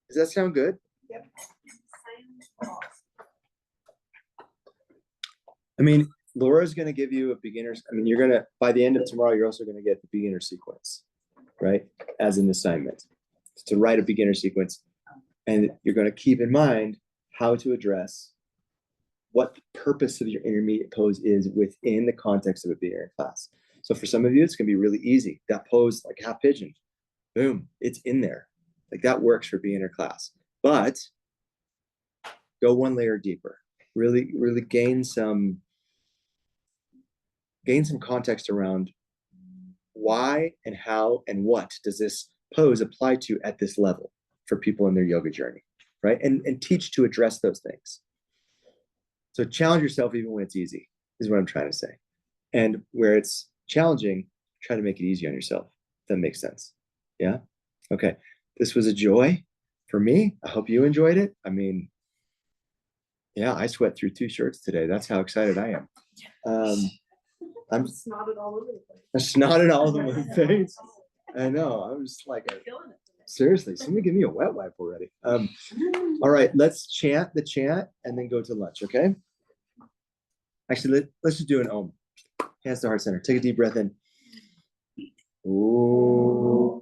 Does that sound good? Yep. I mean, Laura's going to give you a beginner's. I mean, you're going to, by the end of tomorrow, you're also going to get the beginner sequence, right? As an assignment to write a beginner sequence. And you're going to keep in mind how to address what the purpose of your intermediate pose is within the context of a beginner class. So for some of you, it's going to be really easy. That pose, like half pigeon, boom, it's in there. Like that works for beginner class. But go one layer deeper. Really, really gain some context around why and how and what does this pose apply to at this level for people in their yoga journey, right? And teach to address those things. So challenge yourself even when it's easy, is what I'm trying to say. And where it's challenging, try to make it easy on yourself. If that makes sense. Yeah? Okay. This was a joy for me. I hope you enjoyed it. I mean, yeah, I sweat through 2 shirts today. That's how excited I am. I'm snotted all over the place. I snotted all over my face. I know. I'm just like, seriously, somebody give me a wet wipe already. All right, let's chant the chant and then go to lunch, okay? Actually, let's just do an Om. Hands to heart center. Take a deep breath in. Ooh.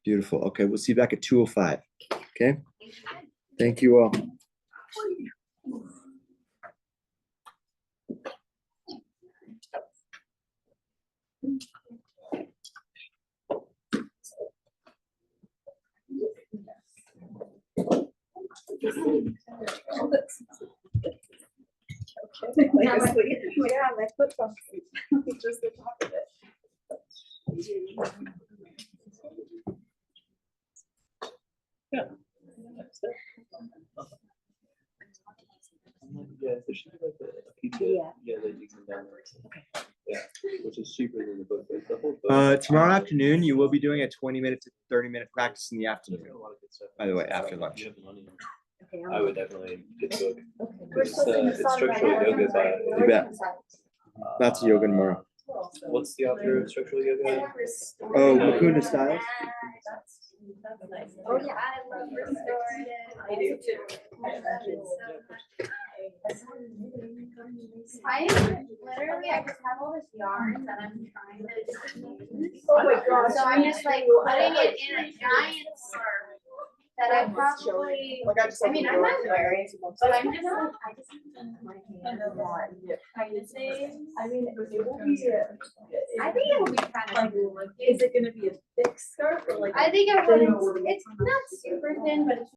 Beautiful. Okay, we'll see you back at 2:05. Okay. Thank you all. Yeah, my foot fell asleep. Just the top of it. Yeah. Yeah, there should be like a pizza. Yeah, that you can download. Okay. Yeah, which is cheaper than the book. But the whole book. Tomorrow afternoon, you will be doing a 20-minute to 30-minute practice in the afternoon. By the way, after lunch. I would definitely get the book. We're supposed to It's structural yoga by. You bet. Lots of yoga tomorrow. What's the author of structural yoga? Oh, Mukunda Styles. Oh, yeah, I love restorative. I do too. I just have all this yarn that I'm trying to use. Oh my gosh. So I'm just like putting it in a giant scarf that I probably, I mean, I'm not wearing, but I'm just like, I just have my hand on kind of thing. I mean, it will be. I think it will be kind of cool. Is it gonna be a thick scarf or like? I think it's not super thin, but it's